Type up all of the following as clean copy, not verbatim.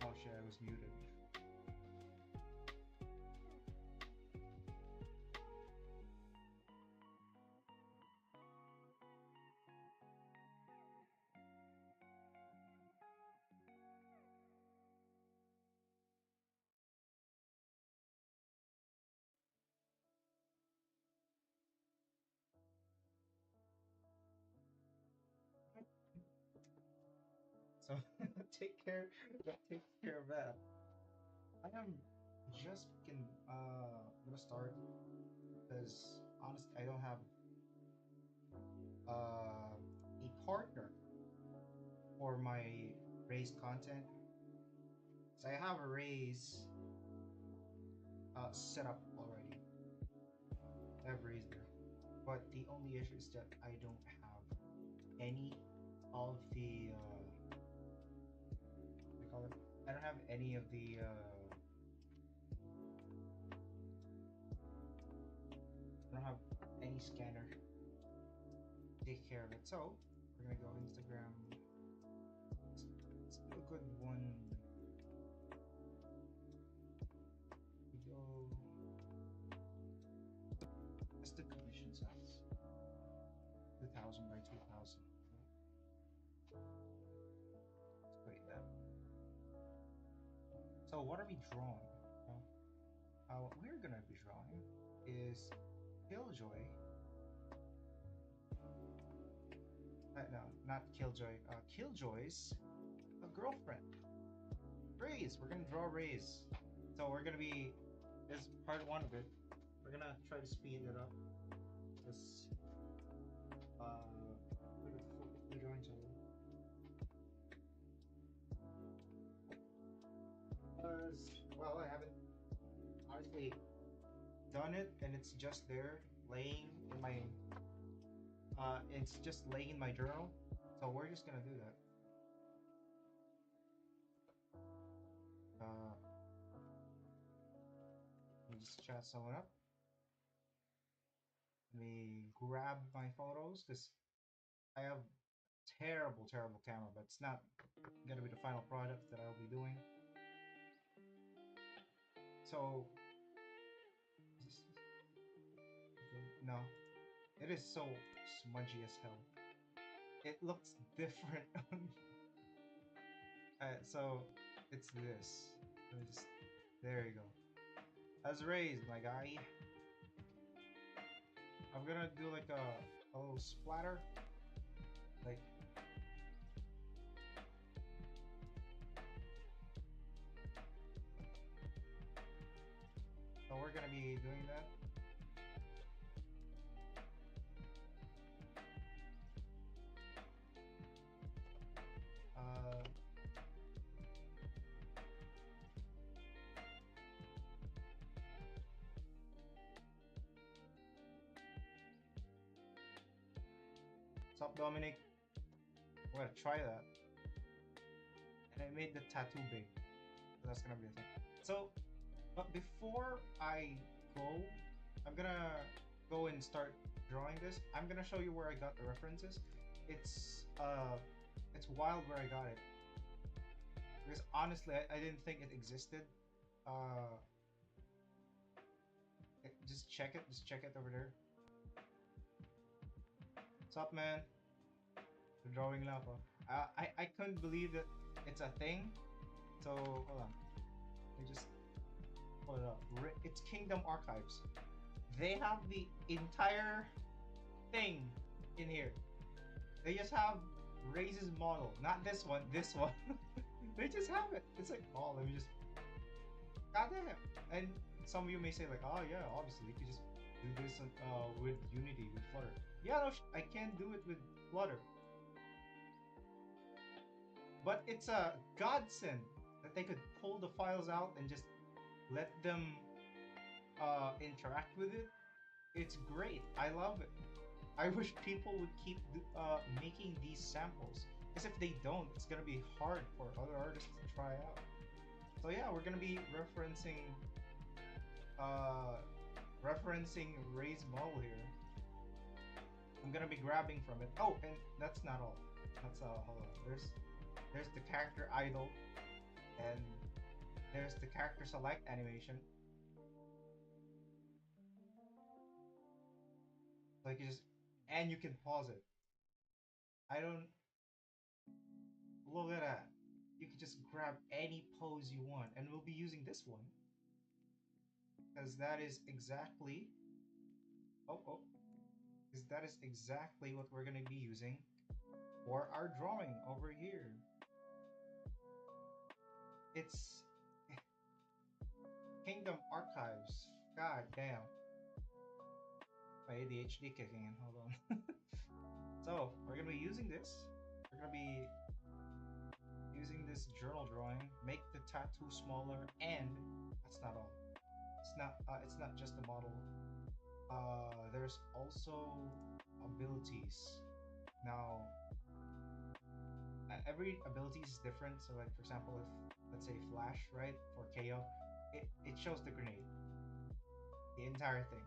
Oh shit, I was muted. So take care of that. I am just gonna start because honestly I don't have a partner for my race content. So I have a race set up already. I have race there, but the only issue is that I don't have any of the what do you call it? I don't have any of the any scanner take care of it. So we're gonna go Instagram. Let's do a good one. We go. That's the commission size. 2000 by 2000. Let's create that. So what are we drawing? What we're gonna be drawing is Killjoy. No, not Killjoy. Killjoy's girlfriend. Raze. We're gonna draw Raze. So we're gonna be. This is part one of it. We're gonna try to speed it up. Just put it focus the drawing tool. Because well, I haven't honestly done it, and it's just there laying in my. It's just laying in my journal. So we're just gonna do that. Let me just chat someone up. Let me grab my photos because I have terrible, terrible camera, but it's not gonna be the final product that I'll be doing. So, no, it is so smudgy as hell. It looks different. So it's this. Let me just, there you go. As raised, my guy. I'm gonna do like a little splatter, like. So we're gonna be doing that. What's up, Dominic? We're gonna try that. And I made the tattoo big. So that's gonna be a thing. So, but before I go, I'm gonna go and start drawing this. I'm gonna show you where I got the references. It's wild where I got it. Because honestly, I didn't think it existed. Just check it. Just check it over there. What's up, man? The drawing lang ako. I couldn't believe that it's a thing. So hold on. Let me just pull it up. It's Kingdom Archives. They have the entire thing in here. They just have Raze's model, not this one. This one. They just have it. It's like, oh, let me just. Goddamn. And some of you may say like, oh yeah, obviously you could just do this with Unity with Flutter. Yeah, no, I can do it with Flutter. But it's a godsend that they could pull the files out and just let them interact with it. It's great. I love it. I wish people would keep making these samples. Because if they don't, it's gonna be hard for other artists to try out. So yeah, we're gonna be referencing Ray's model here. I'm gonna be grabbing from it. Oh, and that's not all. That's hold on. There's the character idle, and there's the character select animation. Like you just, and you can pause it. I don't. Look at that. You can just grab any pose you want, and we'll be using this one because that is exactly. Oh, because that is exactly what we're gonna be using for our drawing over here. It's Kingdom Archives. God damn. My ADHD kicking in. Hold on. So we're gonna be using this. We're gonna be using this journal drawing. Make the tattoo smaller, and that's not all. It's not just the model. There's also abilities. Now, every ability is different. So, like for example, if let's say Flash, right, for KO, it shows the grenade, the entire thing.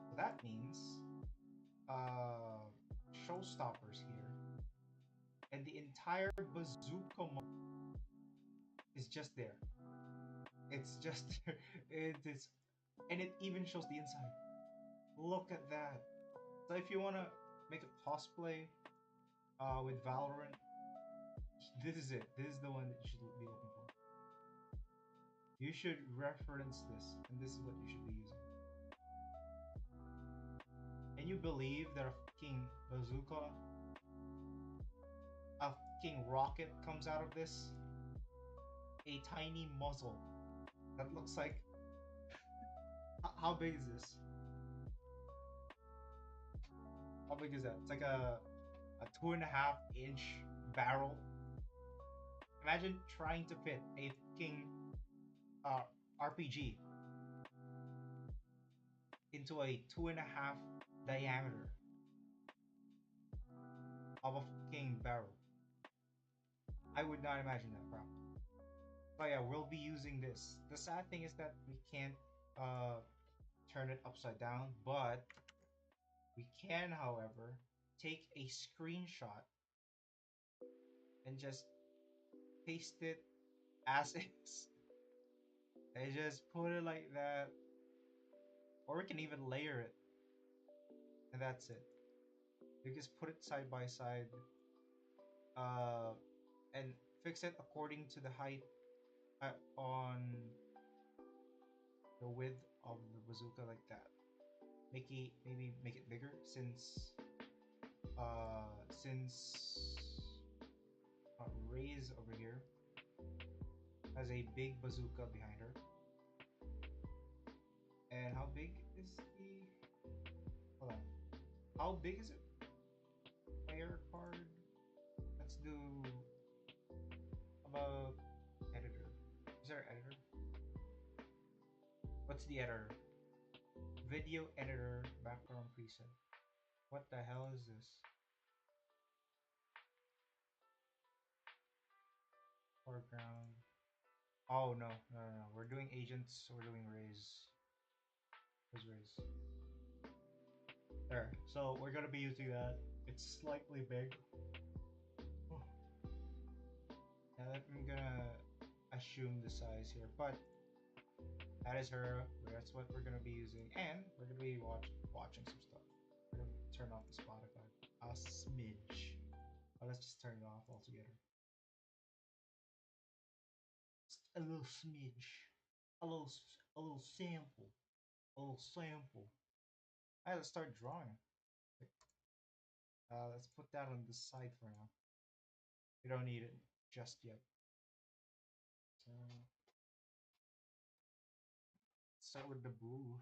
So that means uh, showstoppers here, and the entire bazooka is just there. It's just there. It is, and it even shows the inside. Look at that. So if you wanna make a cosplay with Valorant, this is it. This is the one that you should be looking for. You should reference this, and this is what you should be using. And you believe that a fucking bazooka, a fucking rocket comes out of this? A tiny muzzle that looks like. How big is this? How big is that? It's like a 2.5-inch barrel. Imagine trying to fit a fucking uh, RPG into a 2.5 diameter of a fucking barrel. I would not imagine that problem. But yeah, we'll be using this. The sad thing is that we can't uh, turn it upside down, but we can, however, take a screenshot and just paste it as is. And just put it like that. Or we can even layer it. And that's it. You just put it side by side. Uh, and fix it according to the height on the width of the bazooka like that. Maybe make it bigger since Ray's over here has a big bazooka behind her. And how big is the hold on. How big is it? Player card. Let's do about editor. Is there an editor? What's the editor? Video editor background preset. What the hell is this? Foreground. Oh no. We're doing agents, so we're doing raise. Where's raise? There. So we're gonna be using that. It's slightly big. Now I'm gonna assume the size here, but that is her. That's what we're gonna be using, and we're gonna be watching some stuff. We're gonna turn off the Spotify a smidge. Oh, let's just turn it off altogether. Just a little smidge, a little sample, a little sample. Alright, let's start drawing. Let's put that on the side for now. We don't need it just yet. So start with the blue.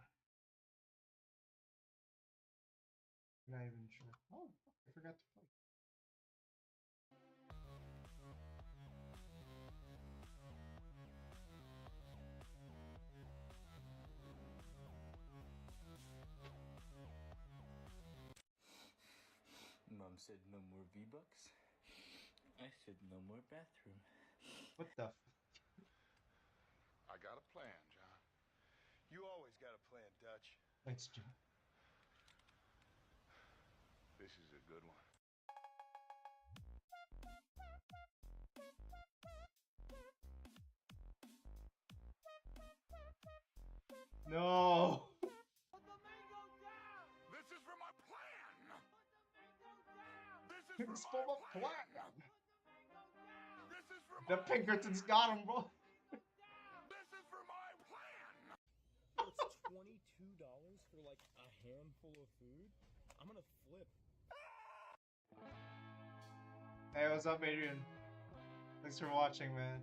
I'm not even sure. Oh, I forgot to play. Mom said no more V-Bucks. I said no more bathroom. What the? I got a plan, John. You always got a plan, Dutch. Thanks, John. This is a good one. No. Put the mango down! This is for my plan! Put the mango down! This is It's for for my my plan! plan. Put the mango down! This is for The my Pinkertons plan! got him, bro. This is for my plan! It's $22 for like a handful of food. I'm gonna flip. Hey, what's up, Adrian? Thanks for watching, man.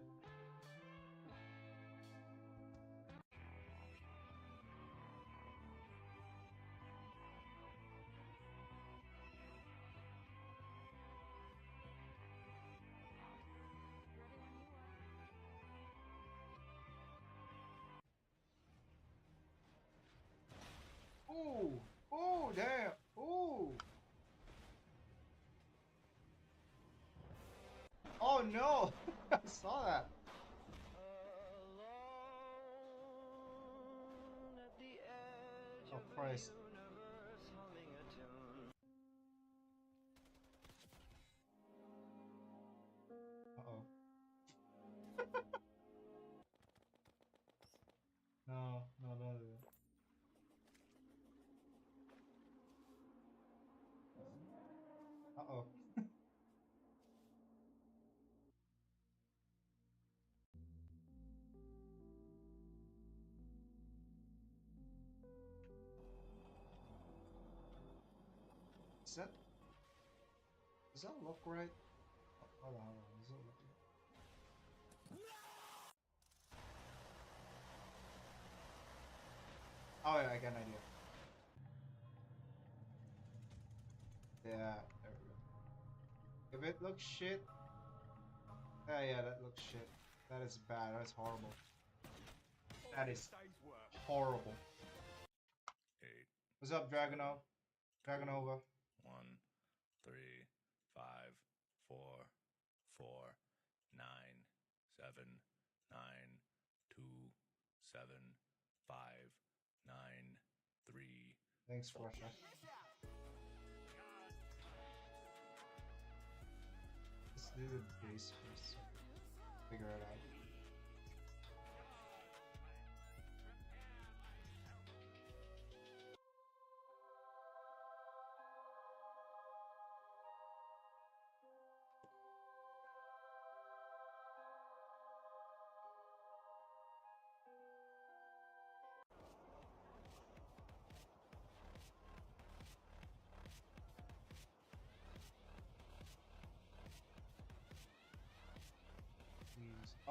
Ooh, ooh, damn, ooh. Oh no, I saw that. Oh Christ. Is that... Does that look right? Hold on, hold on. Does it look right? Oh yeah, I got an idea. Yeah, there we go. If it looks shit... yeah, that looks shit. That is bad. That is horrible. That is horrible. 8. What's up, Dragonova? Dragonova. 1, 3, 5, 4, 4, 9, 7, 9, 2, 7, 5, 9, 3. Thanks, Russia. Let's do the base first. Figure it out.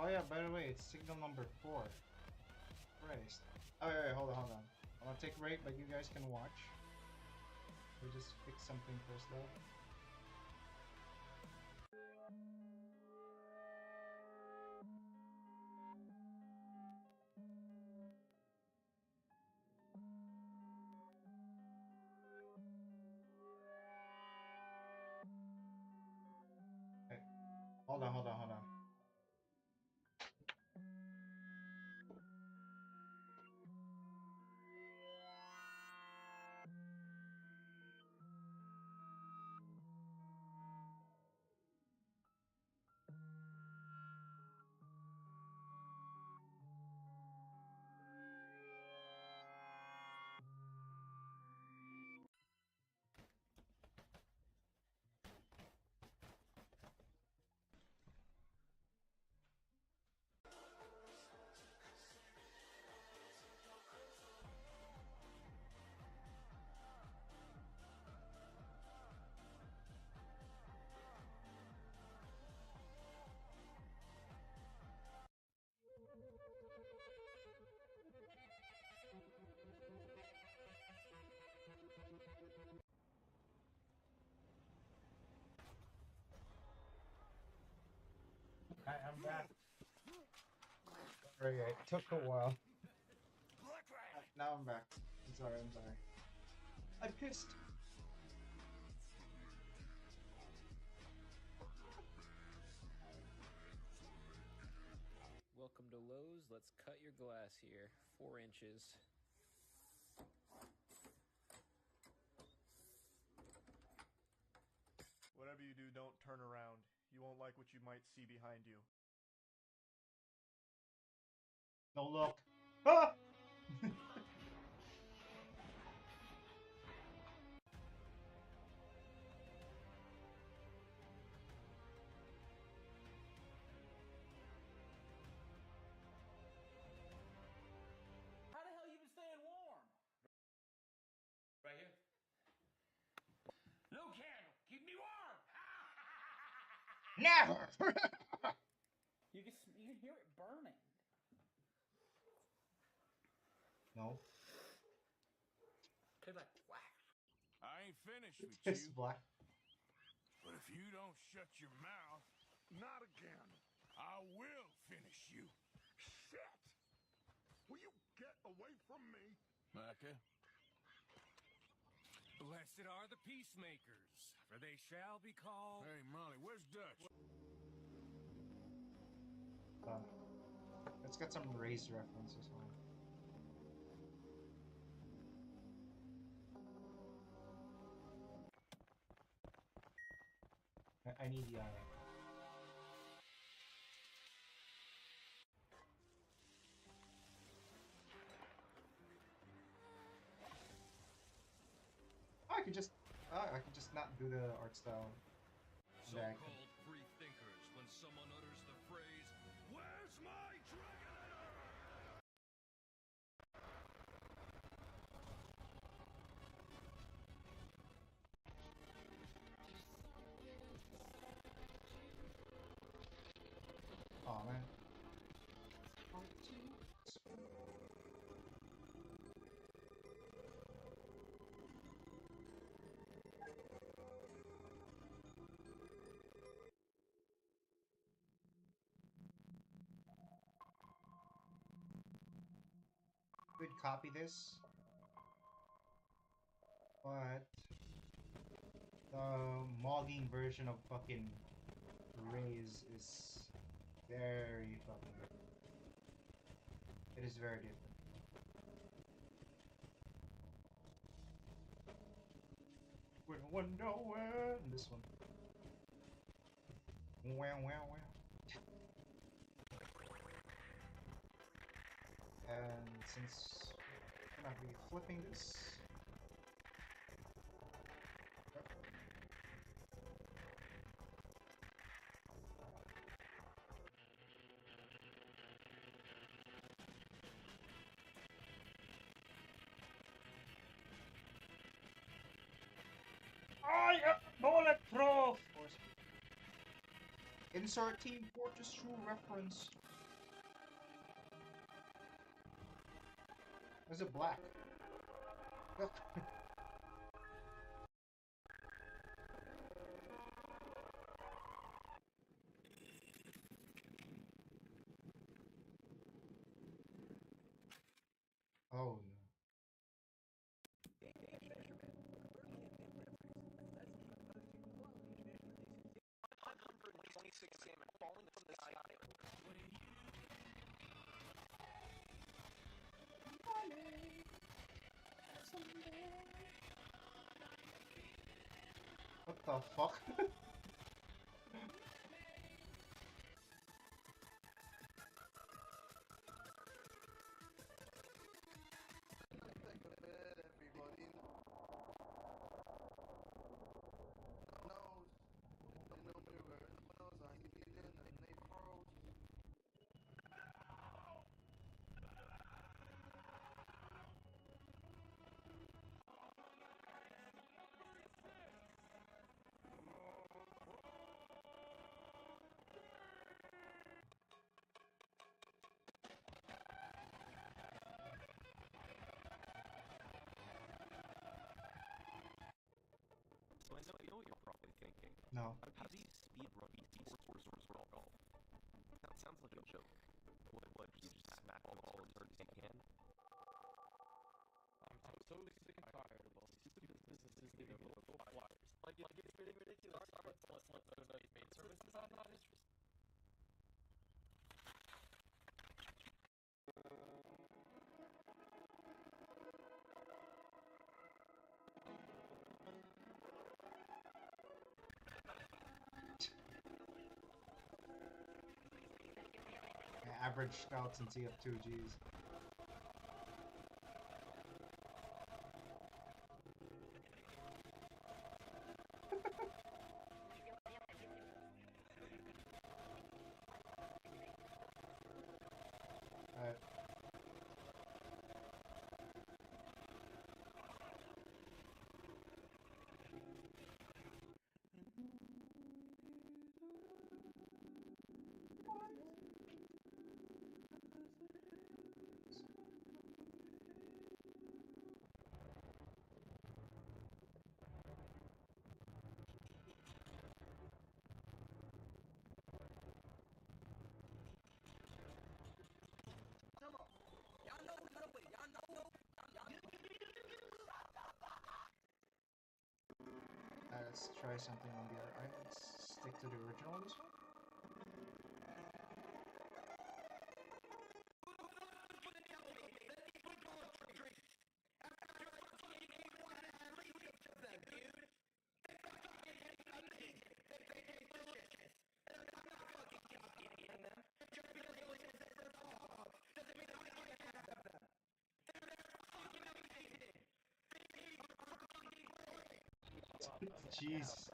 Oh yeah, by the way, it's signal number 4. Christ. Oh wait, hold on. I'm gonna take a break, but you guys can watch. We just fix something first though. Okay. Hold on. I'm back. Sorry, it took a while. Now I'm back. I'm sorry. I pissed. Welcome to Lowe's. Let's cut your glass here. 4 inches. Whatever you do, don't turn around. You won't like what you might see behind you. Don't look. Ah! How the hell you been staying warm? Right here. No candle. Keep me warm. Never! You can hear it burning. No. Tastes like wax. I ain't finished with It's you, black. but if you don't shut your mouth, not again, I will finish you. Shit! Will you get away from me? Micah? Blessed are the peacemakers, for they shall be called. Hey, Molly, where's Dutch? Let's get some race references on. I need the iron. I could just not do the art style. Yeah, So-called free thinkers, when someone utters the phrase, Where's my Dragonator? Oh man. Could copy this, but the modding version of fucking Raise is very fucking different. It is very different. We wonder where this one. Wow. And since we're gonna be flipping this. Bullet throw! Of course. Insert Team Fortress 2 reference. Is it black? Oh no. What the fuck? So I know what you're probably thinking. No. How do you speed run golf? That sounds like a joke. What, you just smack all the ball as hard as you can? I'm so sick and tired of all these stupid businesses giving me local flyers. Like it's getting ridiculous. Let's let those nice maid services. I'm not interested. Average scouts and TF2Gs. Alright. Let's try something on the other islands. Stick to the original this one. Jeez.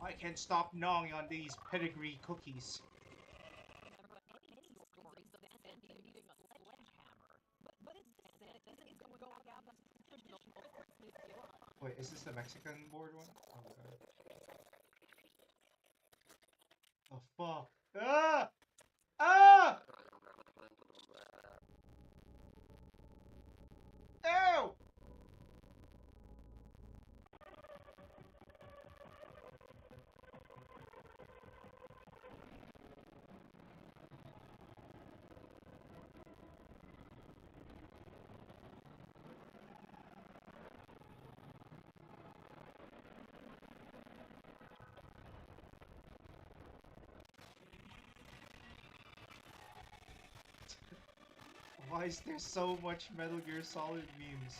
I can't stop gnawing on these pedigree cookies. Wait, is this the Mexican board one? Oh, God. Oh fuck. Why is there so much Metal Gear Solid memes?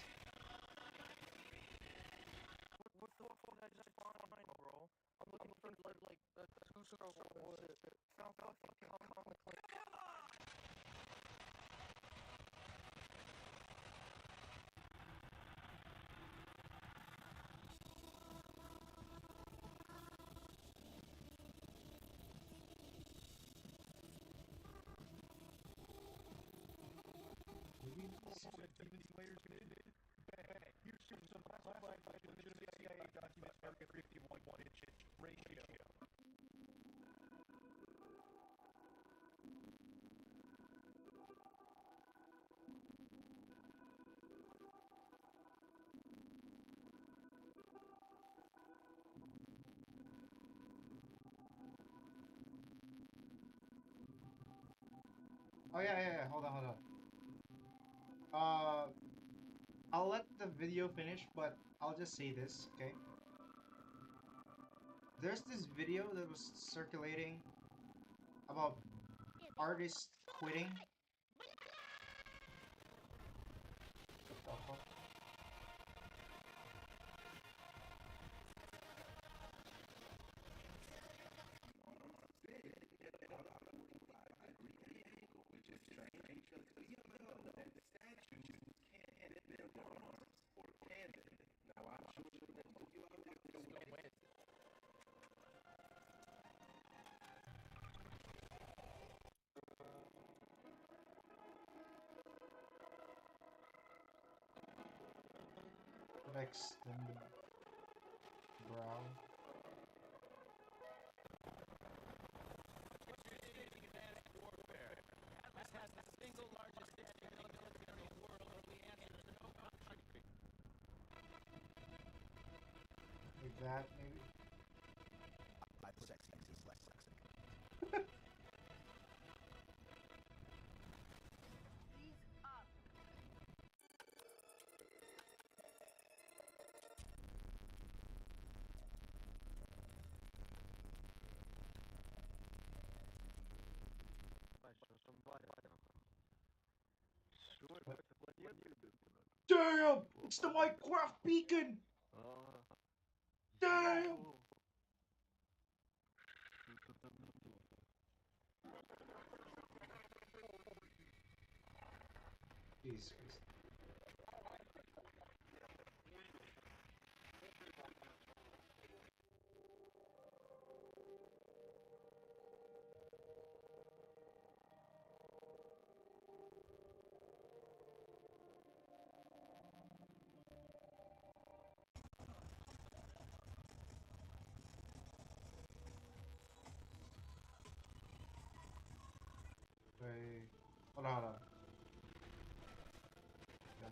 What the fuck did I just find, bro? I'm looking for like a two-star shit. Found fucking comic clip. Oh yeah. Hold on. I'll let the video finish, but I'll just say this, okay? There's this video that was circulating about artists quitting. What the fuck? Extended brow. Like that, maybe? Damn! It's the Minecraft beacon! Damn! Jesus Christ. Wait. Hold on. Yeah.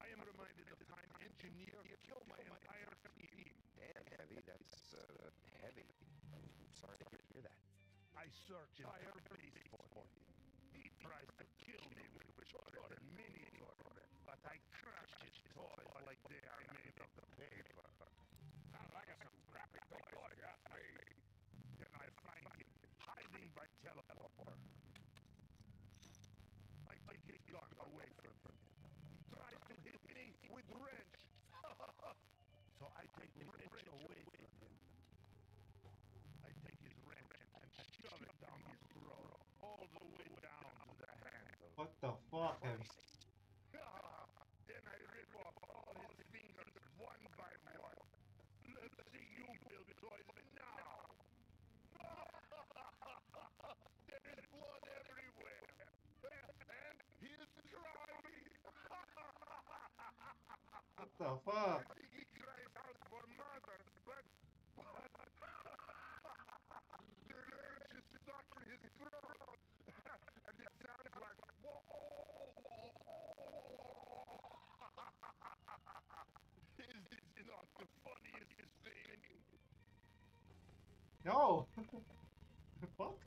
I am reminded of time engineer killed my entire team. Damn, Heavy, that's heavy. I'm sorry to hear that. I searched entire place for him. He tries to kill me with a mini torment, but I crushed his toys like they are made of paper. Sounds like some crappy toy got made. Then I find him hiding by teleporter. I take his gun away from him. He tries to hit me with wrench. So I take the wrench away from him. I take his wrench and shove it down his throat, all the way down to the handle. What the fuck, Heavy? Then I rip off all his fingers one by one. Let's see you build toys now. There is blood everywhere. And he is crying. What the fuck? He cries out for mother, but No. Fuck.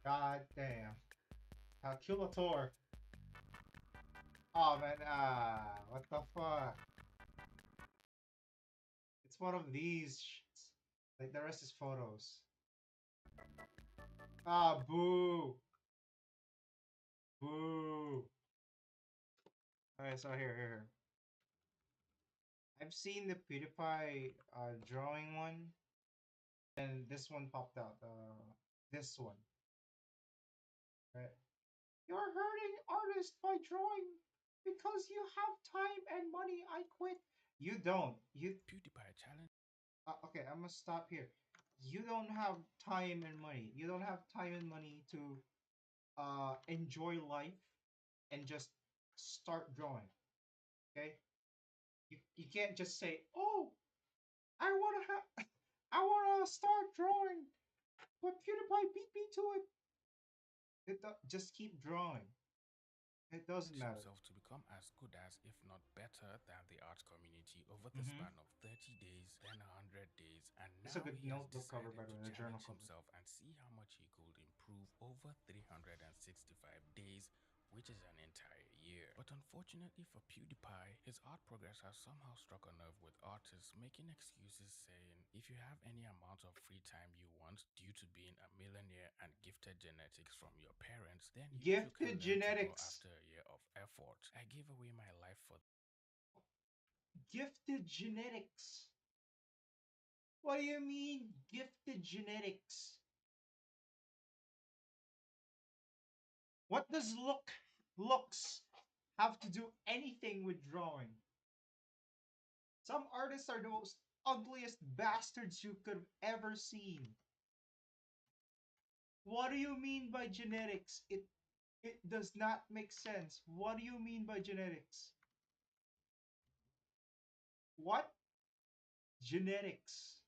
God damn. Calculator. Oh man, what the fuck? It's one of these shits. Like the rest is photos. Ah, boo. Boo. Alright, so here. I've seen the PewDiePie drawing one, and this one popped out. This one. Right? You're hurting artists by drawing because you have time and money. I quit. You don't. You PewDiePie challenge. okay, I'm gonna stop here. You don't have time and money. You don't have time and money to enjoy life and just start drawing. Okay? You can't just say, "Oh, I wanna have I wanna start drawing, but PewDiePie beat me to it." Just keep drawing. It doesn't matter. Himself to become as good as, if not better than, the art community over the Mm-hmm. span of 30 days, then 100 days, and It's a now good he has notebook cover, decided by the to way, a journal challenge cover. himself and see how much he could improve over 365 days, which is an entire year. But unfortunately for PewDiePie, his art progress has somehow struck a nerve with artists, making excuses saying, if you have any amount of free time you want due to being a millionaire and gifted genetics from your parents, then you too can Gifted learn to draw genetics. after a year of effort. I gave away my life for Gifted genetics. What do you mean, gifted genetics? What does looks have to do anything with drawing? Some artists are the most ugliest bastards you could have ever seen. What do you mean by genetics? It does not make sense. What do you mean by genetics? What? Genetics.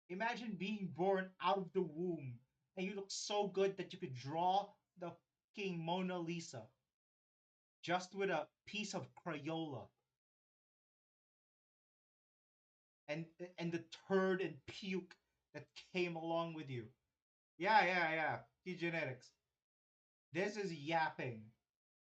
Imagine being born out of the womb and you look so good that you could draw the fucking Mona Lisa just with a piece of Crayola. And the turd and puke that came along with you. Yeah. Genetics. This is yapping.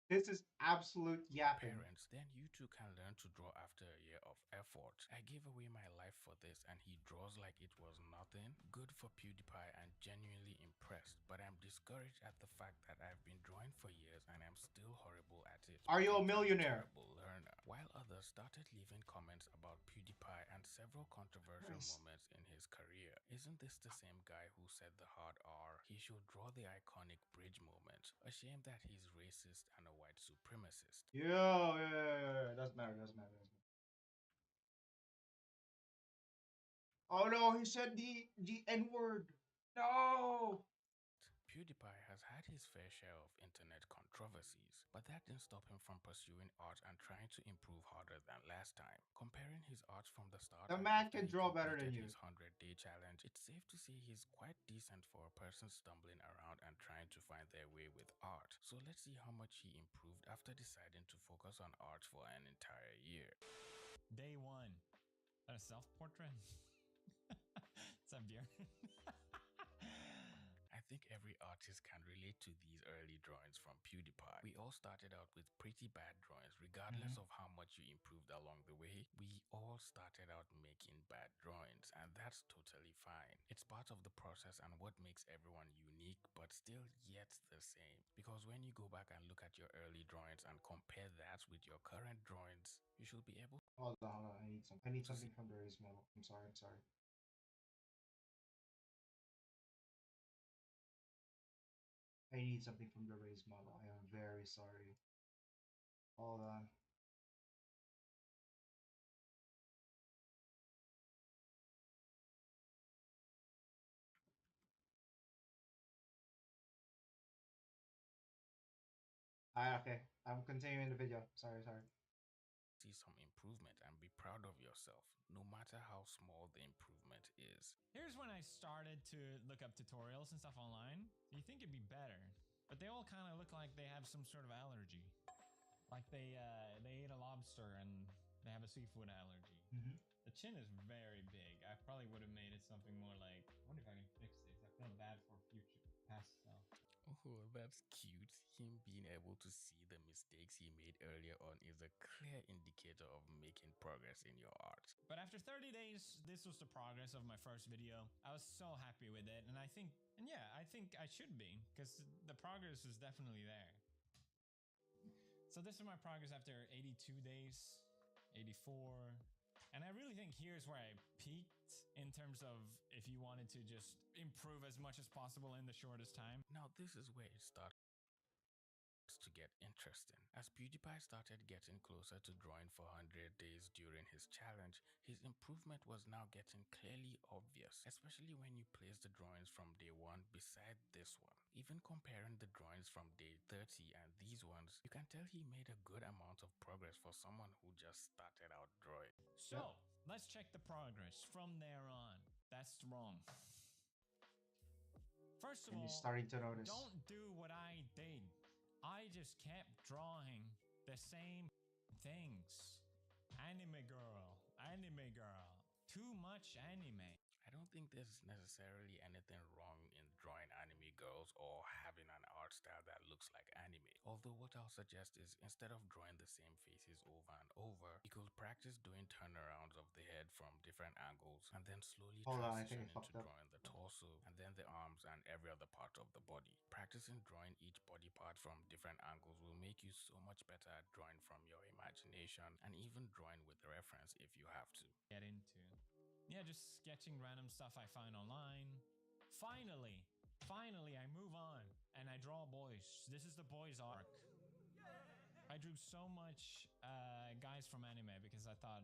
This is absolute yapping. parents, then you too can learn to draw after a year of effort. I gave away my life for this and he draws like it was nothing. Good for PewDiePie and genuinely impressed, but I'm discouraged at the fact that I've been drawing for years and I'm still horrible at it. Are you a because I'm millionaire? terrible learner. While others started leaving comments about PewDiePie and several controversial moments in his career. Isn't this the same guy who said the hard R? He should draw the iconic bridge moment. A shame that he's racist and a white supremacist. Yeah. Doesn't matter. Oh no, he said the N word. No. PewDiePie has had his fair share of internet controversies, but that didn't stop him from pursuing art and trying to improve harder than last time. Comparing his art from the start The and man after can he draw better than completed you. his 100-day challenge, it's safe to say he's quite decent for a person stumbling around and trying to find their way with art. So let's see how much he improved after deciding to focus on art for an entire year. Day one. A self-portrait? What's up, dear? I think every artist can relate to these early drawings from PewDiePie. We all started out with pretty bad drawings, regardless of how much you improved along the way. We all started out making bad drawings, and that's totally fine. It's part of the process and what makes everyone unique, but still yet the same. Because when you go back and look at your early drawings and compare that with your current drawings, you should be able Hold on. I need something from the raise model. I'm sorry. I need something from the raise model. I am very sorry. Hold on. Okay. I'm continuing the video. Sorry. see some improvement and be proud of yourself, no matter how small the improvement is. Here's when I I started to look up tutorials and stuff online, you think it'd be better, but they all kind of look like they have some sort of allergy. Like they ate a lobster and they have a seafood allergy. Mm-hmm. The chin is very big. I probably would have made it something more like, I wonder if I can fix this. I feel bad for future past self. Oh, that's cute. Him being able to see the mistakes he made earlier on is a clear indicator of making progress in your art. But after 30 days, this was the progress of my first video. I was so happy with it, and I think I should be, because the progress is definitely there. So this is my progress after 82 days, 84. And I really think here's where I peaked in terms of if you wanted to just improve as much as possible in the shortest time. Now this is where it starts to get interesting. As PewDiePie started getting closer to drawing for 100 days during his challenge, his improvement was now getting clearly obvious, especially when you place the drawings from day 1 beside this one. Even comparing the drawings from day 30 and these ones, you can tell he made a good amount of progress for someone who just started out drawing. So, let's check the progress from there on. That's wrong. First of And you're all, starting to notice. don't do what I did. I just kept drawing the same things. Anime girl, too much anime. I don't think there's necessarily anything wrong in drawing anime girls or having an art style that looks like anime. Although what I'll suggest is instead of drawing the same faces over and over, you could practice doing turnarounds of the head from different angles and then slowly Hold on, I think transition I fucked into up. drawing the torso and then the arms and every other part of the body. Practicing drawing each body part from different angles will make you so much better at drawing from your imagination and even drawing with reference if you have to. Get into. Yeah, just sketching random stuff I find online. Finally, I move on and I draw boys. This is the boys arc. I drew so much guys from anime because I thought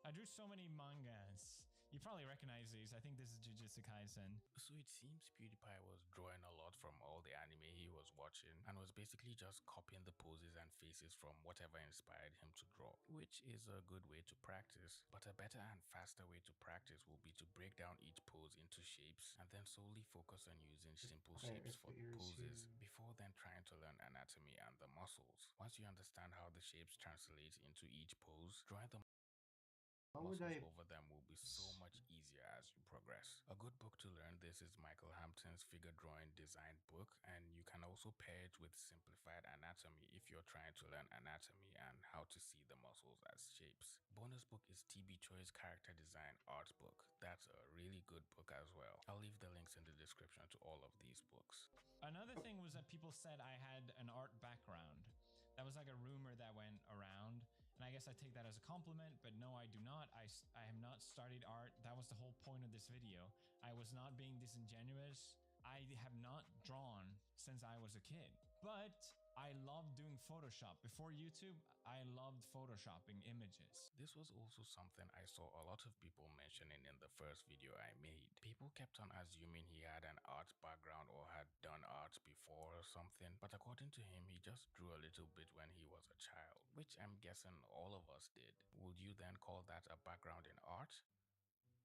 I drew so many mangas. You probably recognize these. I think this is Jujutsu Kaisen. So it seems PewDiePie was drawing a lot from all the anime he was watching and was basically just copying the poses and faces from whatever inspired him to draw, which is a good way to practice. But a better and faster way to practice will be to break down each pose into shapes and then solely focus on using simple shapes for the poses before then trying to learn anatomy and the muscles. Once you understand how the shapes translate into each pose, drawing the muscles over them will be so much easier as you progress. A good book to learn this is Michael Hampton's Figure Drawing Design book, and you can also pair it with Simplified Anatomy if you're trying to learn anatomy and how to see the muscles as shapes. Bonus book is TB Choi's Character Design Art book. That's a really good book as well. I'll leave the links in the description to all of these books. Another thing was that people said I had an art background. That was like a rumor that went around. And I guess I take that as a compliment, but no, I do not. I have not studied art. That was the whole point of this video. I was not being disingenuous. I have not drawn since I was a kid, but I love doing Photoshop. Before YouTube, I loved photoshopping images. This was also something I saw a lot of people mentioning in the first video I made. People kept on assuming he had an art background or had done art before or something, but according to him, he just drew a little bit when he was a child, which I'm guessing all of us did. Would you then call that a background in art?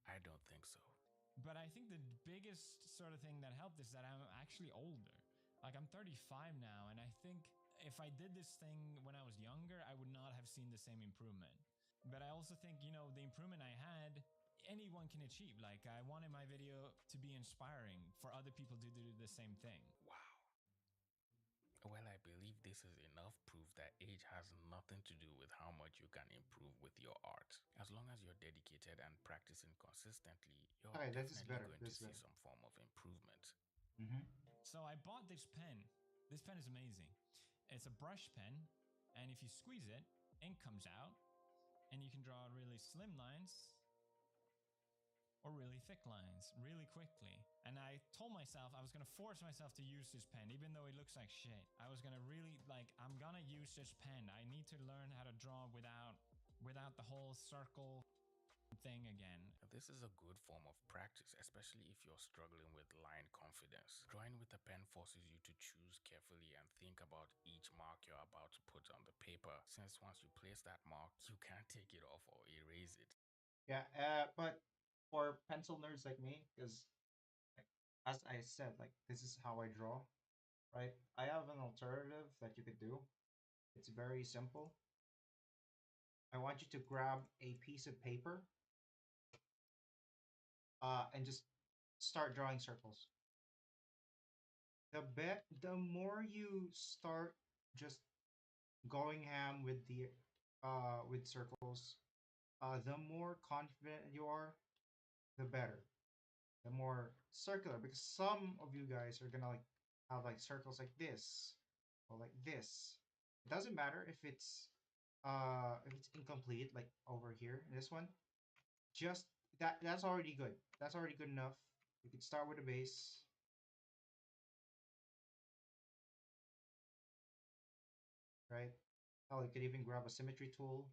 I don't think so. But I think the biggest sort of thing that helped is that I'm actually older. Like I'm 35 now, and I think if I did this thing when I was younger, I would not have seen the same improvement. But I also think, you know, the improvement I had, anyone can achieve. Like I wanted my video to be inspiring for other people to do the same thing. Wow. Well, I believe this is enough proof that age has nothing to do with how much you can improve with your art. As long as you're dedicated and practicing consistently, you're definitely going to see some form of improvement. So I bought this pen. This pen is amazing. It's a brush pen, and if you squeeze it, ink comes out, and you can draw really slim lines or really thick lines really quickly. And I told myself I was gonna force myself to use this pen, even though it looks like shit. I was gonna really, like, I'm gonna use this pen. I need to learn how to draw without the whole circle thing again. This is a good form of practice, especially if you're struggling with line confidence. Drawing with a pen forces you to choose carefully and think about each mark you're about to put on the paper, since once you place that mark, you can't take it off or erase it. Yeah, but for pencil nerds like me, because like, as I said, like this is how I draw, right? I have an alternative that you could do. It's very simple. I want you to grab a piece of paper, and just start drawing circles. The more you start just going ham with circles, the more confident you are, the better. The more circular, because some of you guys are gonna like have like circles like this or like this. It doesn't matter if it's incomplete, like over here in this one. Just that's already good. That's already good enough. You can start with a base, right? Oh, you could even grab a symmetry tool.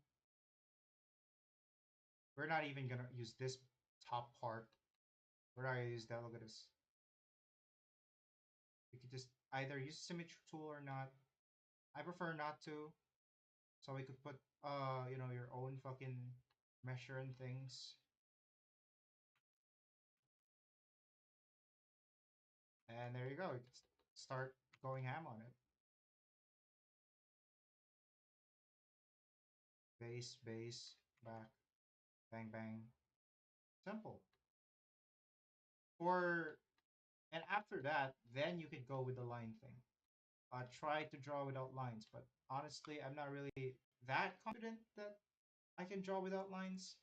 We're not even gonna use this top part. We're not gonna use that. Look at this. You could just either use symmetry tool or not. I prefer not to. So we could put your own fucking measure and things. And there you go. You can start going ham on it. Base, base, back, bang, bang. Simple. Or and after that, then you could go with the line thing. Try to draw without lines, but honestly, I'm not really that confident that I can draw without lines,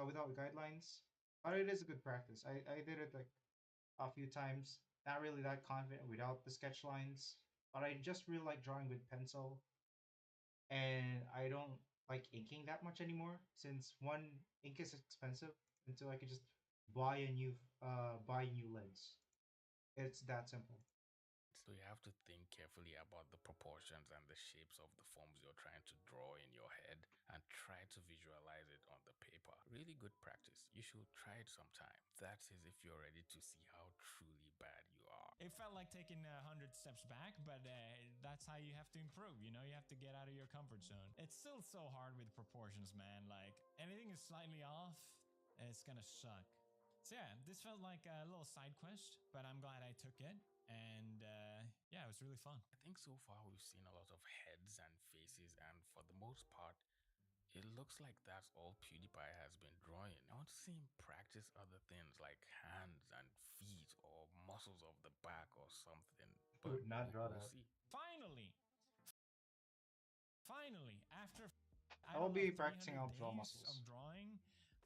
without guidelines. But it is a good practice. I did it like a few times. Not really that confident without the sketch lines, but I just really like drawing with pencil, and I don't like inking that much anymore since one, ink is expensive, until I could just buy new leads. It's that simple. So you have to think carefully about the proportions and the shapes of the forms you're trying to draw in your head and try to visualize it on the paper. Really good practice. You should try it sometime. That is if you're ready to see how truly bad you are. It felt like taking 100 steps back, but that's how you have to improve. You know, you have to get out of your comfort zone. It's still so hard with proportions, man. Like, anything is slightly off, it's gonna suck. So yeah, this felt like a little side quest, but I'm glad I took it. And yeah, it was really fun. I think so far we've seen a lot of heads and faces, and for the most part, it looks like that's all PewDiePie has been drawing. I want to see him practice other things like hands and feet or muscles of the back or something, I but would not draw we'll that. see. Finally, after I I will don't know be 300 practicing how to draw days of muscles. drawing,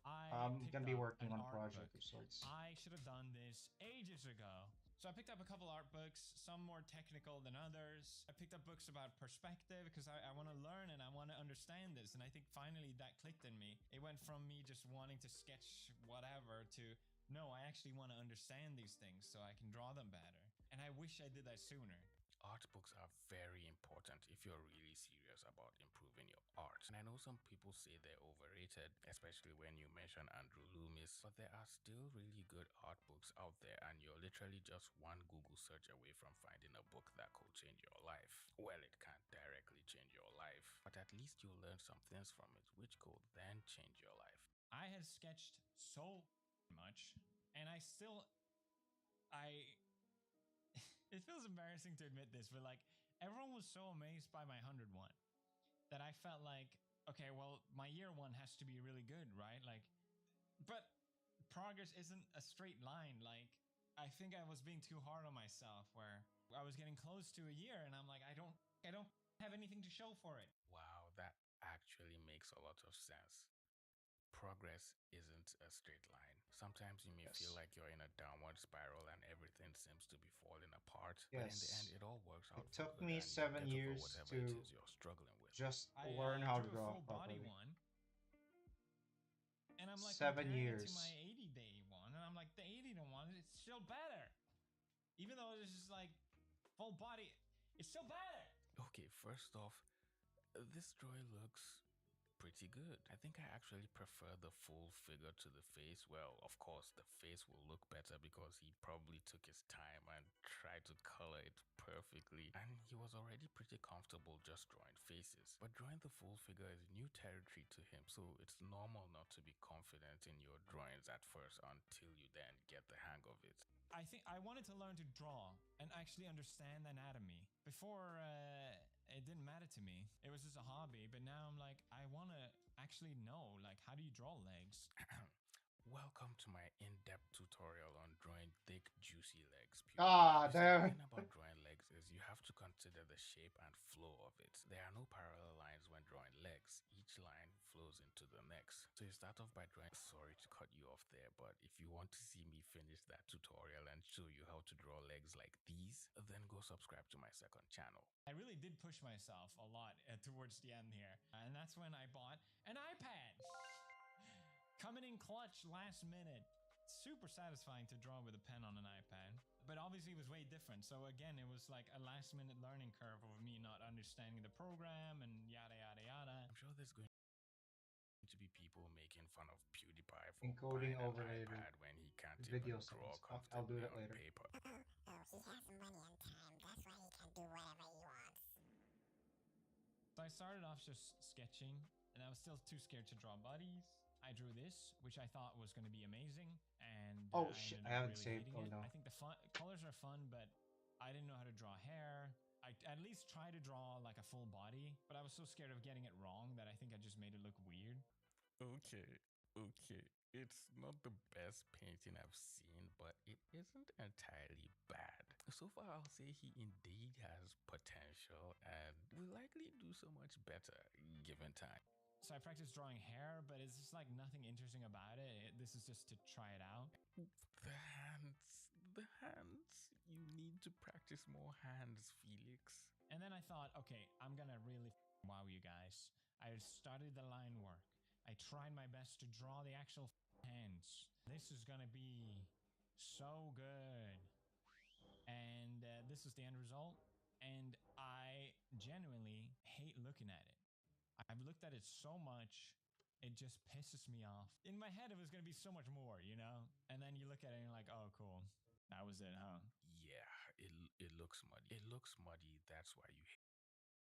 I I'm picked gonna be up working an on a art book. project of sorts. I should have done this ages ago. So I picked up a couple art books, some more technical than others. I picked up books about perspective because I want to learn and I want to understand this. And I think finally that clicked in me. It went from me just wanting to sketch whatever to, no, I actually want to understand these things so I can draw them better. And I wish I did that sooner. Art books are very important if you're really serious about improving your art. And I know some people say they're overrated, especially when you mention Andrew Loomis, but there are still really good art books out there, and you're literally just one Google search away from finding a book that could change your life. Well, it can't directly change your life, but at least you'll learn some things from it, which could then change your life. I had sketched so much, and I it feels embarrassing to admit this, but like everyone was so amazed by my 101 that I felt like, okay, well, my year one has to be really good, right? Like, but progress isn't a straight line. Like, I think I was being too hard on myself where I was getting close to a year and I'm like, I don't have anything to show for it. Wow, that actually makes a lot of sense. Progress isn't a straight line. Sometimes you may feel Yes. like you're in a downward spiral and everything seems to be falling apart, but in the end, Yes. it all works It out for took good me and you 7 get over years whatever it to is you're struggling with. just I learn how to drew a draw full body properly. one, and I'm like 7 comparing it to my years. 80-day one, and I'm like, the 80-day one, it's still better. Even though it's just like full body, it's still better. Okay, first off, this drawing looks pretty good. I think I actually prefer the full figure to the face. Well, of course, the face will look better because he probably took his time and tried to color it perfectly, and he was already pretty comfortable just drawing faces. But drawing the full figure is new territory to him, so it's normal not to be confident in your drawings at first until you then get the hang of it. I think I wanted to learn to draw and actually understand anatomy. Before, it didn't matter to me. It was just a hobby, but now I'm like, I want to actually know, like, how do you draw legs? Welcome to my in-depth tutorial on drawing thick, juicy legs. Ah, You see, the damn. thing about drawing legs is you have to consider the shape and flow of it. There are no parallel lines when drawing legs. Each line flows into the next. So you start off by drawing... Sorry to cut you off there, but if you want to see me finish that tutorial and show you how to draw legs like these, then go subscribe to my second channel. I really did push myself a lot towards the end here. And that's when I bought an iPad. Coming in clutch last minute. Super satisfying to draw with a pen on an iPad. But obviously it was way different. So again, it was like a last minute learning curve of me not understanding the program and yada yada yada. I'm sure there's going to be people making fun of PewDiePie for Encoding buying an overlay iPad when he can't video even draw settings. I'll do comfortably that on later. paper. Oh, he has money and time. That's why he can do whatever he wants. So I started off just sketching, and I was still too scared to draw bodies. I drew this, which I thought was going to be amazing, and Oh I shit, ended I up haven't really saved. hating Oh it. no. I think the colors are fun, but I didn't know how to draw hair. I at least try to draw like a full body, but I was so scared of getting it wrong that I think I just made it look weird. Okay. It's not the best painting I've seen, but it isn't entirely bad. So far, I'll say he indeed has potential and will likely do so much better given time. So I practiced drawing hair, but it's just like nothing interesting about it. This is just to try it out. The hands. You need to practice more hands, Felix. And then I thought, okay, I'm gonna really wow you guys. I started the line work. I tried my best to draw the actual hands. This is gonna be so good. And this is the end result. And I genuinely hate looking at it. I've looked at it so much, it just pisses me off. In my head, it was going to be so much more, you know? And then you look at it and you're like, oh, cool. That was it, huh? Yeah, it looks muddy. It looks muddy, that's why you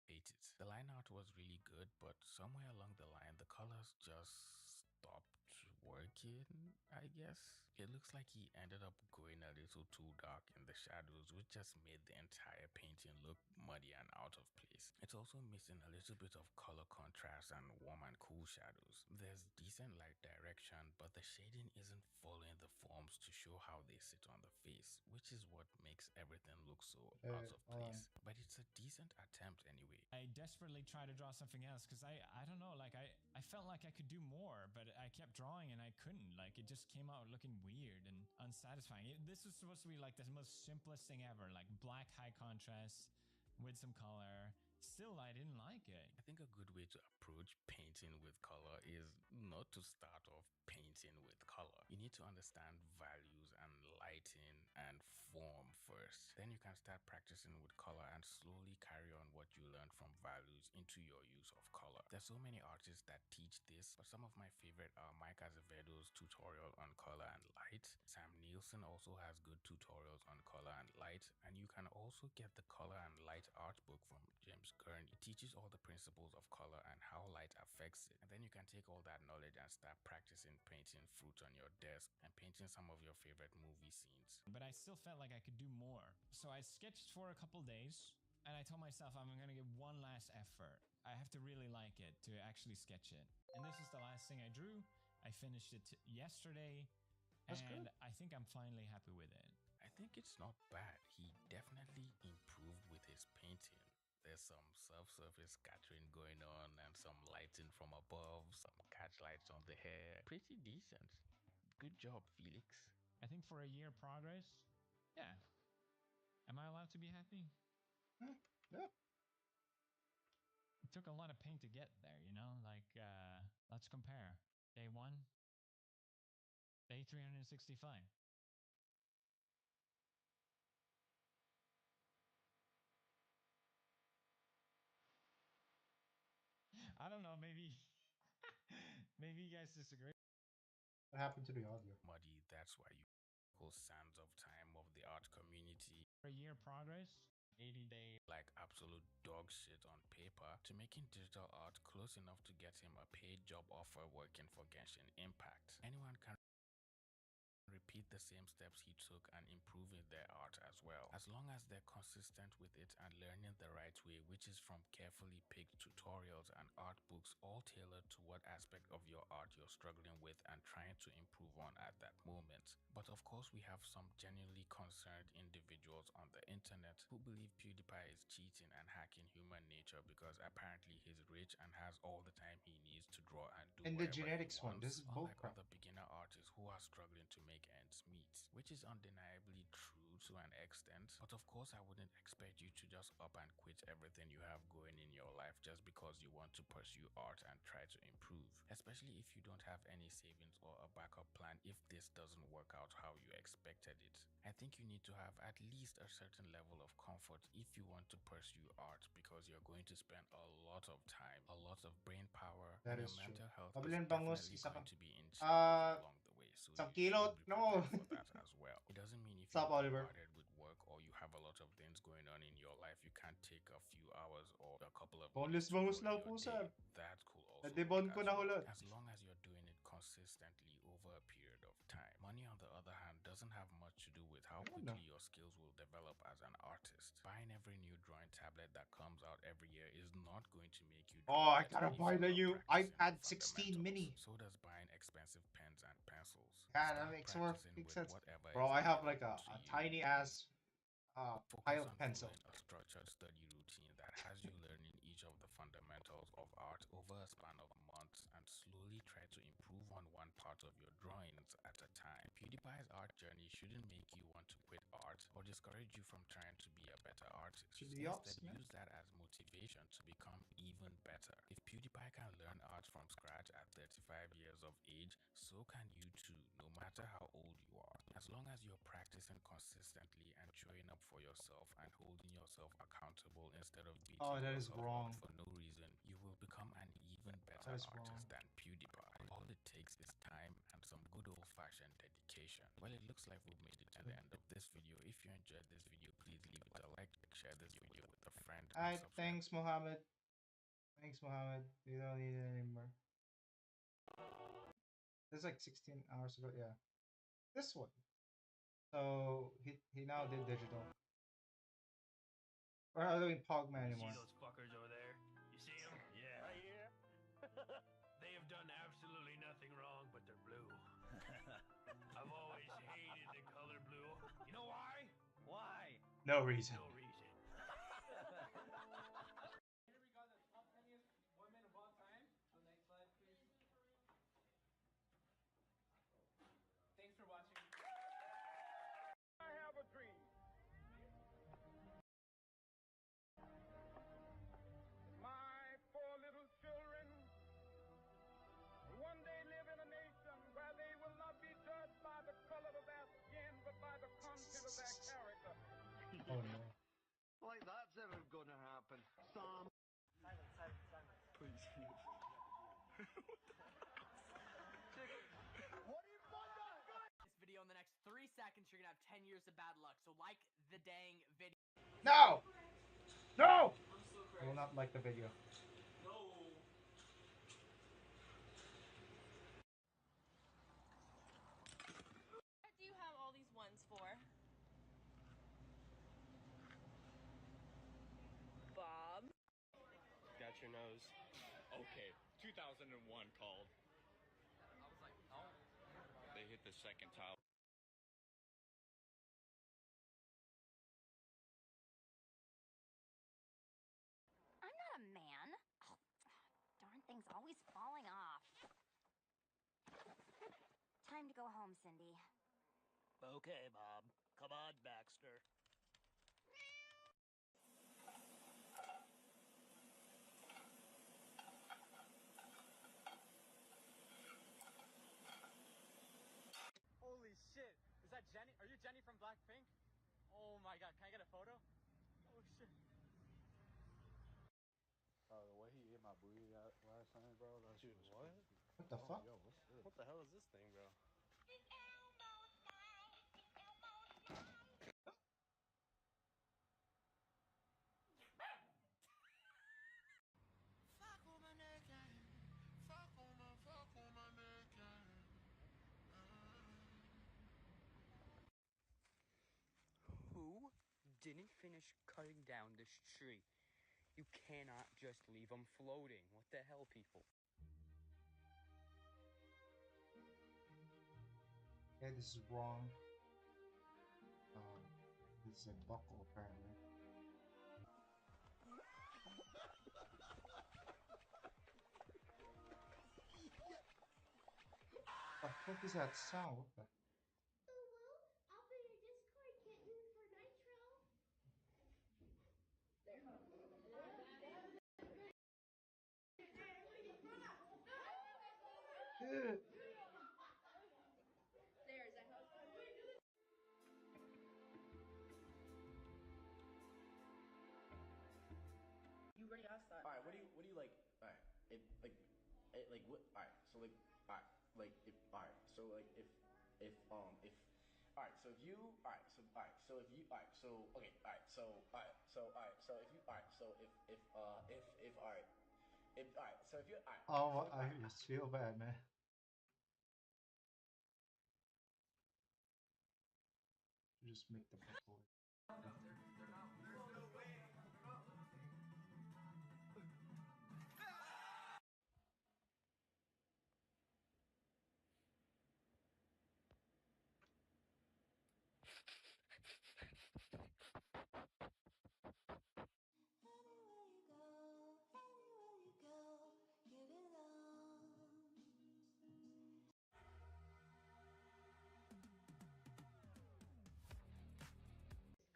hate it. The line art was really good, but somewhere along the line, the colors just stopped working, I guess. It looks like he ended up going a little too dark in the shadows, which just made the entire painting look muddy and out of place. It's also missing a little bit of color contrast and warm and cool shadows. There's decent light direction, but the shading isn't following the forms to show how they sit on the face, which is what makes everything look so out of place. But it's a decent attempt anyway. I desperately tried to draw something else because I don't know, like I felt like I could do more, but I kept drawing and I couldn't. Like it just came out looking weird and unsatisfying. This was supposed to be like the most simplest thing ever, like black high contrast with some color. Still, I didn't like it. I think a good way to approach painting with color is not to start off painting with color. You need to understand values and lighting and form first. Then you can start practicing with color and slowly carry on what you learned from values into your use of color. There's so many artists that teach this, but some of my favorite are Mike Azevedo's tutorial on color and light. Sam Nielsen also has good tutorials on color and light, and you can also get the color and light art book from James Kern. It teaches all the principles of color and how light affects it. And then you can take all that knowledge and start practicing painting fruit on your desk and painting some of your favorite movie scenes. But I still felt like I could do more. So I sketched for a couple days and I told myself I'm going to give one last effort. I have to really like it to actually sketch it. And this is the last thing I drew. I finished it yesterday. That's and good. I think I'm finally happy with it. I think it's not bad. He definitely improved with his painting. There's some surface scattering going on and some lighting from above, some catch lights on the hair. Pretty decent. Good job, Felix. I think for a year progress, yeah. Am I allowed to be happy? Yeah. It took a lot of paint to get there, you know? Like, let's compare. Day 1, day 365. I don't know, maybe Maybe you guys disagree. What happened to the audio? Muddy, that's why you call sands of time of the art community. For a year progress, 80 days. Like absolute dog shit on paper to making digital art close enough to get him a paid job offer working for Genshin Impact. Anyone can repeat the same steps he took and improving their art as well, as long as they're consistent with it and learning the right way, which is from carefully picked tutorials and art books, all tailored to what aspect of your art you're struggling with and trying to improve on at that moment. But of course, we have some genuinely concerned individuals on the internet who believe PewDiePie is cheating and hacking human nature because apparently he's rich and has all the time he needs to draw and do And the whatever he genetics one, wants, this is unlike bullcrap. other beginner artists who are struggling to make ends meet, which is undeniably true to an extent. But of course, I wouldn't expect you to just up and quit everything you have going in your life just because you want to pursue art and try to improve, especially if you don't have any savings or a backup plan if this doesn't work out how you expected it. I think you need to have at least a certain level of comfort if you want to pursue art, because you're going to spend a lot of time, a lot of brain power, That and your is true. mental health is Pabilin bangus, definitely isa going ka. to be in challenge along the way, so you Isang should kilot, be no. prepared for that as well. It doesn't mean if What's you're up, Oliver? bombarded with work or you have a lot of things going on in your life, you can't take a few hours or a couple of minutes Boneless to bangus draw lang in po, your sir. day. That could also Nadibon work ko as na well, hulot. as long as you're doing it consistently over a period of time. Money, on the other hand, doesn't have much to do with how quickly your skills will develop as an artist. Buying every new drawing tablet that comes out every year is not going to make you Oh, draw I better gotta if buy you're the not new practicing iPad the 16 mini. fundamentals. So does buying expensive pens and pencils. Yeah, that Start makes more practicing with sense. whatever Bro, is I have like available to a you. tiny ass Focus pilot on pencil. following a structured study routine that has you learning each of the fundamentals of art over a span of months, and slowly try to improve on one part of your drawings at a time. PewDiePie's art journey shouldn't make you want to quit art or discourage you from trying to be a better artist. Should be the Instead, opposite, man. use that as motivation to become even better. If PewDiePie can learn art from scratch at 35 years of age, so can you too, no matter how old you are. As long as you're practicing consistently and showing up for yourself and holding yourself accountable instead of beating that is yourself wrong. up for no reason, you will become an even better That is artist wrong. than PewDiePie. All it takes is time and some good old-fashioned dedication. Well, it looks like we've made it to the end of this video. If you enjoyed this video, please leave it a like, share this video with a friend, and Alright, subscribe. thanks, Mohammed. Thanks, Mohammed. You don't need it anymore. This is like 16 hours ago. Yeah, this one. So he now did digital. We're not doing Pogman anymore. See those fuckers over there? You see them? Yeah. Yeah. They have done absolutely nothing wrong, but they're blue. I've always hated the color blue. You know why? Why? No reason. No reason. Here we got the top 10th women of all time. So next slide, please. Thanks for watching. I have a dream. My four little children will one day live in a nation where they will not be judged by the color of their skin, but by the content of their character. Oh no. Like that's ever gonna happen. Some. Please. This video in the next 3 seconds, you're gonna have 10 years of bad luck. So like the dang video. No! No! I will not like the video. No. What do you have all these ones for? Bob? Got your nose. Okay, 2001 called. I was like, oh. They hit the second tile. I'm not a man. Oh, darn thing's always falling off. Time to go home, Cindy. Okay, Bob. Come on, Baxter. Holy shit. Is that Jenny? Are you Jenny from Blackpink? Oh my god, can I get a photo? Oh shit. The way he hit my booty last time, bro, that shit was what? crazy. What the fuck? Yo, what the hell is this thing, bro? Who didn't finish cutting down this tree? You cannot just leave them floating. What the hell, people? Yeah, this is wrong. This is a buckle apparently. What the fuck is that sound? What the? I'll be your Discord kitten for Nitro. There. There's a house. You already asked that. All right, what do you like? All right, like what? All right, so like, all right, like if, all right, so like if, all right, so if you, all right, so all right, so if you, all right, so okay, all right, so all right, so all right, so if you, all right, so if, all right, if, all right, so if you, all right, Oh, so, I just feel bad, man. Just make the buckle.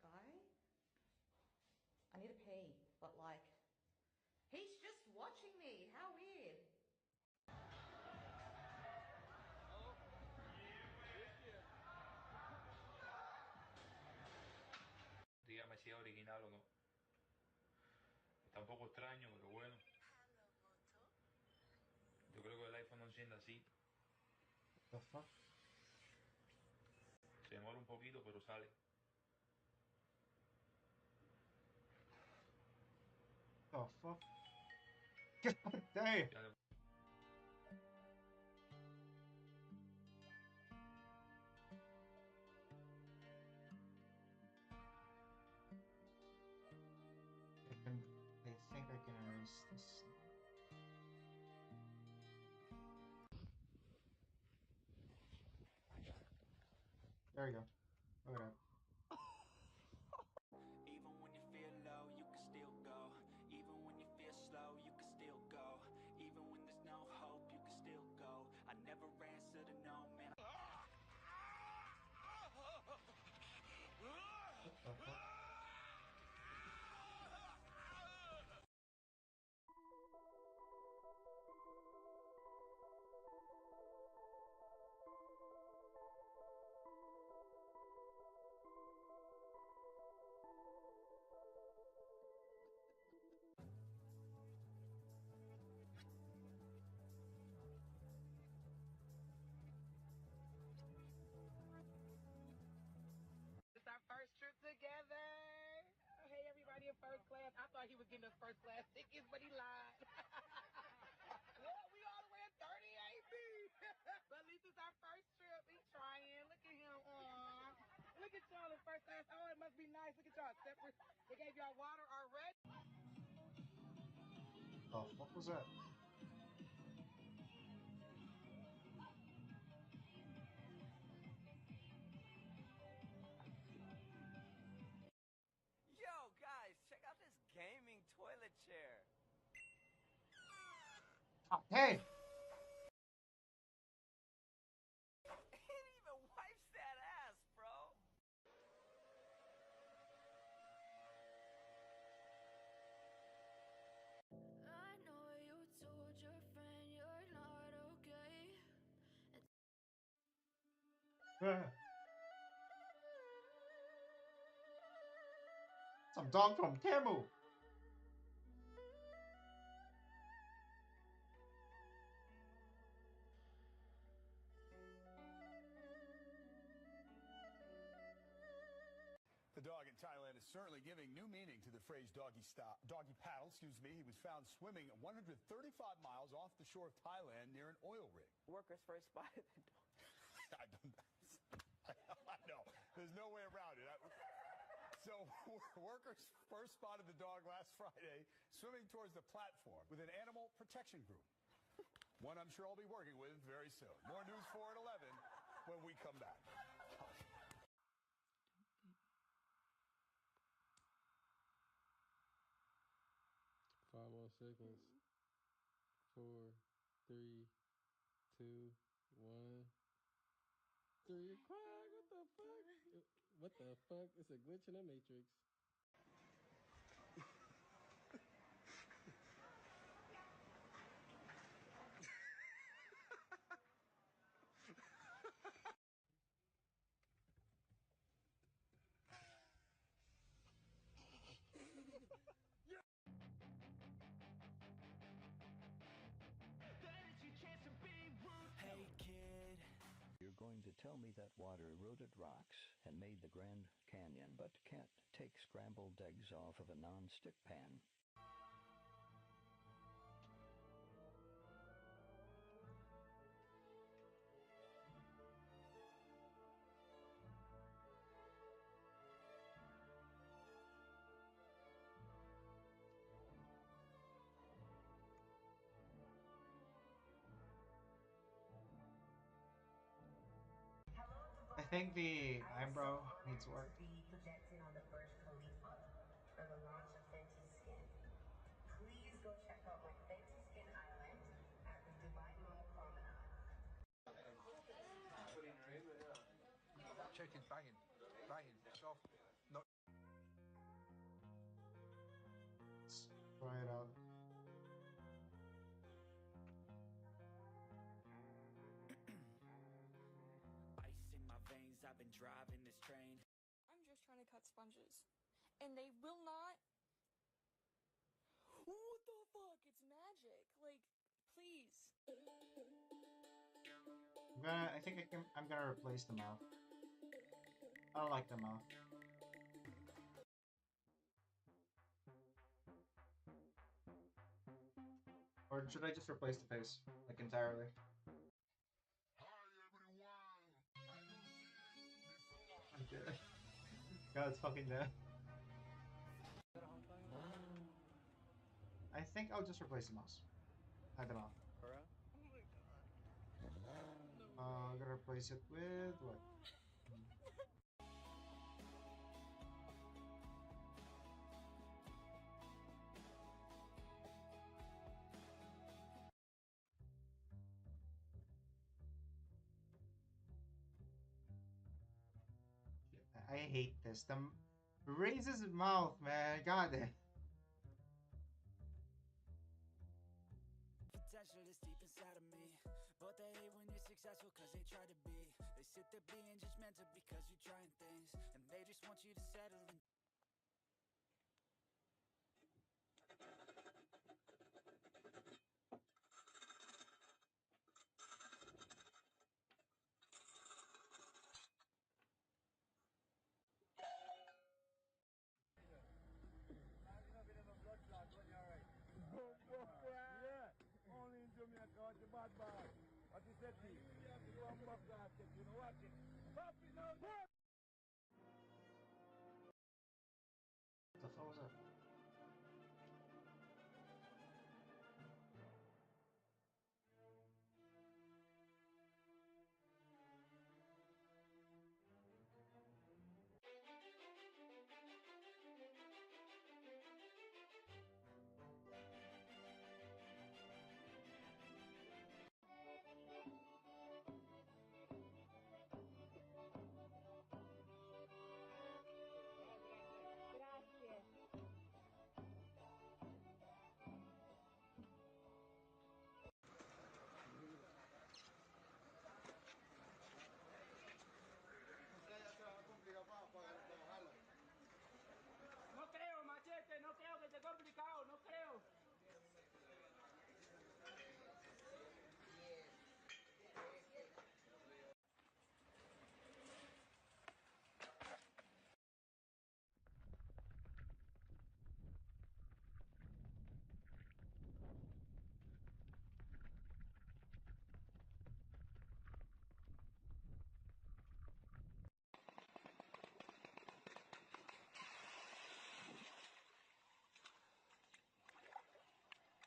Guy? I need to pee, but like, he's just watching me. How weird. Dígame si es original o no. Está un poco extraño, pero bueno. Yo creo que el iPhone no enciende así. The fuck? Se demora un poquito, pero sale. The fuck? God damn! I think I can erase this. There we go. Look at that. Even when you feel low, you can still go. Even when you feel slow, you can still go. Even when there's no hope, you can still go. I never answer to no, man. What the fuck? It's our first trip together. Hey, everybody in first class. I thought he was getting us first class tickets, but he lied. What? We all the way at 38, B. But at least it's our first trip. He's trying. Look at him. Aww. Look at y'all in first class. Oh, it must be nice. Look at y'all separate. They gave y'all water already. The fuck was that? Yo, guys, check out this gaming toilet chair. Hey! It even wipes that ass, bro. I know you told your friend you're not okay. Some dog from Temu! certainly giving new meaning to the phrase doggy paddle, He was found swimming 135 miles off the shore of Thailand near an oil rig. Workers first spotted the dog. I know. There's no way around it. So workers first spotted the dog last Friday swimming towards the platform with an animal protection group. One I'm sure I'll be working with very soon. More news 4 at 11 when we come back. 5 more seconds. 4, 3, 2, 1. 3 o'clock. What the fuck? What the fuck? It's a glitch in the matrix. Hey kid, you're going to tell me that water eroded rocks and made the Grand Canyon, but can't take scrambled eggs off of a non-stick pan. I think the eyebrow needs work. To be projecting on the Burj Khalifa for the launch of Fenty Skin. Please go check out my Fenty Skin Island at the Dubai Mall Promenade. Chicken banging, soft. Not. Let's try it out. Ice in my veins, I've been driving this train. I'm just trying to cut sponges. And they will not. What the fuck? It's magic. Like, please. I think I'm gonna replace the mouth. I don't like the mouth. Or should I just replace the face, like entirely? I'm dead. God, it's fucking dead. I think I'll just replace the mouse. I don't know. I'm gonna replace it with what? I hate this. The raises his mouth, man. God damn. Potential is deep inside of me, but they hate when you're successful cause they try to be. They sit there being judgmental because you're trying things, and they just want you to settle in. Yeah, only in Jamaica, what the bad bad. What is that? You know what? Pop it now.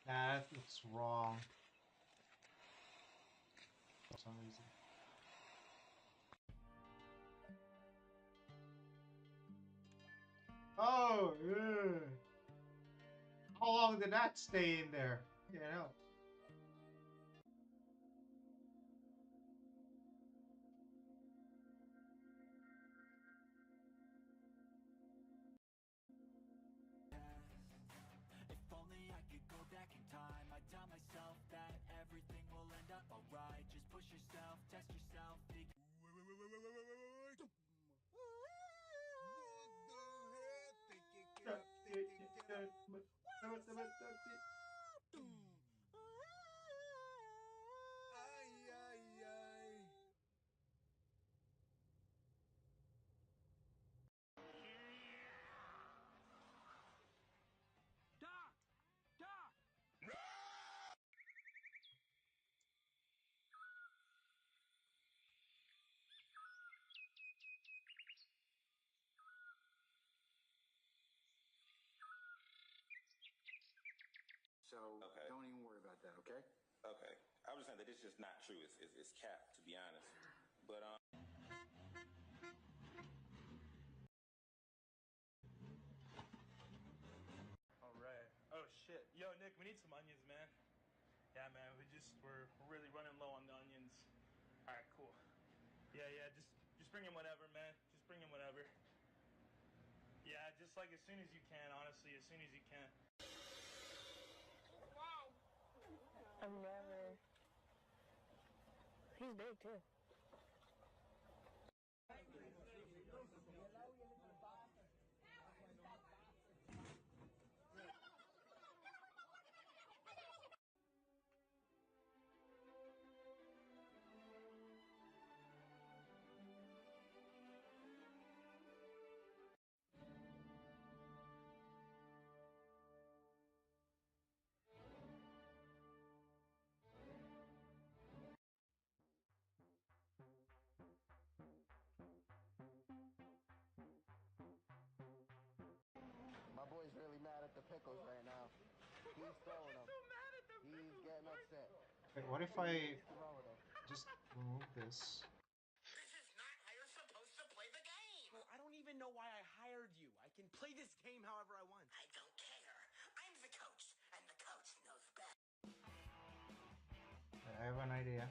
Nah, that looks wrong. For some reason. Oh, yeah. How long did that stay in there? Yeah, no. If only I could go back in time, I'd tell myself that everything will end up alright. Just push yourself, test yourself, Doc! Doc! So don't even worry about that, okay? Okay. I was saying that it's just not true. It's cap, to be honest. But All right. Oh shit. Yo, Nick, we need some onions, man. Yeah, man. We're really running low on the onions. All right, cool. Yeah, just bring in whatever, man. Just bring in whatever. Yeah, just like as soon as you can. Honestly, as soon as you can. I'm never. He's big too. My boy's really mad at the pickles right now. He's throwing them. He's getting upset. Wait, what if I just remove this? This is not how you're supposed to play the game. Well, I don't even know why I hired you. I can play this game however I want. I don't care. I'm the coach, and the coach knows best. I have an idea.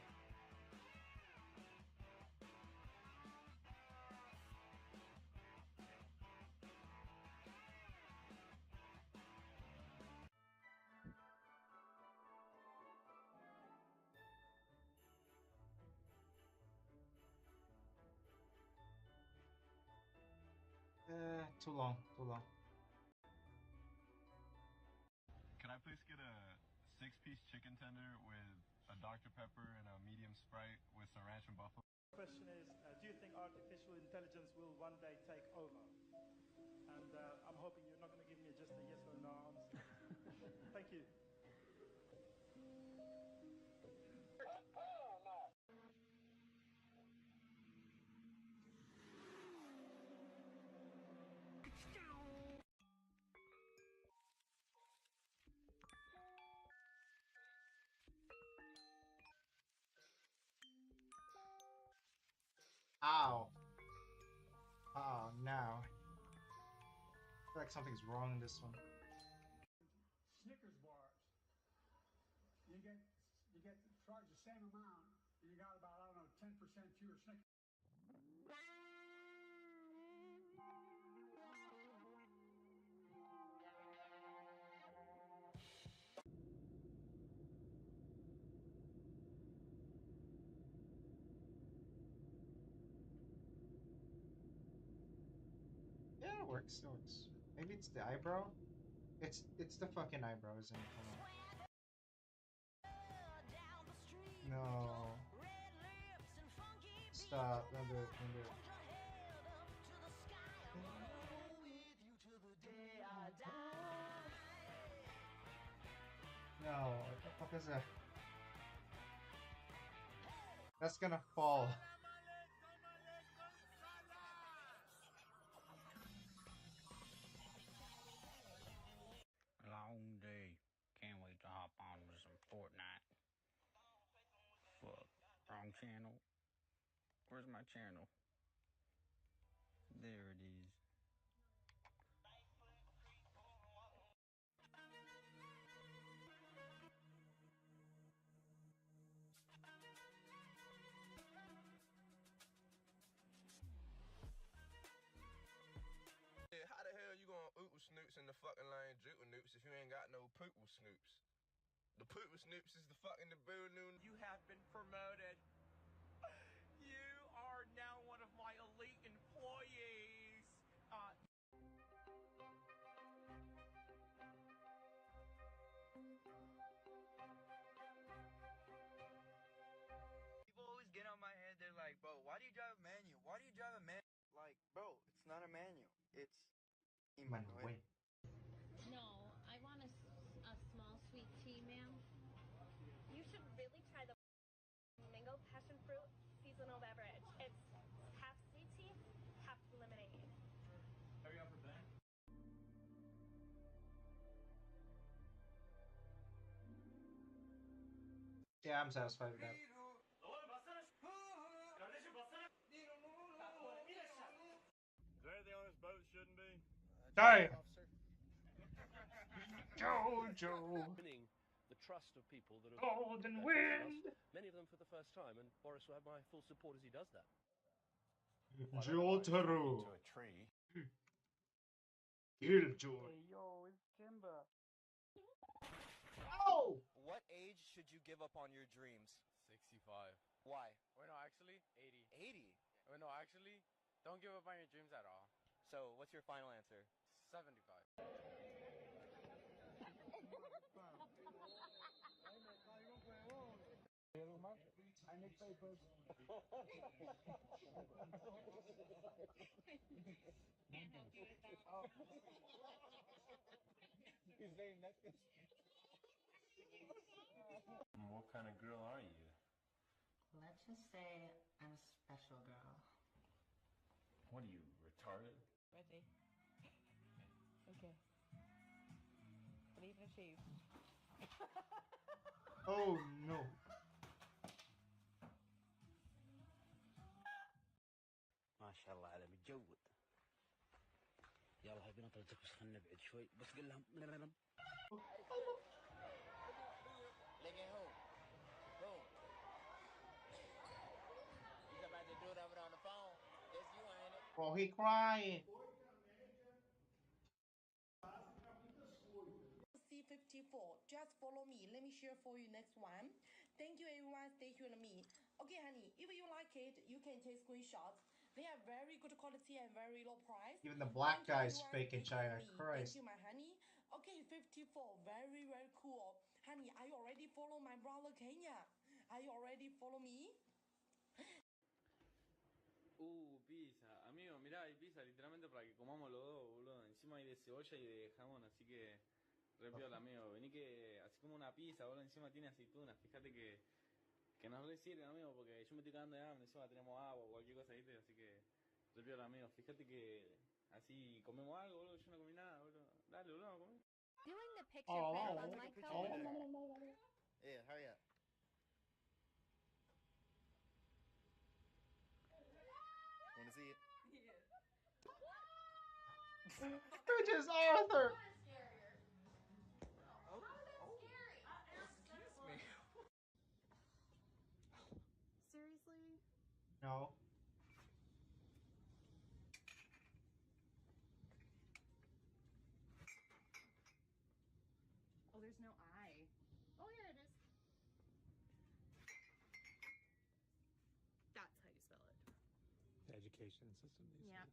Too long, too long. Can I please get a 6-piece chicken tender with a Dr. Pepper and a medium Sprite with some ranch and buffalo? Question is, do you think artificial intelligence will one day take over? And I'm hoping you're not going to give me just a yes or no answer. Thank you. Ow. Oh, now. I feel like something's wrong in this one. Snickers bars. You get charged the same amount, and you got about, I don't know, 10% fewer Snickers. Yeah, it works, it works. Maybe it's the eyebrow? It's the fucking eyebrow, isn't it? Come on. No. Stop. Don't do it. Don't do it. No. What the fuck is that? That's gonna fall. Long day. Can't wait to hop channel. Where's my channel? There it is. How the hell you gonna ootle snoops in the fucking line jootle noops if you ain't got no poople snoops? The poople snoops is the fucking the boo noon. You have been promoted. You are now one of my elite employees. People always get on my head. They're like, bro, why do you drive a manual? Why do you drive a manual? Like, bro, it's not a manual. It's Manuel. No, I want a small sweet tea, ma'am. You should really try the mango passion fruit seasonal beverage. It's half sweet tea, half lemonade. Hurry up for Ben. Yeah, I'm satisfied with that. Is there anything on this boat that shouldn't be? Die! Jojo! Winning the trust of people that have Golden trusted wind! us, many of them for the first time, and Boris will have my full support as he does that. Jotaro! To a tree. Killjoy! Hey, yo, it's Kimba. Oh! What age should you give up on your dreams? 65. Why? Wait, no, actually, 80. 80? Wait, no, actually, don't give up on your dreams at all. So, what's your final answer? 75. I make papers. He's saying nothing. What kind of girl are you? Let's just say I'm a special girl. What are you, retarded? Ready? Okay. What even achieve? Oh no. ما شاء الله على متجود. يلا هاي بنطلتك بس خلنا نبعد شوي بس قل لهم Look at who? Who? He's about to do it over on the phone. That's you, ain't it? Oh, he crying. C54. Just follow me. Let me share for you next one. Thank you, everyone. Stay tuned with me. Okay, honey. If you like it, you can take screenshots. They are very good quality and very low price. Even the black guy's everyone. fake in China. Christ. Thank you, my honey. Okay, 54. Very, very cool. Honey, are you already follow my brother Kenya? Are you already follow me? Pizza. Amigo, mirá, hay pizza literalmente para que comamos los dos, boludo. Encima hay de cebolla y de jamón, así que re piola, amigo. Vení que así como una pizza, boludo, encima tiene aceitunas. Fíjate que nos re sirven, amigo, porque yo me estoy cagando de hambre, encima tenemos agua o cualquier cosa, ¿viste? Así que re piola, amigo. Fíjate que así comemos algo, boludo. Yo no comí nada, boludo. Dale, boludo, a comer. Doing the picture print on my phone. Yeah, hurry up. Want to see it? Which is Arthur? Seriously? No. Oh, there's no I. Oh, yeah, it is. That's how you spell it. The education system these Yeah. days.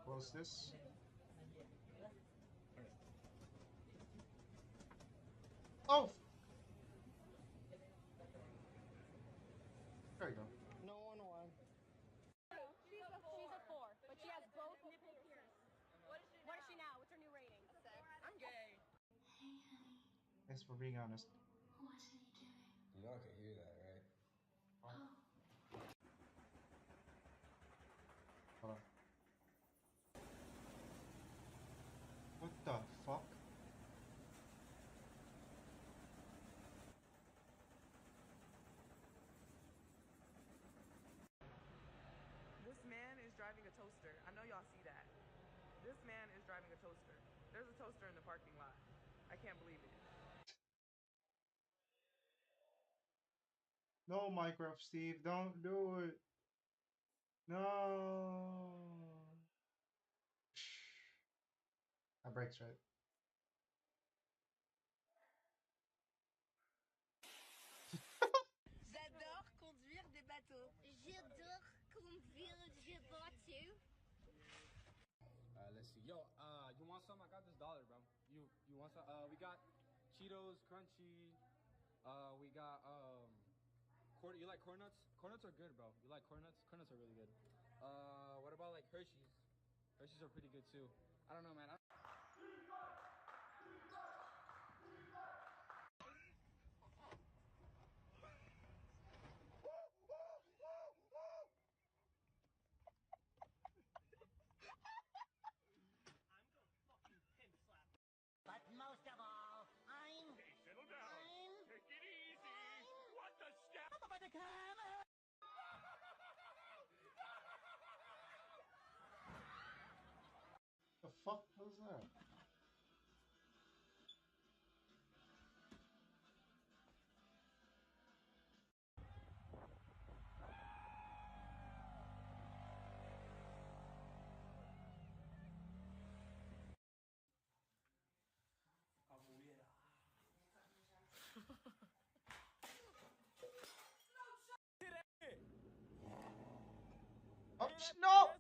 Close this. Oh! There you go. No one won. She's a 4, but she has both nipple pierced. What is she now? What's her new rating? A 6. I'm gay. Hey, honey. Thanks for being honest. What are you doing? You know I can hear that, right? Oh. Hold on. What This man is driving a toaster. There's a toaster in the parking lot. I can't believe it. No, Minecraft Steve, don't do it. No. That breaks, right? J'adore conduire des bateaux. J'adore conduire des bateaux. Let's see. Yo, you want some? I got this $1, bro. You want some? We got Cheetos, crunchy. We got you like corn nuts? Corn nuts are good, bro. You like corn nuts? Corn nuts are really good. What about like Hershey's? Hershey's are pretty good too. I don't know, man. But most of all, I'm... Hey, settle down. Take it easy. What the step? The fuck was that? Oh, no!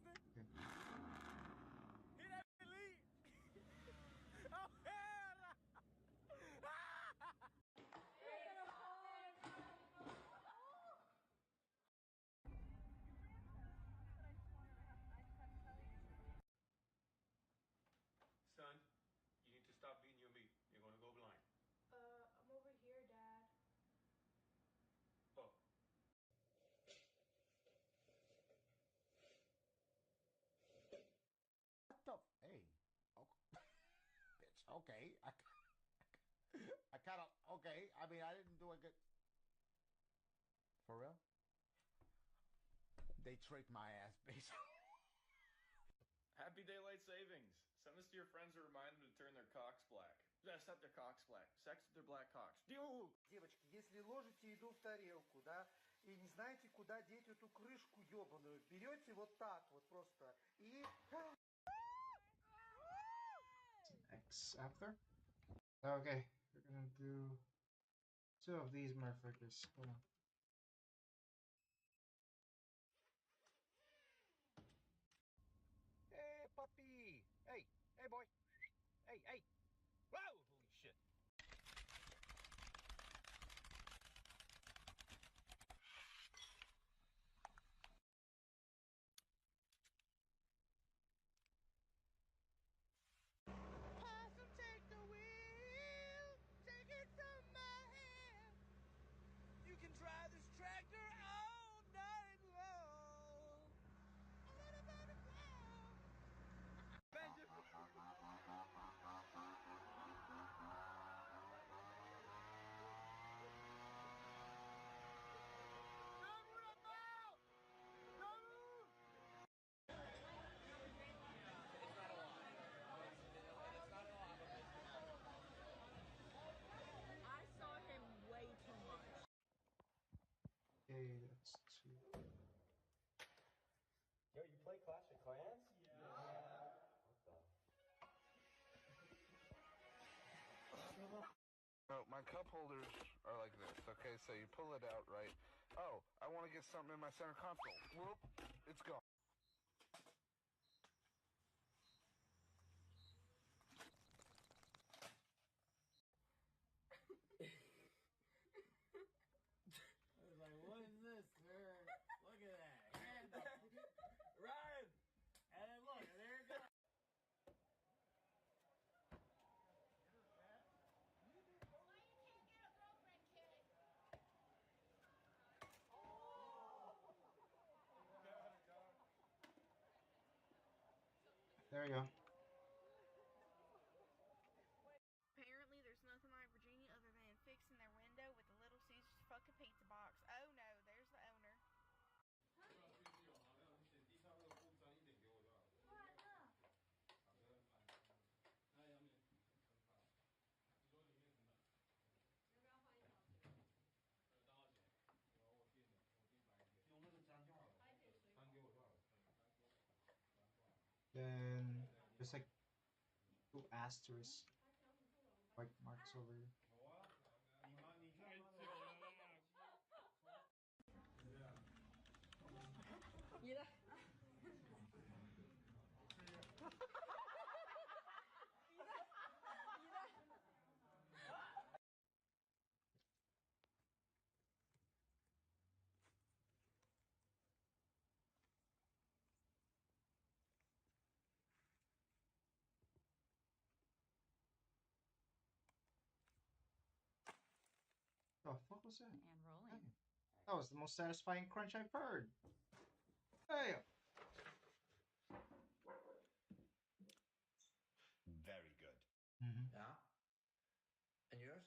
Son, you need to stop beating your meat. You're gonna go blind. I'm over here, Dad. Oh. What the? Hey. Oh. Bitch. Okay. I kind of. Okay. I mean, I didn't do a good. For real? They tricked my ass, bitch. Happy daylight savings. Send this to your friends to remind them to turn their cocks black. Yes, not their cocks black. Sex with their black cocks. Девочки, если ложите еду в тарелку, да, и не знаете, куда деть эту крышку ебаную, берете вот так вот просто и... X after? Okay, we're gonna do 2 of these motherfuckers. Hold on. Hey, puppy. Hey, boy. Hey. Whoa, holy shit. Possum, take the wheel. Take it from my hand. You can drive this tractor all night long. I saw him way too much. Okay, that's 2. Yo, you play Clash of Clans? No, my cup holders are like this, okay? So you pull it out, right? Oh, I want to get something in my center console. Whoop, it's gone. I was like, what is this, sir? Look at that. Hand up. Ryan! And then look, there it goes. There we go. Apparently, there's nothing like Virginia other than fixing their window with a Little Caesars fucking pizza box. Oh no, there's the owner. There's like two asterisks, white marks over there. The fuck was that? And rolling. That was the most satisfying crunch I've heard. Hey. Very good. Mm-hmm. Yeah. And yours?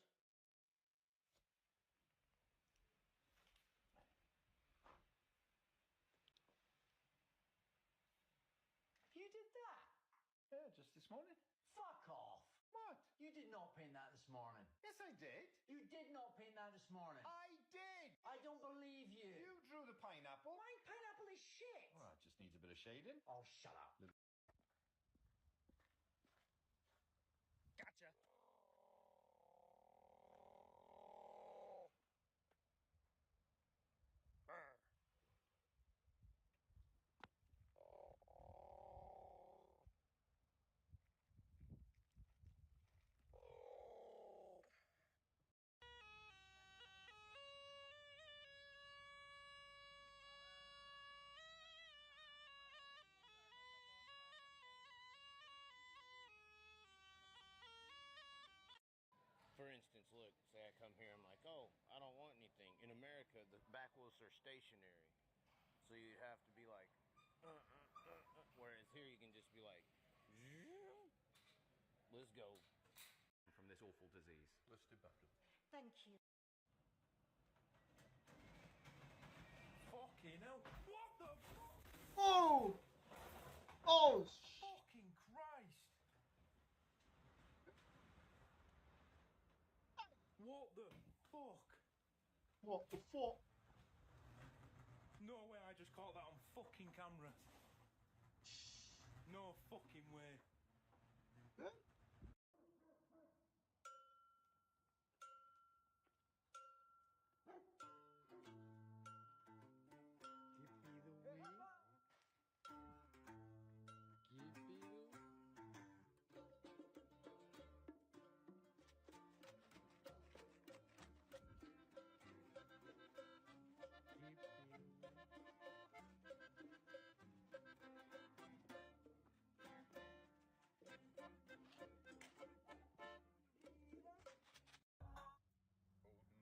You did that? Yeah, just this morning. Fuck off. What? You did not paint that this morning. Yes, I did. You did not paint that this morning. I did. I don't believe you. You drew the pineapple. My pineapple is shit. Well, it just needs a bit of shading. Oh, shut up. Gotcha. For instance, look, say I come here, I'm like, oh, I don't want anything. In America, the back wheels are stationary. So you have to be like, whereas here you can just be like, let's go. From this awful disease. Let's do better. Thank you. Fucking hell. What the fuck? Oh! Oh! Fucking Christ! What the fuck? What the fuck? No way I just caught that on fucking camera. No fucking way. Good.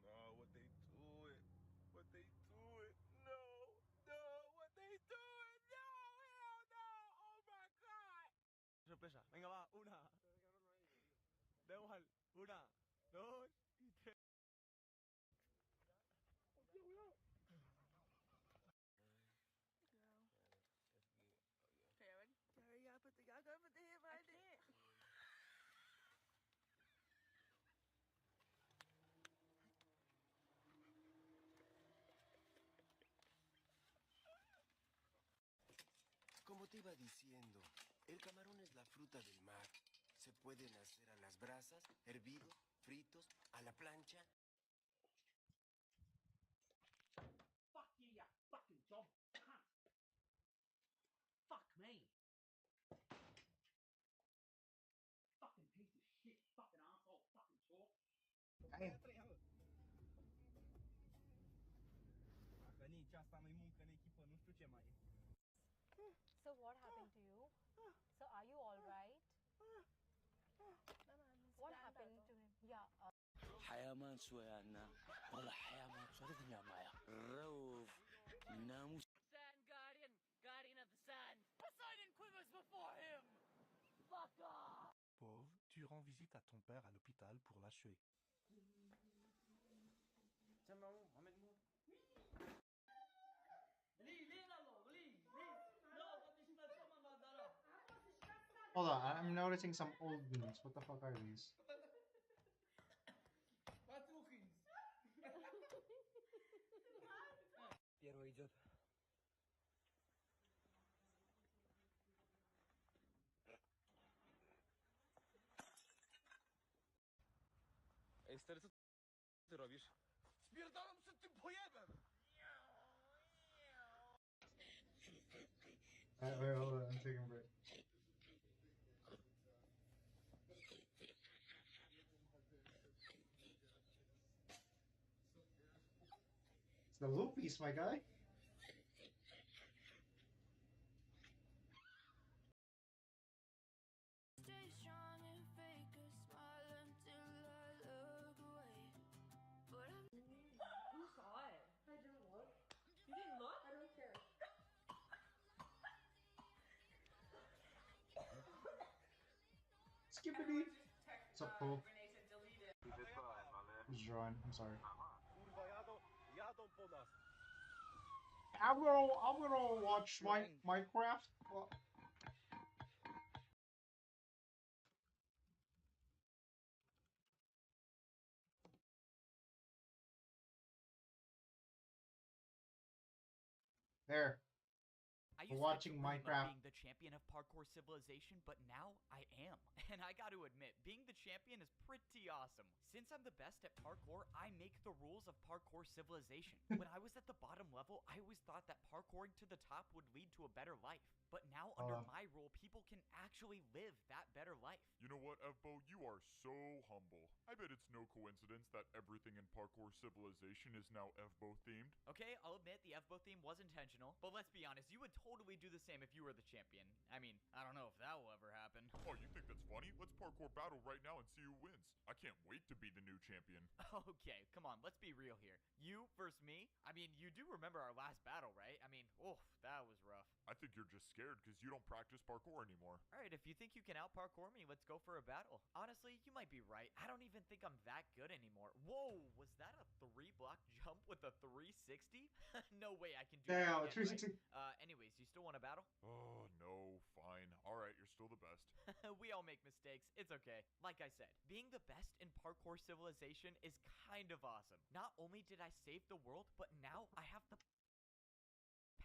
No, what they do it? What they do it? No, no, what they do it? No, hell no! Oh my god! Sorpresa. Venga, va. Una. Da igual. Una, dos y tres. Como te iba diciendo, el camarón es la fruta del mar. Se pueden hacer a las brasas, hervidos, fritos, a la plancha. Fuck you, you fucking job cunt. Fuck me. Fucking piece of shit, fucking asshole, fucking talk. Damn. Că nici asta nu-i muncă în echipă, nu știu ce mai e. So what happened to you? So are you all right? What happened to him? Yeah. حيامان شوية والله حيامان شوية معايا روف ناموس Sand Guardian, Guardian of the Sand. Poseidon quivers before him. Fuck off. Pauvre, tu rends visite à ton père à l'hôpital pour l'achever. Tiens, maman, emmène-moi. Hold on, I'm noticing some old memes. What the fuck are these? Первый идет. serce ty robisz? Spierdalam przed tym pojebem! Wait, hold on, I'm taking a break. It's the Loopies, my guy. Stay strong and fake a smile until I look away. But Who saw it? I didn't look. You didn't look? I don't care. Skippity. What's up, Cole? Who's drawing? I'm sorry. Kurwa, jadą po nas. I'm gonna watch Minecraft. Well, there. I We're used watching to dream Minecraft. of being the champion of parkour civilization, but now I am. And I got to admit, being the champion is pretty awesome. Since I'm the best at parkour, I make the rules of parkour civilization. When I was at the bottom level, I always thought that parkouring to the top would lead to a better life. But now under my rule, people can actually live that better life. You know what, Evbo? You are so humble. I bet it's no coincidence that everything in parkour civilization is now Evbo themed. Okay, I'll admit the FBO theme was intentional, but let's be honest, you would totally do the same if you were the champion. I mean, I don't know if that will ever happen. Oh, you think that's funny? Let's parkour battle right now and see who wins. I can't wait to be the new champion. Okay, come on, let's be real here. You versus me? I mean, you do remember our last battle, right? I mean, oof, that was rough. I think you're just scared because you don't practice parkour anymore. Alright, if you think you can out-parkour me, let's go for a battle. Honestly, you might be right. I don't even think I'm that good anymore. Whoa, was that a 3-block jump with a 360? No way I can do that Damn, again, 360. right? Anyways, you still want to battle? Oh, no, fine. Alright, you're still the best. We all make mistakes. It's okay. Like I said, being the best in parkour civilization is kind of awesome. Not only did I save the world, but now I have the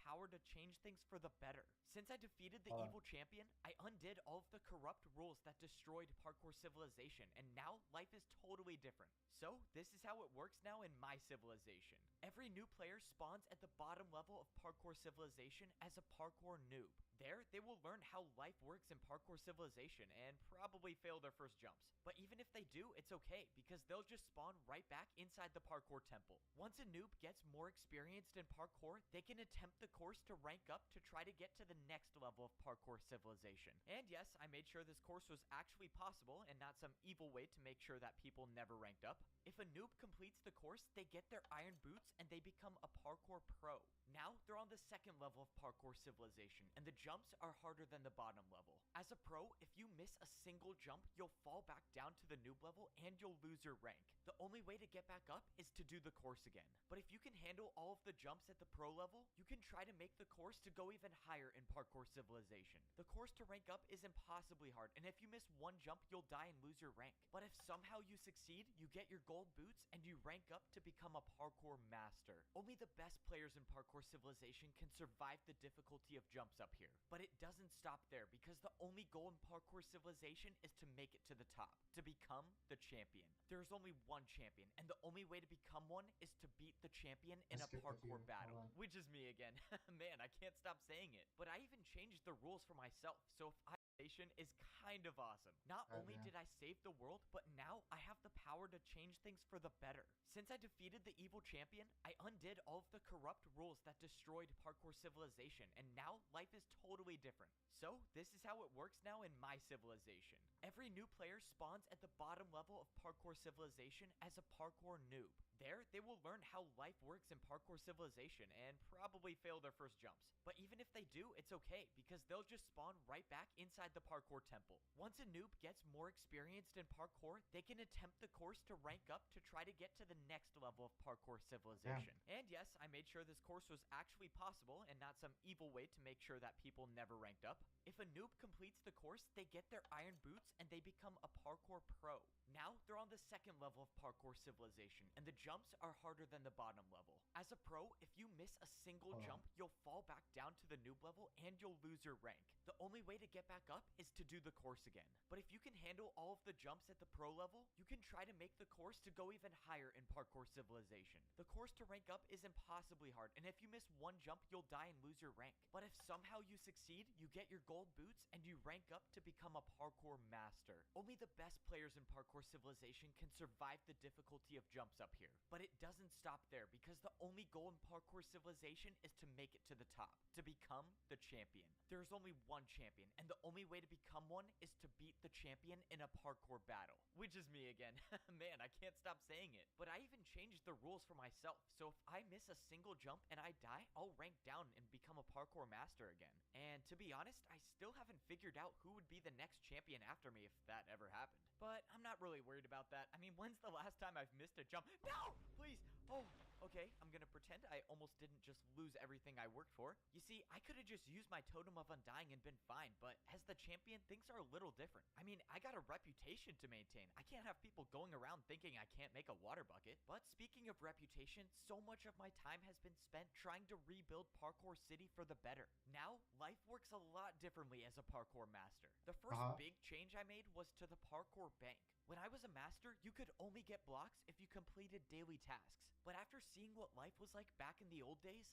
power to change things for the better. Since I defeated the evil champion, I undid all of the corrupt rules that destroyed parkour civilization, and now life is totally different. So, this is how it works now in my civilization. Every new player spawns at the bottom level of parkour civilization as a parkour noob. There, they will learn how life works in parkour civilization and probably fail their first jumps. But even if they do, it's okay, because they'll just spawn right back inside the parkour temple. Once a noob gets more experienced in parkour, they can attempt the course to rank up to try to get to the next level of parkour civilization. And yes, I made sure this course was actually possible and not some evil way to make sure that people never ranked up. If a noob completes the course, they get their iron boots and they become a parkour pro. Now, they're on the second level of parkour civilization, and the jumps are harder than the bottom level. As a pro, if you miss a single jump, you'll fall back down to the noob level and you'll lose your rank. The only way to get back up is to do the course again. But if you can handle all of the jumps at the pro level, you can try to make the course to go even higher in parkour civilization. The course to rank up is impossibly hard, and if you miss one jump, you'll die and lose your rank. But if somehow you succeed, you get your gold boots and you rank up to become a parkour master. Only the best players in parkour civilization can survive the difficulty of jumps up here. But it doesn't stop there, because the only goal in parkour civilization is to make it to the top, to become the champion. There's only one champion, and the only way to become one is to beat the champion in a parkour battle. Which is me again. Man, I can't stop saying it. But I even changed the rules for myself, so if is kind of awesome. Not only did I save the world, but now I have the power to change things for the better. Since I defeated the evil champion, I undid all of the corrupt rules that destroyed parkour civilization, and now life is totally different. So, this is how it works now in my civilization. Every new player spawns at the bottom level of parkour civilization as a parkour noob. There, they will learn how life works in parkour civilization and probably fail their first jumps. But even if they do, it's okay, because they'll just spawn right back inside the parkour temple. Once a noob gets more experienced in parkour, they can attempt the course to rank up to try to get to the next level of parkour civilization. And yes, I made sure this course was actually possible and not some evil way to make sure that people never ranked up. If a noob completes the course, they get their iron boots and they become a parkour pro. Now, they're on the second level of parkour civilization, and the jumps are harder than the bottom level. As a pro, if you miss a single jump, you'll fall back down to the noob level and you'll lose your rank. The only way to get back up up is to do the course again. But if you can handle all of the jumps at the pro level, you can try to make the course to go even higher in Parkour Civilization. The course to rank up is impossibly hard, and if you miss one jump, you'll die and lose your rank. But if somehow you succeed, you get your gold boots and you rank up to become a parkour master. Only the best players in Parkour Civilization can survive the difficulty of jumps up here. But it doesn't stop there, because the only goal in Parkour Civilization is to make it to the top, to become the champion. There's only one champion, and the only way to become one is to beat the champion in a parkour battle. Which is me again. Man, I can't stop saying it. But I even changed the rules for myself, so if I miss a single jump and I die, I'll rank down and become a parkour master again. And to be honest, I still haven't figured out who would be the next champion after me if that ever happened. But I'm not really worried about that. I mean, when's the last time I've missed a jump? No! Please! Oh, okay, I'm gonna pretend I almost didn't just lose everything I worked for. You see, I could have just used my Totem of Undying and been fine, but as the champion, things are a little different. I mean, I got a reputation to maintain. I can't have people going around thinking I can't make a water bucket. But speaking of reputation, so much of my time has been spent trying to rebuild Parkour City for the better. Now, life works a lot differently as a parkour master. The first big change I made was to the parkour bank. When I was a master, you could only get blocks if you completed daily tasks. But after seeing what life was like back in the old days,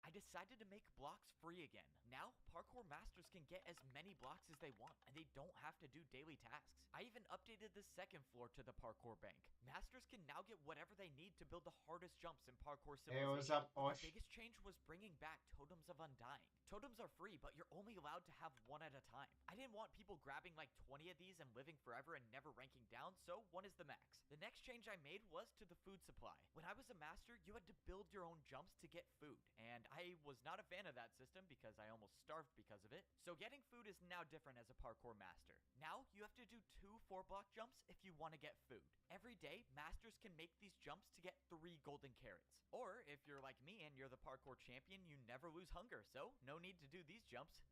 I decided to make blocks free again. Now, parkour masters can get as many blocks as they want, and they don't have to do daily tasks. I even updated the second floor to the parkour bank. Masters can now get whatever they need to build the hardest jumps in Parkour Civilization. Hey, what's up, But Osh? the biggest change was bringing back Totems of Undying. Totems are free, but you're only allowed to have one at a time. I didn't want people grabbing like 20 of these and living forever and never ranking down, so one is the max. The next change I made was to the food supply. When I was a master, you had to build your own jumps to get food, and I was not a fan of that system because I almost starved because of it. So getting food is now different as a parkour master. Now you have to do 2 4-block jumps if you want to get food. Every day, masters can make these jumps to get 3 golden carrots. Or if you're like me and you're the parkour champion, you never lose hunger, so no need to do these jumps.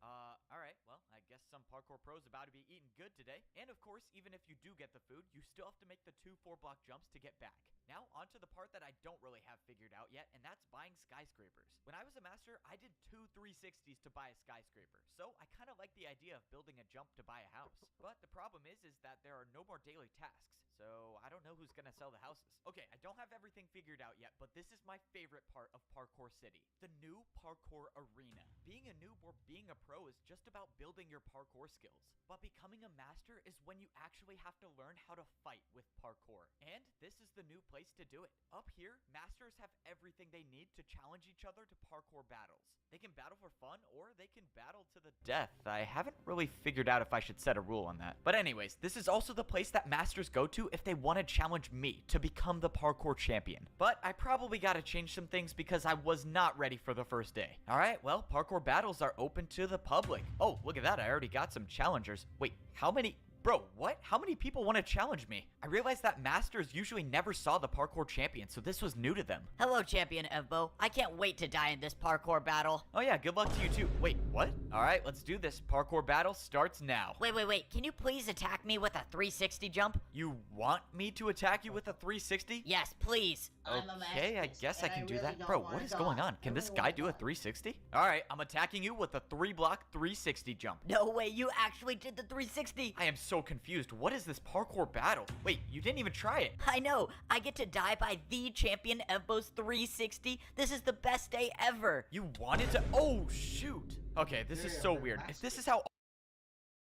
Alright, well, I guess some parkour pros about to be eating good today. And of course, even if you do get the food, you still have to make the 2 4-block jumps to get back. Now, on to the part that I don't really have figured out yet, and that's buying skyscrapers. When I was a master, I did 2 360s to buy a skyscraper, so I kind of like the idea of building a jump to buy a house. But the problem is that there are no more daily tasks, so I don't know who's gonna sell the houses. Okay, I don't have everything figured out yet, but this is my favorite part of Parkour City, the new parkour arena. Being a noob or being a pro is just about building your parkour skills, but becoming a master is when you actually have to learn how to fight with parkour. And this is the new place to do it. Up here, masters have everything they need to challenge each other to parkour battles. They can battle for fun, or they can battle to the death. I haven't really figured out if I should set a rule on that. But anyways, this is also the place that masters go to if they want to challenge me to become the parkour champion. But I probably gotta change some things because I was not ready for the first day. Alright, well, parkour battles are open to the public. Oh, look at that, I already got some challengers. Wait, how many? Bro, what? How many people want to challenge me? I realized that masters usually never saw the parkour champion, so this was new to them. Hello, Champion Evbo. I can't wait to die in this parkour battle. Oh yeah, good luck to you too. Wait, what? Alright, let's do this. Parkour battle starts now. Wait. Can you please attack me with a 360 jump? You want me to attack you with a 360? Yes, please. Okay, I guess I can do that. Bro, what is going on? Can this guy do a 360? Alright, I'm attacking you with a 3-block 360 jump. No way, you actually did the 360. I am so confused. What is this parkour battle? Wait, you didn't even try it. I know. I get to die by the Champion Evbo's 360. This is the best day ever. You wanted to? Oh, shoot. Okay, this is so weird. If this is how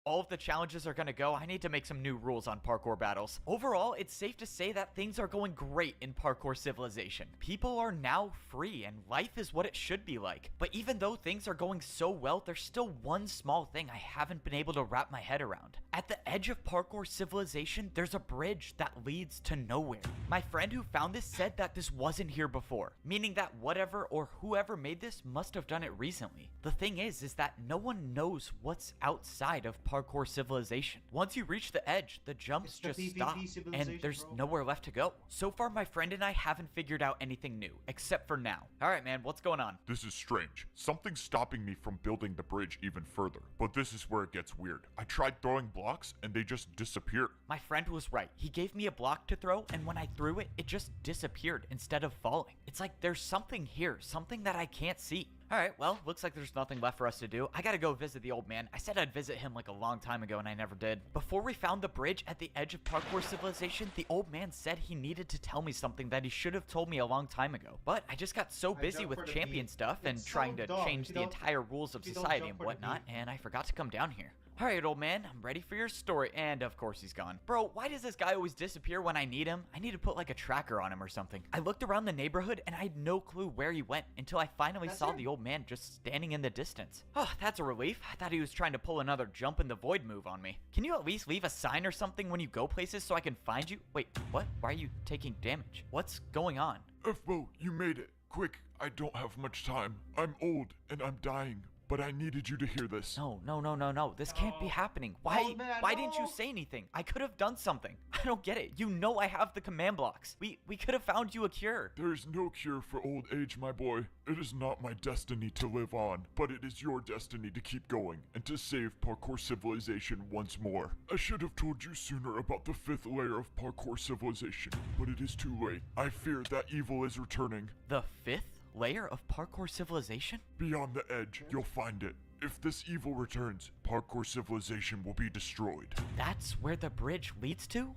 all of the challenges are gonna go, I need to make some new rules on parkour battles. Overall, it's safe to say that things are going great in Parkour Civilization. People are now free, and life is what it should be like. But even though things are going so well, there's still one small thing I haven't been able to wrap my head around. At the edge of Parkour Civilization, there's a bridge that leads to nowhere. My friend who found this said that this wasn't here before, meaning that whatever or whoever made this must have done it recently. The thing is that no one knows what's outside of Parkour Civilization. Once you reach the edge, the jumps just stop, and there's nowhere left to go. So far, my friend and I haven't figured out anything new, except for now. Alright, man, what's going on? This is strange. Something's stopping me from building the bridge even further. But this is where it gets weird. I tried throwing blocks, and they just disappear. My friend was right. He gave me a block to throw, and when I threw it, it just disappeared instead of falling. It's like there's something here, something that I can't see. Alright, well, looks like there's nothing left for us to do. I gotta go visit the old man. I said I'd visit him like a long time ago and I never did. Before we found the bridge at the edge of Parkour Civilization, the old man said he needed to tell me something that he should have told me a long time ago. But I just got so busy with champion stuff and trying to change the entire rules of society and whatnot, and I forgot to come down here. Alright, old man, I'm ready for your story. And of course he's gone. Bro, why does this guy always disappear when I need him? I need to put like a tracker on him or something. I looked around the neighborhood and I had no clue where he went until I finally saw the old man just standing in the distance. Oh, that's a relief. I thought he was trying to pull another jump in the void move on me. Can you at least leave a sign or something when you go places so I can find you? Wait, what? Why are you taking damage? What's going on? F-Bo, you made it. Quick, I don't have much time. I'm old and I'm dying. But I needed you to hear this. No. This can't be happening. Why didn't you say anything? I could have done something. I don't get it. You know I have the command blocks. We could have found you a cure. There is no cure for old age, my boy. It is not my destiny to live on, but it is your destiny to keep going and to save Parkour Civilization once more. I should have told you sooner about the 5th layer of Parkour Civilization, but it is too late. I fear that evil is returning. The 5th layer of Parkour Civilization? Beyond the edge, you'll find it. If this evil returns, Parkour Civilization will be destroyed. That's where the bridge leads to?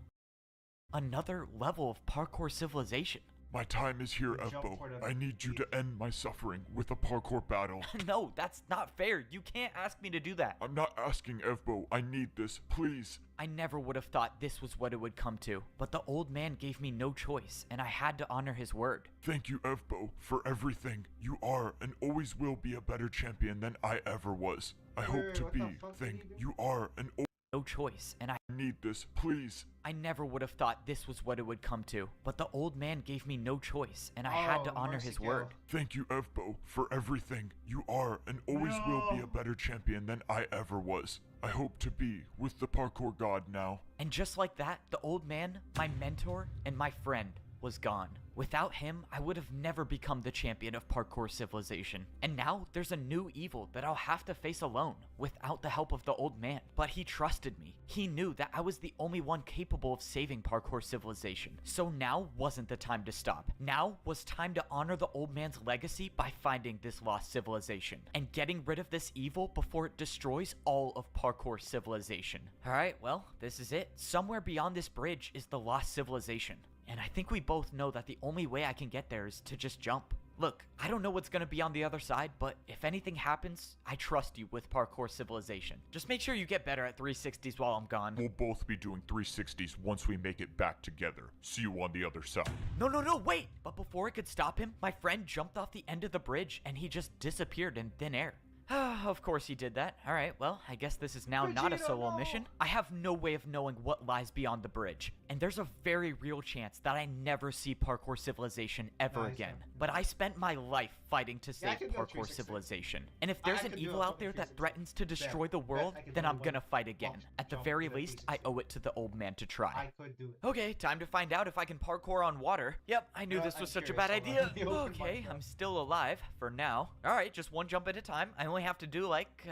Another level of Parkour Civilization. My time is here, F-Bo. I need you to end my suffering with a parkour battle. No, that's not fair. You can't ask me to do that. I'm not asking, F-Bo. I need this, please. I never would have thought this was what it would come to, but the old man gave me no choice, and I had to honor his word. Thank you, F-Bo, for everything. You are and always will be a better champion than I ever was. I hope to be. You are and no choice, and I need this, please. I never would have thought this was what it would come to, but the old man gave me no choice, and I had to honor his word. Thank you, F-Bo, for everything. You are and always will be a better champion than I ever was. I hope to be with the parkour god now. And just like that, the old man, my mentor, and my friend was gone. Without him, I would have never become the champion of Parkour Civilization. And now, there's a new evil that I'll have to face alone, without the help of the old man. But he trusted me. He knew that I was the only one capable of saving Parkour Civilization. So now wasn't the time to stop. Now was time to honor the old man's legacy by finding this lost civilization, and getting rid of this evil before it destroys all of Parkour Civilization. Alright, well, this is it. Somewhere beyond this bridge is the lost civilization. And I think we both know that the only way I can get there is to just jump. Look, I don't know what's gonna be on the other side, but if anything happens, I trust you with Parkour Civilization. Just make sure you get better at 360s while I'm gone. We'll both be doing 360s once we make it back together. See you on the other side. No, wait! But before I could stop him, my friend jumped off the end of the bridge and he just disappeared in thin air. Of course he did that. Alright, well, I guess this is now not a solo mission. I have no way of knowing what lies beyond the bridge, and there's a very real chance that I never see Parkour Civilization ever again. But I spent my life fighting to save Parkour Civilization. And if there's an evil out there that threatens to destroy the world, then I'm gonna fight again. At the very least, I owe it to the old man to try. Okay, time to find out if I can parkour on water. Yep, I knew this was such a bad idea. Okay, I'm still alive, for now. Alright, just one jump at a time. I only have to do like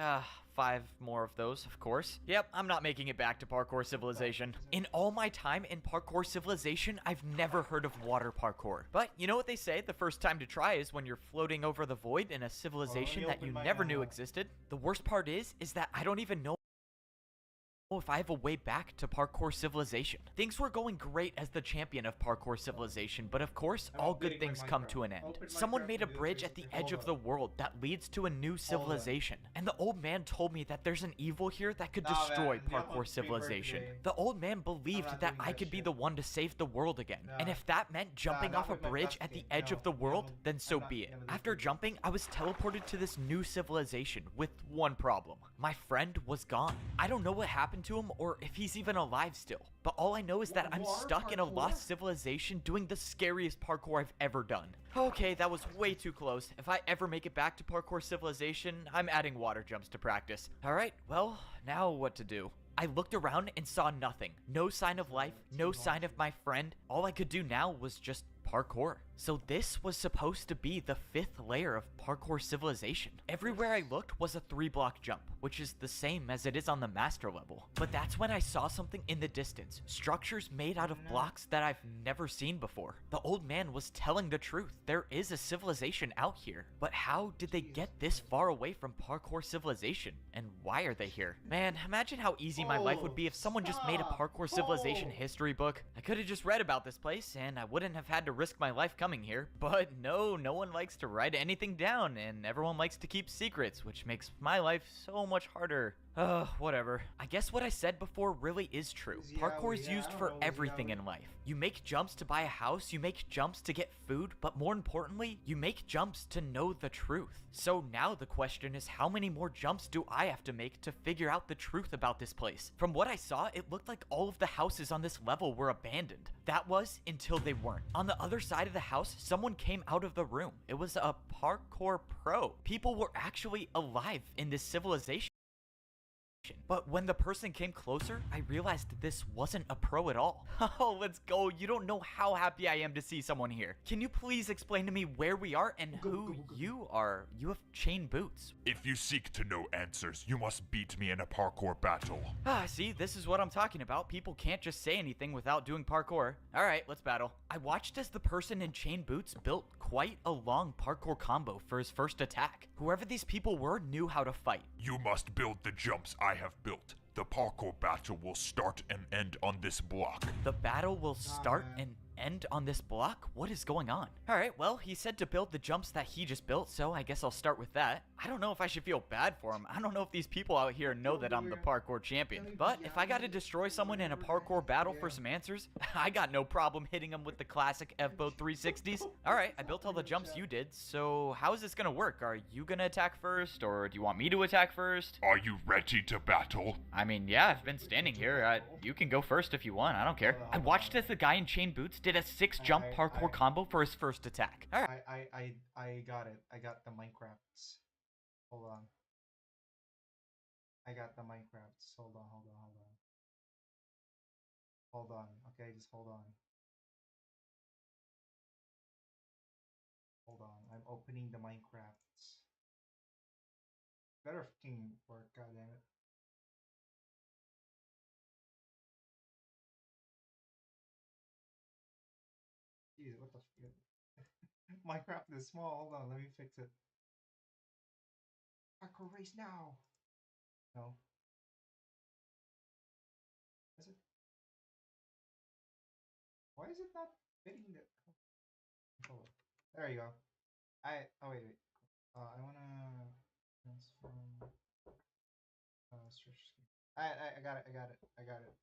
5 more of those, of course. Yep, I'm not making it back to Parkour Civilization. In all my time in Parkour Civilization, I've never heard of water parkour. But you know what they say, the first time to try is when you're floating over the void in a civilization that you never knew existed. The worst part is that I don't even know if I have a way back to Parkour Civilization. Things were going great as the champion of Parkour Civilization, but of course, all good things come to an end. Someone made a bridge at the edge of the world that leads to a new civilization, and the old man told me that there's an evil here that could destroy Parkour Civilization. The old man believed that I could be the one to save the world again, and if that meant jumping off a bridge at the edge of the world, then so be it. After jumping, I was teleported to this new civilization with one problem. My friend was gone. I don't know what happened to him or if he's even alive still, but all I know is that I'm stuck in a lost civilization doing the scariest parkour I've ever done. Okay, that was way too close. If I ever make it back to Parkour Civilization, I'm adding water jumps to practice. Alright, well, now what to do? I looked around and saw nothing. No sign of life, no sign of my friend. All I could do now was just parkour. So this was supposed to be the 5th layer of parkour civilization. Everywhere I looked was a 3-block jump, which is the same as it is on the master level. But that's when I saw something in the distance, structures made out of blocks that I've never seen before. The old man was telling the truth. There is a civilization out here. But how did they get this far away from parkour civilization? And why are they here? Man, imagine how easy my life would be if someone just made a parkour civilization history book. I could have just read about this place, and I wouldn't have had to risk my life coming here. But no one likes to write anything down, and everyone likes to keep secrets, which makes my life so much harder. Whatever. I guess what I said before really is true. Parkour is used for everything in life. You make jumps to buy a house, you make jumps to get food, but more importantly, you make jumps to know the truth. So now the question is, how many more jumps do I have to make to figure out the truth about this place? From what I saw, it looked like all of the houses on this level were abandoned. That was until they weren't. On the other side of the house, someone came out of the room. It was a parkour pro. People were actually alive in this civilization. But when the person came closer, I realized that this wasn't a pro at all. Oh, let's go. You don't know how happy I am to see someone here. Can you please explain to me where we are and who you are? You have chain boots. If you seek to know answers, you must beat me in a parkour battle. See, this is what I'm talking about. People can't just say anything without doing parkour. Alright, let's battle. I watched as the person in chain boots built quite a long parkour combo for his first attack. Whoever these people were knew how to fight. You must build the jumps I have built. The parkour battle will start and end on this block. The battle will start and end on this block? What is going on? Alright, well, he said to build the jumps that he just built, so I guess I'll start with that. I don't know if I should feel bad for him. I don't know if these people out here know that I'm the parkour champion. But if I gotta destroy someone in a parkour battle for some answers, I got no problem hitting them with the classic F-Boat 360s. Alright, I built all the jumps you did, so how is this gonna work? Are you gonna attack first, or do you want me to attack first? Are you ready to battle? I mean, yeah, I've been standing here. You can go first if you want, I don't care. I watched as the guy in chain boots did a 6-jump parkour combo for his first attack. All right. I got it. I got the Minecrafts. Hold on. I got the Minecrafts. Hold on. Hold on. Okay, just hold on. Hold on. I'm opening the Minecrafts. Better fucking work, goddammit. Jeez, what the fuck? Minecraft is small. Hold on, let me fix it. Parkour race now. No. Is it? Why is it not fitting the? Oh, there you go. Oh wait. I wanna transform. Stretch screen. I got it.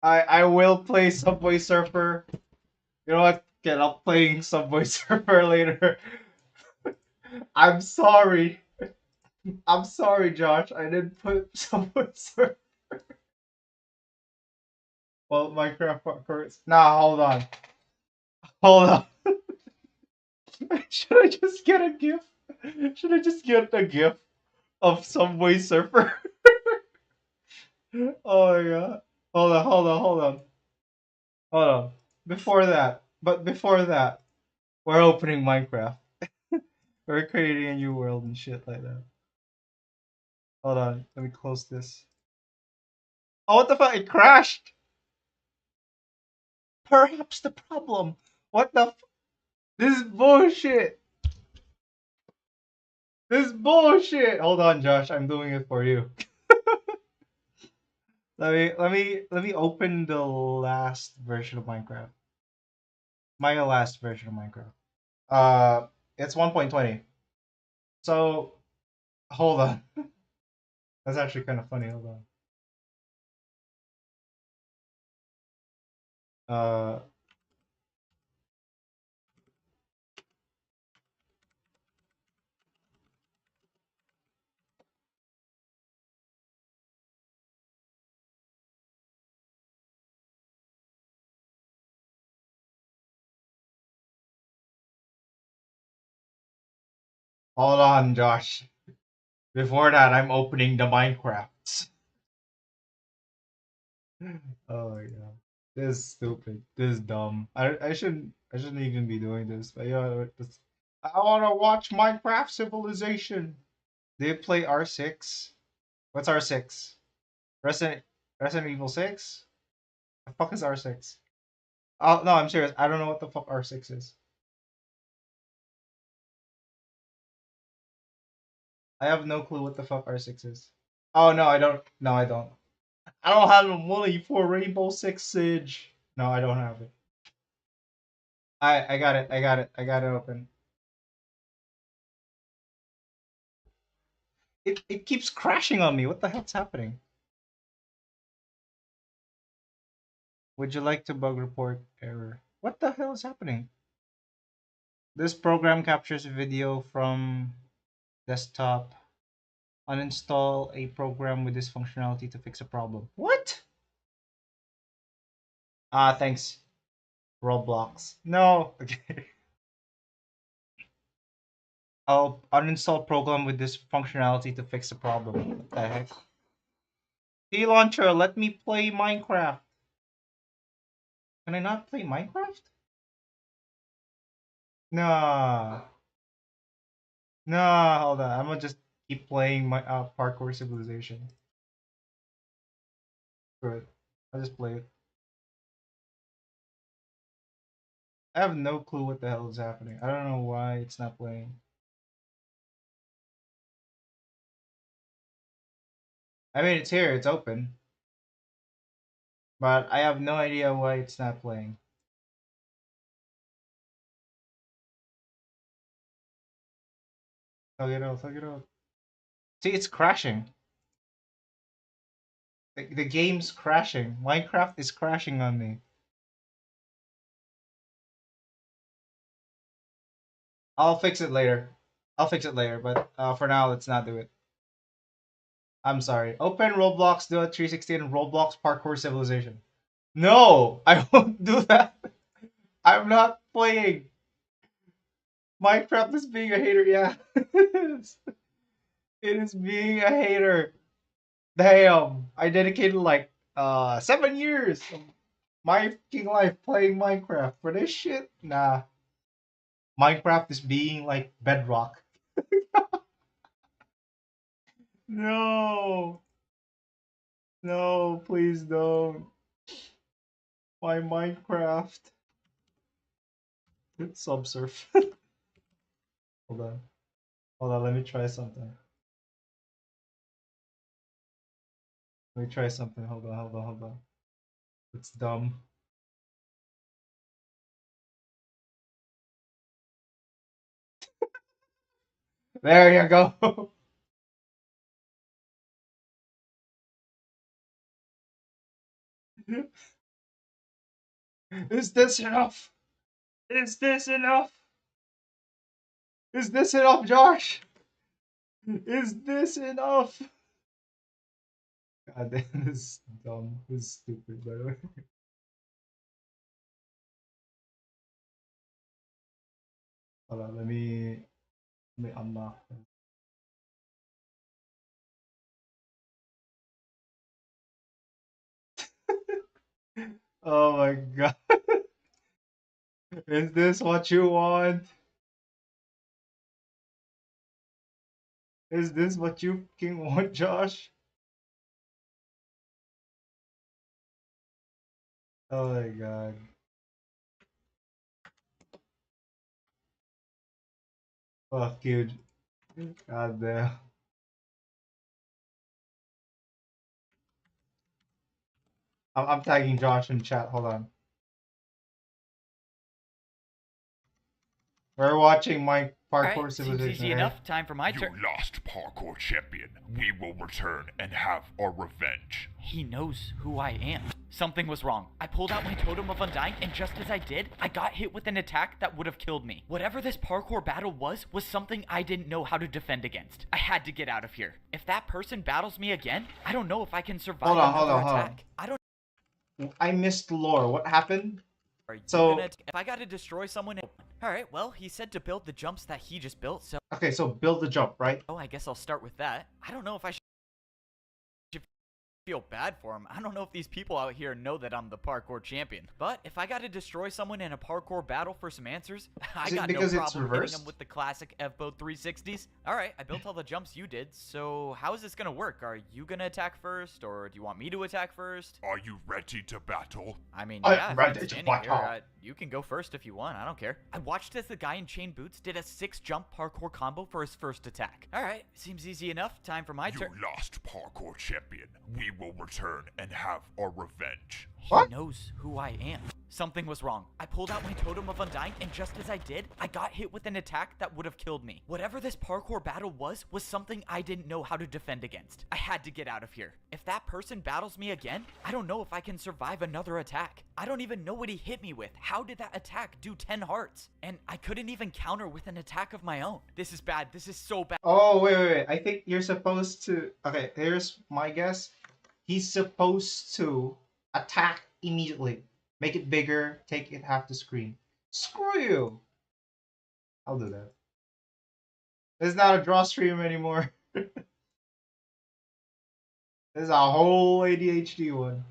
I will play Subway Surfer. You know what? Get up playing Subway Surfer later. I'm sorry. I'm sorry, Josh. I didn't put Subway Surfer. Well, Minecraft parkour. Nah, hold on. Hold on. Should I just get a GIF? Should I just get a GIF of Subway Surfer? Oh my god. Hold on. Before that, we're opening Minecraft. We're creating a new world and shit like that. Hold on, let me close this. Oh, what the fuck? It crashed! perhaps the problem. What the this is bullshit. This is bullshit. Hold on, Josh. I'm doing it for you. Let me open the last version of Minecraft. My last version of Minecraft. It's 1.20. So hold on. That's actually kind of funny. Hold on. Uh, hold on, Josh. Before that, I'm opening the Minecrafts. Oh yeah, this is stupid. This is dumb. I shouldn't even be doing this. But yeah, I wanna watch Minecraft Civilization. Do you play R6? What's R6? Resident Evil 6? The fuck is R6? Oh no, I'm serious. I don't know what the fuck R6 is. I have no clue what the fuck R6 is. Oh no, I don't. No, I don't. I don't have the money for Rainbow Six Siege. No, I don't have it. I got it. I got it. I got it open. It keeps crashing on me. What the hell's happening? Would you like to bug report error? What the hell is happening? This program captures video from desktop. Uninstall a program with this functionality to fix a problem. What? Ah, thanks. Roblox. No. Okay. I'll uninstall program with this functionality to fix the problem. What the heck? Hey launcher, let me play Minecraft. Can I not play Minecraft? Nah. Nah, hold on. I'm gonna just keep playing my parkour civilization. Good. I'll just play it. I have no clue what the hell is happening. I don't know why it's not playing. I mean, it's here. It's open. But I have no idea why it's not playing. Tug it out, tug it out. See, it's crashing. The game's crashing. Minecraft is crashing on me. I'll fix it later. I'll fix it later, but for now, let's not do it. I'm sorry. Open Roblox, do a 360 and Roblox Parkour Civilization. No, I won't do that. I'm not playing. Minecraft is being a hater. Yeah, it is being a hater. Damn, I dedicated like 7 years of my fucking life playing Minecraft for this shit. Nah, Minecraft is being like bedrock. No, no, please don't. My Minecraft. Subsurf. Hold on. Hold on, let me try something. Let me try something. Hold on, hold on, hold on. It's dumb. There you go. Is this enough? Is this enough? Is this enough, Josh? Is this enough? God damn, this is dumb. This is stupid, by the way. Hold on, let me unlock this. Oh my god. Is this what you want? Is this what you fucking want, Josh? Oh my god. Fuck, dude. God damn. I'm tagging Josh in chat. Hold on. We're watching my parkour Alright, seems civilization. easy Okay? enough. Time for my You turn. lost, parkour champion. We will return and have our revenge. He knows who I am. Something was wrong. I pulled out my Totem of Undying, and just as I did, I got hit with an attack that would have killed me. Whatever this parkour battle was something I didn't know how to defend against. I had to get out of here. If that person battles me again, I don't know if I can survive another attack. I don't. I missed lore. What happened? Are you So gonna if I gotta destroy someone. Alright, well, he said to build the jumps that he just built, so. okay, so build the jump, right? Oh, I guess I'll start with that. I don't know if I should feel bad for him. I don't know if these people out here know that I'm the parkour champion. But if I gotta destroy someone in a parkour battle for some answers, I got no problem hitting them with the classic Evbo 360s. Alright, I built all the jumps you did, so how is this gonna work? Are you gonna attack first, or do you want me to attack first? Are you ready to battle? I mean, yeah, if ready I'm to standing battle. here, you can go first if you want, I don't care. I watched as the guy in chain boots did a 6-jump parkour combo for his first attack. Alright, seems easy enough. Time for my turn. You lost, parkour champion. We will return and have our revenge. He knows who I am. Something was wrong. I pulled out my Totem of Undying, and just as I did, I got hit with an attack that would have killed me. Whatever this parkour battle was something I didn't know how to defend against. I had to get out of here. If that person battles me again, I don't know if I can survive another attack. I don't even know what he hit me with. How did that attack do 10 hearts? And I couldn't even counter with an attack of my own. This is bad. This is so bad. Oh, wait. I think you're supposed to... Okay, here's my guess. He's supposed to attack immediately. Make it bigger, take it half the screen. Screw you! I'll do that. This is not a draw stream anymore. This is a whole ADHD one.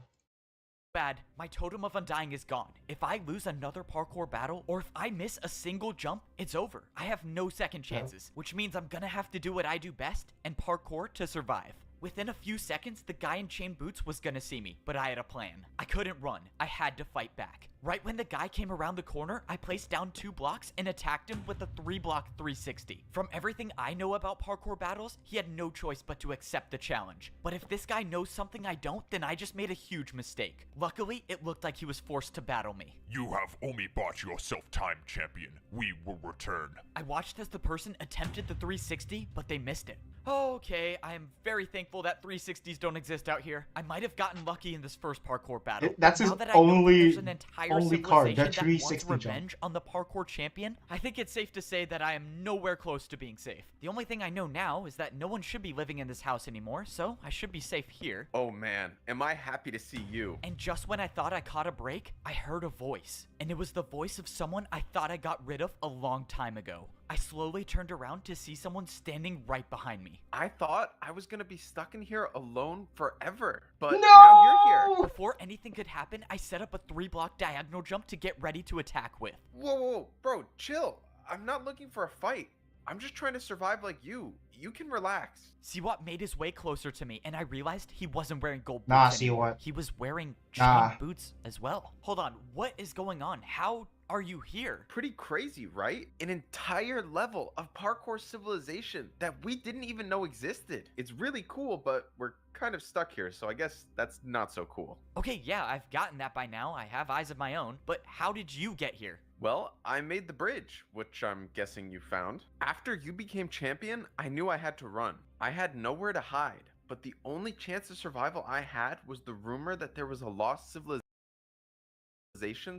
Bad. My Totem of Undying is gone. If I lose another parkour battle, or if I miss a single jump, it's over. I have no second chances, which means I'm gonna have to do what I do best and parkour to survive. Within a few seconds, the guy in chain boots was gonna see me, but I had a plan. I couldn't run. I had to fight back. Right when the guy came around the corner, I placed down 2 blocks and attacked him with a 3-block 360. From everything I know about parkour battles, he had no choice but to accept the challenge. But if this guy knows something I don't, then I just made a huge mistake. Luckily, it looked like he was forced to battle me. You have only bought yourself time, champion. We will return. I watched as the person attempted the 360, but they missed it. Okay, I am very thankful that 360s don't exist out here. I might have gotten lucky in this first parkour battle. That's his only card, the 360 revenge jump. on the parkour champion. I think it's safe to say that I am nowhere close to being safe. The only thing I know now is that no one should be living in this house anymore, so I should be safe here. Oh man, am I happy to see you. And just when I thought I caught a break, I heard a voice. And it was the voice of someone I thought I got rid of a long time ago. I slowly turned around to see someone standing right behind me. I thought I was gonna be stuck in here alone forever, but No! now you're here. Before anything could happen, I set up a 3-block diagonal jump to get ready to attack with. Whoa, bro, chill. I'm not looking for a fight. I'm just trying to survive like you. You can relax. Siwat made his way closer to me, and I realized he wasn't wearing gold boots Nah, anymore. Siwat. He was wearing chain boots as well. Hold on, what is going on? How are you here? Pretty crazy, right? An entire level of parkour civilization that we didn't even know existed. It's really cool, but we're kind of stuck here, so I guess that's not so cool. Okay, yeah, I've gotten that by now. I have eyes of my own, but how did you get here? Well, I made the bridge, which I'm guessing you found. After you became champion, I knew I had to run. I had nowhere to hide, but the only chance of survival I had was the rumor that there was a lost civilization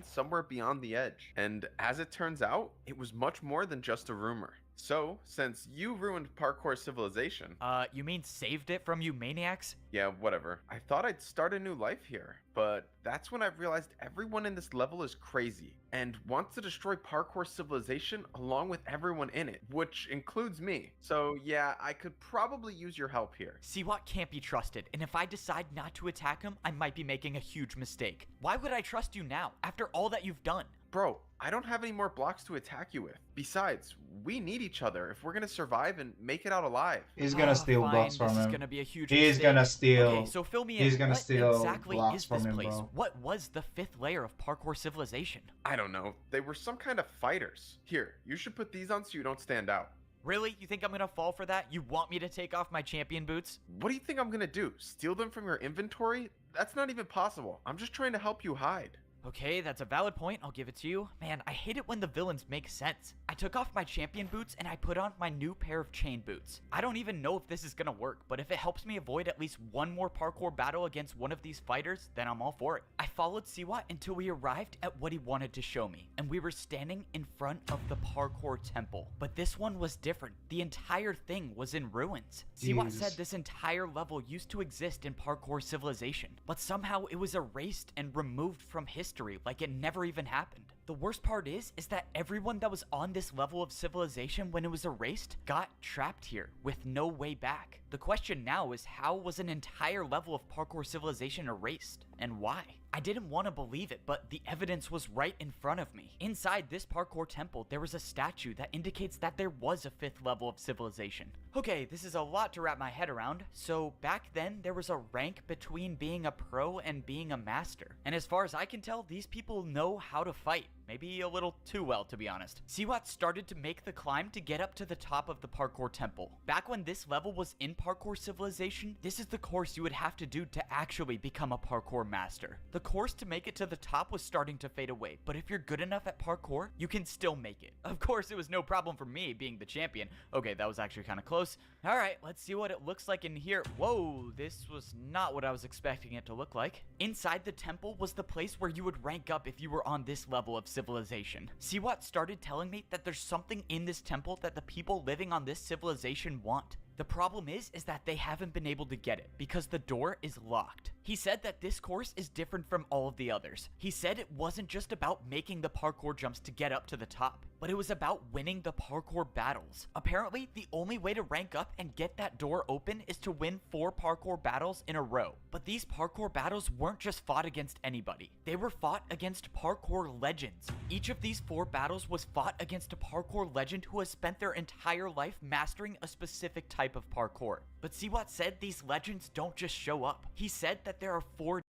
somewhere beyond the edge. And as it turns out, it was much more than just a rumor. So, since you ruined parkour civilization... You mean saved it from you maniacs? Yeah, whatever. I thought I'd start a new life here, but that's when I realized everyone in this level is crazy and wants to destroy parkour civilization along with everyone in it, which includes me. So yeah, I could probably use your help here. Siwat can't be trusted, and if I decide not to attack him, I might be making a huge mistake. Why would I trust you now, after all that you've done? Bro, I don't have any more blocks to attack you with. Besides, we need each other if we're gonna survive and make it out alive. He's gonna steal blocks from him. This is gonna be a huge He's mistake. gonna steal. Okay, so fill me in. He's gonna What steal exactly blocks is this from him, place? bro. What was the 5th layer of parkour civilization? I don't know. They were some kind of fighters. Here, you should put these on so you don't stand out. Really? You think I'm gonna fall for that? You want me to take off my champion boots? What do you think I'm gonna do? Steal them from your inventory? That's not even possible. I'm just trying to help you hide. Okay, that's a valid point. I'll give it to you. Man, I hate it when the villains make sense. I took off my champion boots and I put on my new pair of chain boots. I don't even know if this is gonna work, but if it helps me avoid at least one more parkour battle against one of these fighters, then I'm all for it. I followed Siwa until we arrived at what he wanted to show me, and we were standing in front of the parkour temple. But this one was different. The entire thing was in ruins. Siwa said this entire level used to exist in parkour civilization, but somehow it was erased and removed from history like it never even happened. The worst part is that everyone that was on this level of civilization when it was erased got trapped here with no way back. The question now is, how was an entire level of parkour civilization erased, and why? I didn't want to believe it, but the evidence was right in front of me. Inside this parkour temple, there was a statue that indicates that there was a 5th level of civilization. Okay, this is a lot to wrap my head around. So back then, there was a rank between being a pro and being a master. And as far as I can tell, these people know how to fight. Maybe a little too well, to be honest. Siwat started to make the climb to get up to the top of the parkour temple. Back when this level was in parkour civilization, this is the course you would have to do to actually become a parkour master. The course to make it to the top was starting to fade away, but if you're good enough at parkour, you can still make it. Of course, it was no problem for me being the champion. Okay, that was actually kind of close. Alright, let's see what it looks like in here. Whoa, this was not what I was expecting it to look like. Inside the temple was the place where you would rank up if you were on this level of civilization. Siwat started telling me that there's something in this temple that the people living on this civilization want. The problem is that they haven't been able to get it because the door is locked. He said that this course is different from all of the others. He said it wasn't just about making the parkour jumps to get up to the top, but it was about winning the parkour battles. Apparently, the only way to rank up and get that door open is to win 4 parkour battles in a row. But these parkour battles weren't just fought against anybody. They were fought against parkour legends. Each of these 4 battles was fought against a parkour legend who has spent their entire life mastering a specific type of parkour. But Siwat said these legends don't just show up. He said that there are 4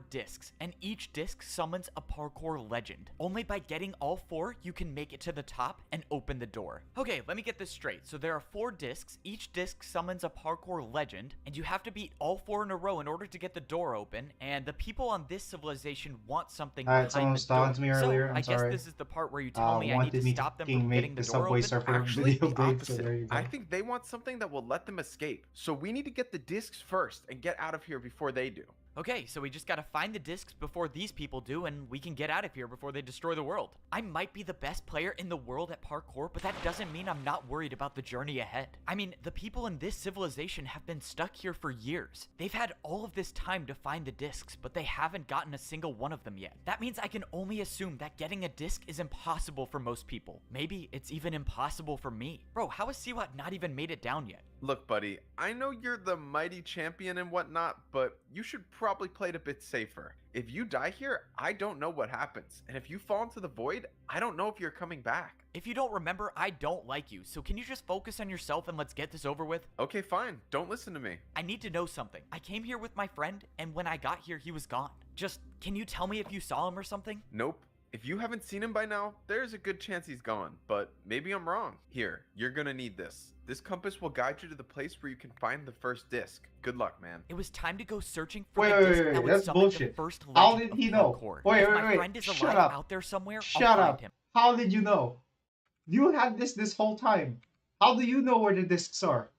discs, and each disc summons a parkour legend. Only by getting all 4, you can make it to the top and open the door. Okay, let me get this straight. So there are 4 discs, each disc summons a parkour legend, and you have to beat all 4 in a row in order to get the door open, and the people on this civilization want something behind someone was talking to me earlier. So, I'm I sorry. guess this is the part where you tell me I need to stop them from getting the door Subway open. Surfer Actually, video the game, so opposite. there you go. I think they want something that will let them escape. So we need to get the discs first and get out of here before they do. Okay, so we just gotta find the discs before these people do, and we can get out of here before they destroy the world. I might be the best player in the world at parkour, but that doesn't mean I'm not worried about the journey ahead. I mean, the people in this civilization have been stuck here for years. They've had all of this time to find the discs, but they haven't gotten a single one of them yet. That means I can only assume that getting a disc is impossible for most people. Maybe it's even impossible for me. Bro, how has Siwat not even made it down yet? Look, buddy, I know you're the mighty champion and whatnot, but you should probably play it a bit safer. If you die here, I don't know what happens. And if you fall into the void, I don't know if you're coming back. If you don't remember, I don't like you, so can you just focus on yourself and let's get this over with? Okay, fine. Don't listen to me. I need to know something. I came here with my friend, and when I got here, he was gone. Just, can you tell me if you saw him or something? Nope. If you haven't seen him by now, there's a good chance he's gone, but maybe I'm wrong. Here, you're gonna need this. This compass will guide you to the place where you can find the first disc. Good luck, man. It was time to go searching for Wait, the disc that would that's summon bullshit. the first How legend did he of know? parkour. Wait, If wait, my wait. friend is Shut alive up. out there somewhere, Shut I'll up. find him. How did you know? You had this whole time. How do you know where the discs are?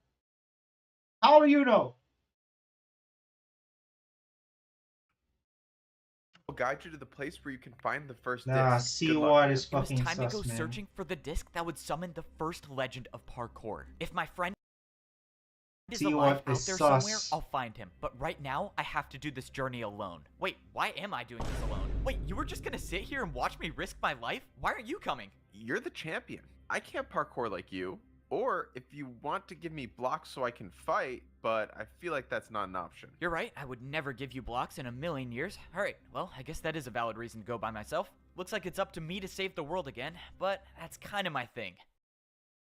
How do you know? Will guide you to the place where you can find the first Nah, disc. see Good luck, what man. is It was fucking time to go sus, man. searching for the disc that would summon the first legend of parkour. If my friend is See alive what out is there sus. somewhere, I'll find him. But right now, I have to do this journey alone. Wait, why am I doing this alone? Wait, you were just gonna sit here and watch me risk my life? Why aren't you coming? You're the champion. I can't parkour like you. Or if you want to give me blocks so I can fight, but I feel like that's not an option. You're right, I would never give you blocks in a million years. Alright, well, I guess that is a valid reason to go by myself. Looks like it's up to me to save the world again, but that's kind of my thing.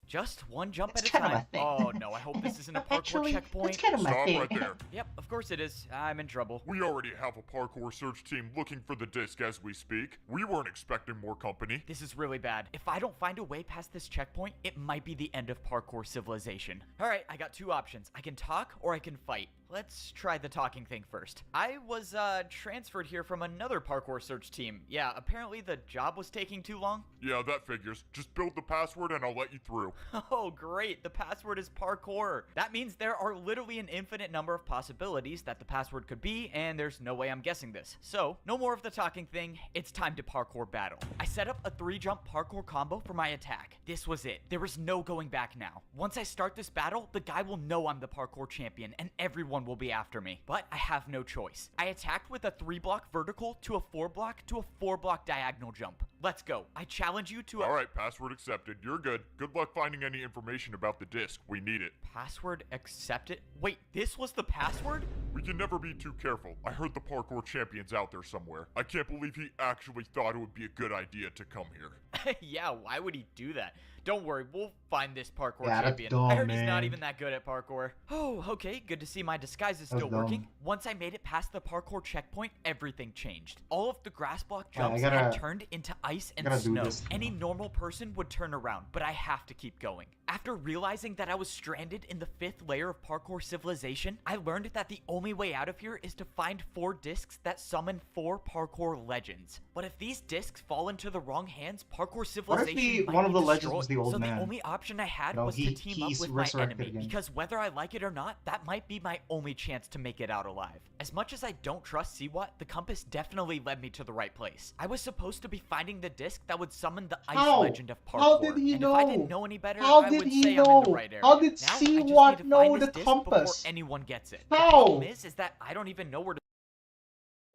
Just one jump It's at a kind of time. a thing. Oh no, I hope this isn't a parkour Actually, checkpoint. it's kind of my Stop thing. right there. Yep, of course it is. I'm in trouble. We already have a parkour search team looking for the disc as we speak. We weren't expecting more company. This is really bad. If I don't find a way past this checkpoint, it might be the end of parkour civilization. Alright, I got two options. I can talk or I can fight. Let's try the talking thing first. I was transferred here from another parkour search team. Yeah, apparently the job was taking too long. Yeah, that figures. Just build the password and I'll let you through. Oh, great. The password is parkour. That means there are literally an infinite number of possibilities that the password could be, and there's no way I'm guessing this. So, no more of the talking thing. It's time to parkour battle. I set up a 3-jump parkour combo for my attack. This was it. There is no going back now. Once I start this battle, the guy will know I'm the parkour champion, and everyone will be after me. But I have no choice. I attacked with a 3-block vertical to a 4-block to a 4-block diagonal jump. Let's go. I challenge you to a— Alright, password accepted. You're good. Good luck finding any information about the disc. We need it. Password accepted? Wait, this was the password? We can never be too careful. I heard the parkour champion's out there somewhere. I can't believe he actually thought it would be a good idea to come here. Yeah, why would he do that? Don't worry, we'll find this parkour Yeah, that's champion. dumb, I heard he's not man. even that good at parkour. Oh, okay, good to see my disguise is That's still working. dumb. Once I made it past the parkour checkpoint, everything changed. All of the grass block Yeah, I jumps gotta- had turned into ice and gotta do snow. this. Any normal person would turn around, but I have to keep going. After realizing that I was stranded in the 5th layer of parkour civilization, I learned that the only way out of here is to find 4 discs that summon 4 parkour legends. But if these discs fall into the wrong hands, parkour civilization might one of be the legends destroyed. was the old so man? the only option I had No, was to team up he's with my resurrected enemy, again. because whether I like it or not, that might be my only chance to make it out alive. As much as I don't trust Siwat, the compass definitely led me to the right place. I was supposed to be finding the disc that would summon the ice How? legend of parkour. How did he and know? if I didn't know any better, How I did would he say I'm in know? the right area. How did Now, I just Siwat need to find know this the disc compass? before anyone gets it. The How? problem is that I don't even know where to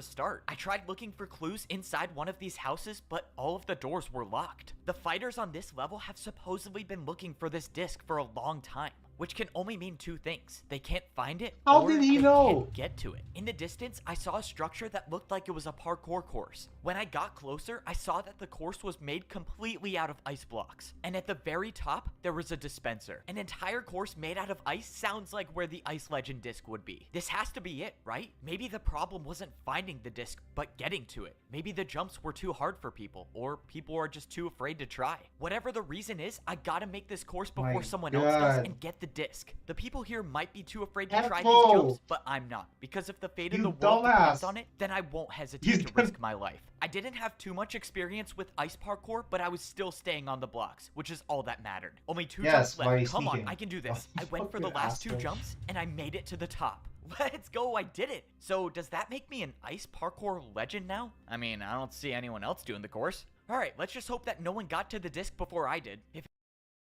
start. I tried looking for clues inside one of these houses, but all of the doors were locked. The fighters on this level have supposedly been looking for this disc for a long time, which can only mean 2 things. They can't find it, How or did he they know? can't get to it. In the distance, I saw a structure that looked like it was a parkour course. When I got closer, I saw that the course was made completely out of ice blocks. And at the very top, there was a dispenser. An entire course made out of ice sounds like where the ice legend disc would be. This has to be it, right? Maybe the problem wasn't finding the disc, but getting to it. Maybe the jumps were too hard for people, or people are just too afraid to try. Whatever the reason is, I gotta make this course before My someone else does God. and get the disc. The people here might be too afraid to try these Asshole. jumps, but I'm not. Because if the fate of You the world depends dumbass. on it, then I won't hesitate You to risk my life. I didn't have too much experience with ice parkour, but I was still staying on the blocks, which is all that mattered. Only 2 Yes, jumps why are you left. Come on, speaking? I can do this. Oh, I went for the fucking last 2 asshole. jumps, and I made it to the top. Let's go, I did it. So does that make me an ice parkour legend now? I mean, I don't see anyone else doing the course. Alright, let's just hope that no one got to the disc before I did. If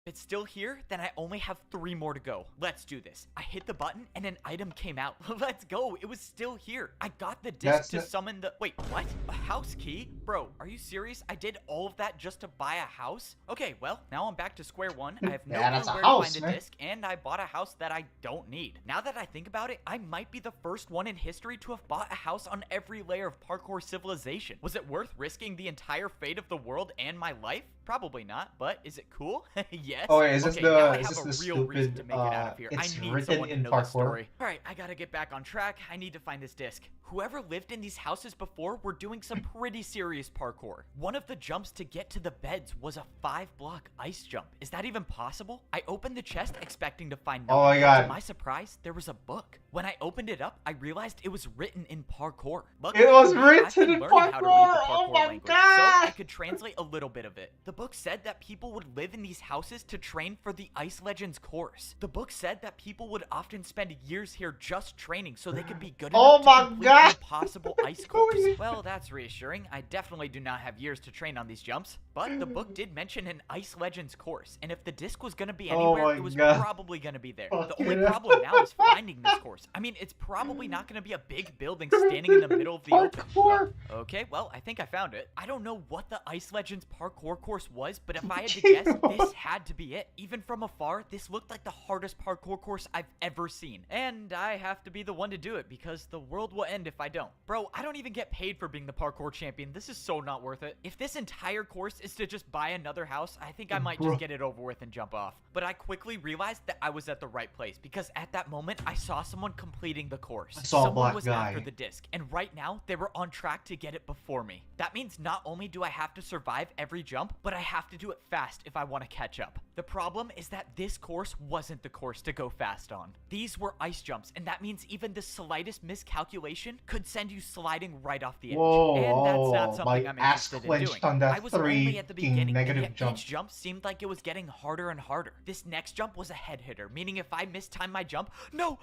it's still here, then I only have 3 more to go. Let's do this. I hit the button and an item came out. Let's go. It was still here. I got the disc That's to not- summon the— Wait, what? A house key? Bro, are you serious? I did all of that just to buy a house? Okay, well, now I'm back to square one. I have no Yeah, that's clue a where house, to find a man. disc, and I bought a house that I don't need. Now that I think about it, I might be the first one in history to have bought a house on every layer of parkour civilization. Was it worth risking the entire fate of the world and my life? Probably not, but is it cool? Yes. Oh, wait, is this Okay, the- now I is have this a the real reason to stupid, make it out of here. I it's need written someone to in know this parkour? story. Alright, I gotta get back on track. I need to find this disc. Whoever lived in these houses before were doing some pretty serious parkour. One of the jumps to get to the beds was a 5-block ice jump. Is that even possible? I opened the chest expecting to find Oh my nothing, but God. to my surprise, there was a book. When I opened it up, I realized it was written in parkour. It was for me, I've written been in learning how to read the parkour! Oh parkour my language, God! So I could translate a little bit of it. The book said that people would live in these houses to train for the Ice Legends course. The book said that people would often spend years here just training so they could be good Oh enough my to complete God! the impossible ice course. Well, that's reassuring. I definitely do not have years to train on these jumps. But the book did mention an Ice Legends course, and if the disc was gonna be Oh anywhere, my it was God. probably gonna be there. Fuck The only yeah. problem now is finding this course. I mean, it's probably not gonna be a big building standing in the middle of the open. Parkour. Okay, well, I think I found it. I don't know what the Ice Legends parkour course course was, but if I had to guess, this had to be it. Even from afar, this looked like the hardest parkour course I've ever seen. And I have to be the one to do it because the world will end if I don't. Bro, I don't even get paid for being the parkour champion. This is so not worth it. If this entire course is to just buy another house, I think I might just get it over with and jump off. But I quickly realized that I was at the right place because at that moment, I saw someone completing the course. Someone was after the disc, and right now, they were on track to get it before me. That means not only do I have to survive every jump, but I have to do it fast if I want to catch up. The problem is that this course wasn't the course to go fast on. These were ice jumps, and that means even the slightest miscalculation could send you sliding right off the edge. And that's not something I'm interested in doing. I was only at the beginning, and yet each jump seemed like it was getting harder and harder. This next jump was a head hitter, meaning if I mistime my jump, no!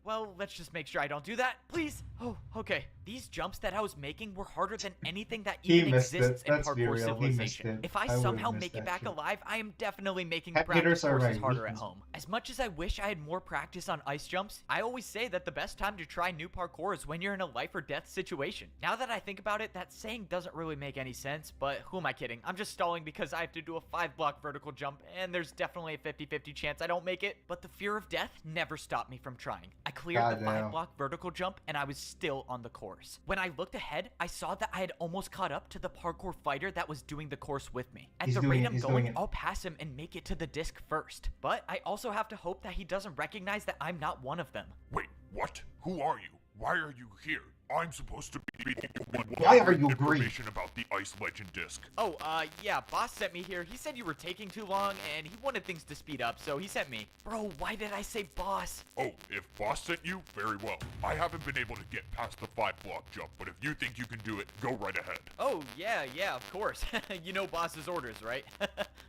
Well, let's just make sure I don't do that, please. Oh, okay. These jumps that I was making were harder than anything that even exists in parkour civilization. If I somehow make it back alive, I am definitely making practice courses harder at home. As much as I wish I had more practice on ice jumps, I always say that the best time to try new parkour is when you're in a life or death situation. Now that I think about it, that saying doesn't really make any sense, but who am I kidding? I'm just stalling because I have to do a 5-block vertical jump, and there's definitely a 50-50 chance I don't make it, but the fear of death never stopped me from trying. I cleared the 5-block vertical jump, and I was still on the course. When I looked ahead, I saw that I had almost caught up to the parkour fighter that was doing the course with me. At the rate I'm going, I'll pass him and make it to the disc first. But I also have to hope that he doesn't recognize that I'm not one of them. Wait, what? Who are you? Why are you here? I'm supposed to be the one. Why are you green? Information about the Ice Legend disc. Oh, yeah, boss sent me here. He said you were taking too long, and he wanted things to speed up, so he sent me. Bro, why did I say boss? Oh, if boss sent you, very well. I haven't been able to get past the 5-block jump, but if you think you can do it, go right ahead. Oh, yeah, of course. You know boss's orders, right?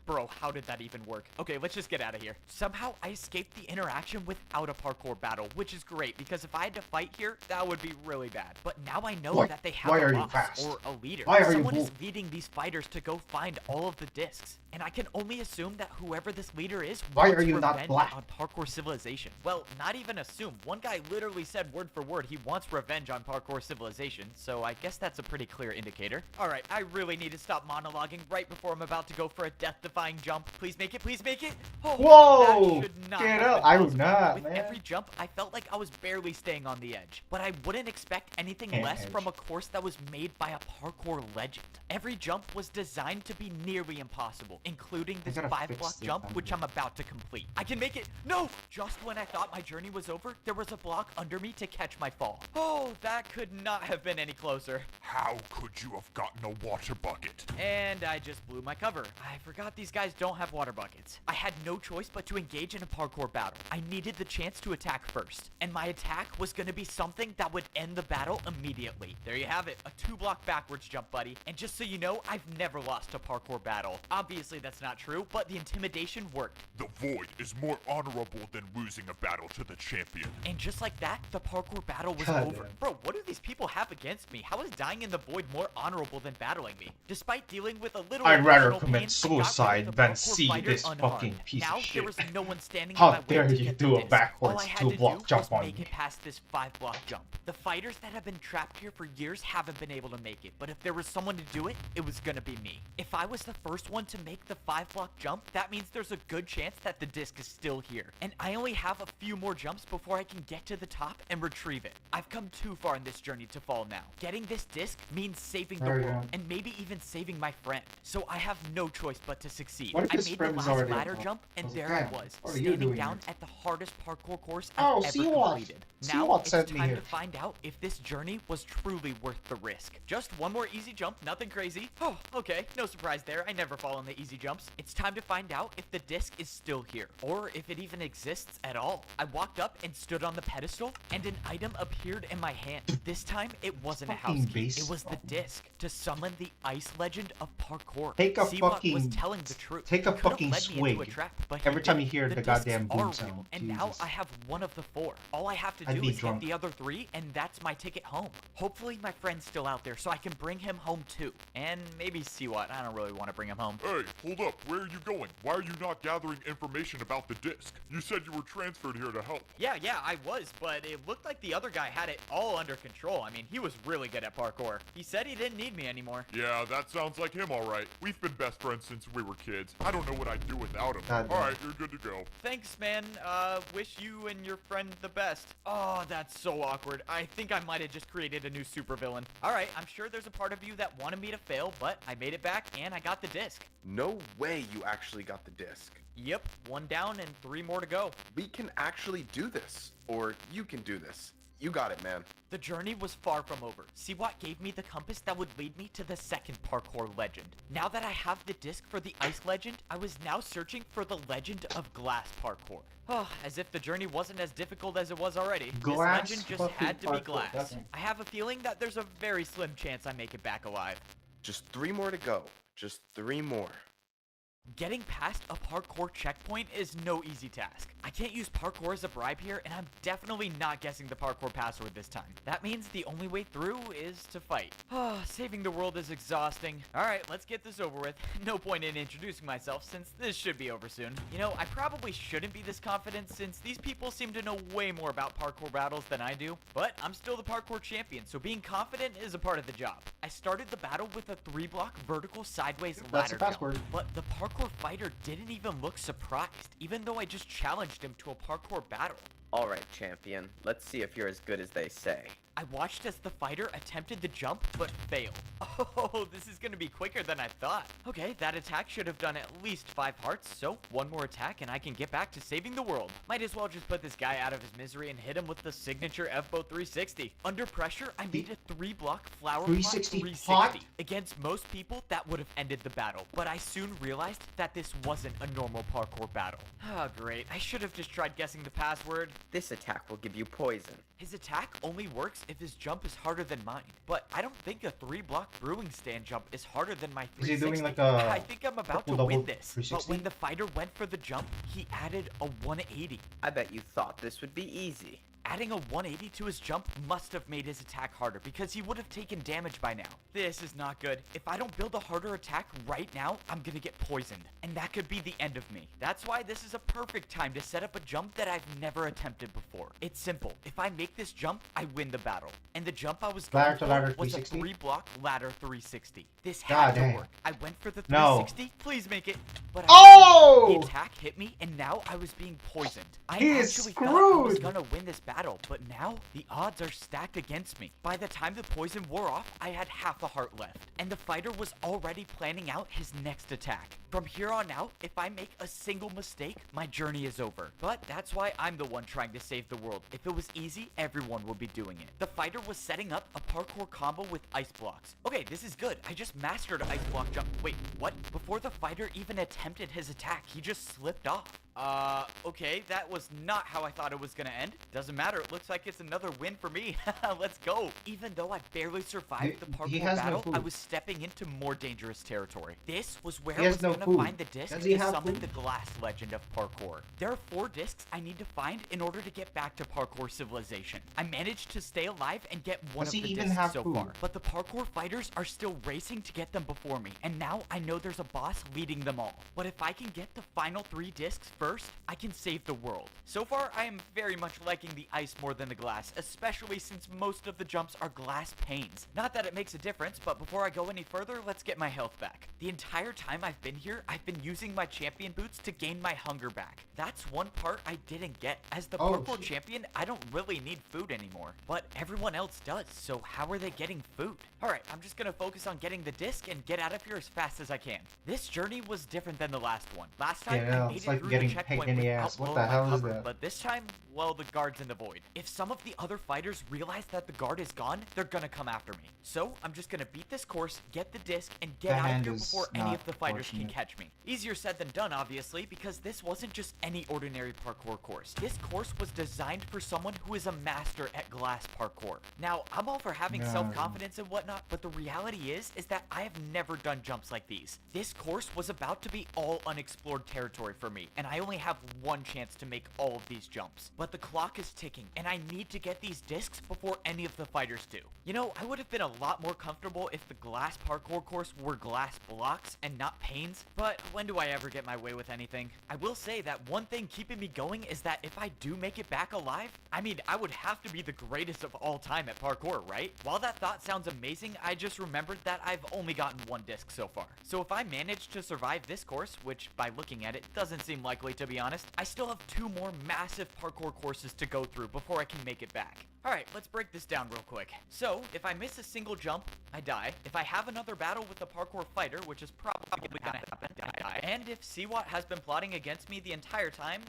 Bro, how did that even work? Okay, let's just get out of here. Somehow, I escaped the interaction without a parkour battle, which is great, because if I had to fight here, that would be really bad. But now I know that they have a boss or a leader. Someone is leading these fighters to go find all of the discs. And I can only assume that whoever this leader is wants revenge on parkour civilization. Well, not even assume. One guy literally said word for word he wants revenge on parkour civilization, so I guess that's a pretty clear indicator. Alright, I really need to stop monologuing right before I'm about to go for a death-defying jump. Please make it, please make it! Oh, whoa! That should not Get up! I would not, With man. every jump, I felt like I was barely staying on the edge. But I wouldn't expect anything less from a course that was made by a parkour legend. Every jump was designed to be nearly impossible, including this 5-block jump, which I'm about to complete. I can make it! No! Just when I thought my journey was over, there was a block under me to catch my fall. Oh, that could not have been any closer. How could you have gotten a water bucket? And I just blew my cover. I forgot these guys don't have water buckets. I had no choice but to engage in a parkour battle. I needed the chance to attack first, and my attack was going to be something that would end the battle immediately. There you have it, a 2-block backwards jump, buddy. And just so you know, I've never lost a parkour battle. Obviously, that's not true, but the intimidation worked. The void is more honorable than losing a battle to the champion. And just like that, the parkour battle was over. Bro, what do these people have against me? How is dying in the void more honorable than battling me? Despite dealing with a little I'd rather commit suicide than see this fucking piece of shit. There was no one standing How in my way dare to you get do the a disc. backwards All I had to 2-block do jump was on make me? it past this 5-block jump. The fighters that have been trapped here for years haven't been able to make it, but if there was someone to do it, it was gonna be me. If I was the first one to make the 5-block jump, that means there's a good chance that the disc is still here. And I only have a few more jumps before I can get to the top and retrieve it. I've come too far in this journey to fall now. Getting this disc means saving the world, and maybe even saving my friend. So I have no choice but to succeed. I made the last ladder jump, and there I was, standing down at the hardest parkour course I've ever completed. Now it's time to find out if this journey was truly worth the risk. Just one more easy jump, nothing crazy. Oh, okay, no surprise there. I never fall on the easy jumps. It's time to find out if the disc is still here, or if it even exists at all. I walked up and stood on the pedestal, and an item appeared in my hand. This time, it wasn't a house key. It was the disc to summon the ice legend of parkour. Take a Seawalk was fucking telling the the truth. take a He could've fucking led me into a swig trap, but he every time you didn't. hear the discs goddamn are boom real, sound. and now Jesus. I have one of the 4. All I have to I'd do be is drunk. hit the other 3, and that's my ticket home. Hopefully my friend's still out there so I can bring him home too. And maybe see what. I don't really want to bring him home. Hey, hold up. Where are you going? Why are you not gathering information about the disc? You said you were transferred here to help. Yeah, I was, but it looked like the other guy had it all under control. I mean, he was really good at parkour. He said he didn't need me anymore. Yeah, that sounds like him, all right. We've been best friends since we were kids. I don't know what I'd do without him. God All damn. right, you're good to go. Thanks, man. Wish you and your friend the best. Oh, that's so awkward. I think I might have just created a new supervillain. All right, I'm sure there's a part of you that wanted me to fail, but I made it back and I got the disc. No way you actually got the disc. Yep, 1 down and 3 more to go. We can actually do this. Or you can do this. You got it, man. The journey was far from over. Siwat gave me the compass that would lead me to the second parkour legend. Now that I have the disc for the ice legend, I was now searching for the legend of glass parkour. Oh, as if the journey wasn't as difficult as it was already. Glass this legend just fucking had to be parkour, glass. that's it. I have a feeling that there's a very slim chance I make it back alive. Just 3 more to go. Just 3 more. Getting past a parkour checkpoint is no easy task. I can't use parkour as a bribe here, and I'm definitely not guessing the parkour password this time. That means the only way through is to fight. Saving the world is exhausting. Alright, let's get this over with. No point in introducing myself since this should be over soon. You know, I probably shouldn't be this confident since these people seem to know way more about parkour battles than I do, but I'm still the parkour champion, so being confident is a part of the job. I started the battle with a 3-block vertical sideways That's ladder the password. jump, but the parkour fighter didn't even look surprised, even though I just challenged him to a parkour battle. Alright, champion. Let's see if you're as good as they say. I watched as the fighter attempted the jump, but failed. Oh, this is gonna be quicker than I thought. Okay, that attack should have done at least 5 hearts, so 1 more attack and I can get back to saving the world. Might as well just put this guy out of his misery and hit him with the signature F-Bow 360. Under pressure, I made a 3-block flower 360 pot 360. pot? Against most people, that would have ended the battle, but I soon realized that this wasn't a normal parkour battle. Oh, great. I should have just tried guessing the password. This attack will give you poison. His attack only works if his jump is harder than mine, but I don't think a 3-block brewing stand jump is harder than my 360. Is he doing like a I think I'm about to double win this, but 360? when the fighter went for the jump, he added a 180. I bet you thought this would be easy. Adding a 180 to his jump must have made his attack harder because he would have taken damage by now. This is not good. If I don't build a harder attack right now, I'm gonna get poisoned, and that could be the end of me. That's why this is a perfect time to set up a jump that I've never attempted before. It's simple. If I make this jump, I win the battle. And the jump I was going for was a 3-block ladder 360. This had to work. I went for the 360. Please make it. But the attack hit me, and now I was being poisoned. I actually thought I was gonna win this battle, but now the odds are stacked against me. By the time the poison wore off, I had half a heart left, and the fighter was already planning out his next attack. From here on out, if I make a single mistake, my journey is over. But that's why I'm the one trying to save the world. If it was easy, everyone would be doing it. The fighter was setting up a parkour combo with ice blocks. Okay, this is good. I just mastered ice block jump. Wait, what? Before the fighter even attempted his attack, he just slipped off. Okay, that was not how I thought it was gonna end. Doesn't matter, it looks like it's another win for me. Let's go. Even though I barely survived the parkour battle, I was stepping into more dangerous territory. This was where I was gonna find the disc to summon the glass legend of parkour. There are 4 discs I need to find in order to get back to parkour civilization. I managed to stay alive and get one of the discs so far, but the parkour fighters are still racing to get them before me, and now I know there's a boss leading them all. But if I can get the final 3 discs first, I can save the world. So far, I am very much liking the ice more than the glass, especially since most of the jumps are glass panes. Not that it makes a difference, but before I go any further, let's get my health back. The entire time I've been here, I've been using my champion boots to gain my hunger back. That's one part I didn't get. As the parkour champion, I don't really need food anymore, but everyone else does, so how are they getting food? Alright, I'm just gonna focus on getting the disc and get out of here as fast as I can. This journey was different than the last one. Last time, I made it through the checkpoint without blowing my cover, but this time, well, the guard's in the void. If some of the other fighters realize that the guard is gone, they're gonna come after me. So, I'm just gonna beat this course, get the disc, and get out of here before any of the fighters can catch me. Easier said than done, obviously, because this wasn't just any ordinary parkour course. This course was designed for someone who is a master at glass parkour. Now, I'm all for having No. self-confidence and whatnot, but the reality is that I have never done jumps like these. This course was about to be all unexplored territory for me, and I only have one chance to make all of these jumps. But the clock is ticking, and I need to get these discs before any of the fighters do. You know, I would have been a lot more comfortable if the glass parkour course were glass blocks and not panes, but when do I ever get my way with anything? I will say that one thing keeping me going is that if I do make it back alive, I mean, I would have to be the greatest of all time at parkour, right? While that thought sounds amazing, I just remembered that I've only gotten one disc so far. So if I manage to survive this course, which by looking at it doesn't seem likely to be honest, I still have 2 more massive parkour courses to go through before I can make it back. Alright, let's break this down real quick. So, if I miss a single jump, I die. If I have another battle with a parkour fighter, which is probably gonna happen, I die. And if Siwat has been plotting against me the entire time,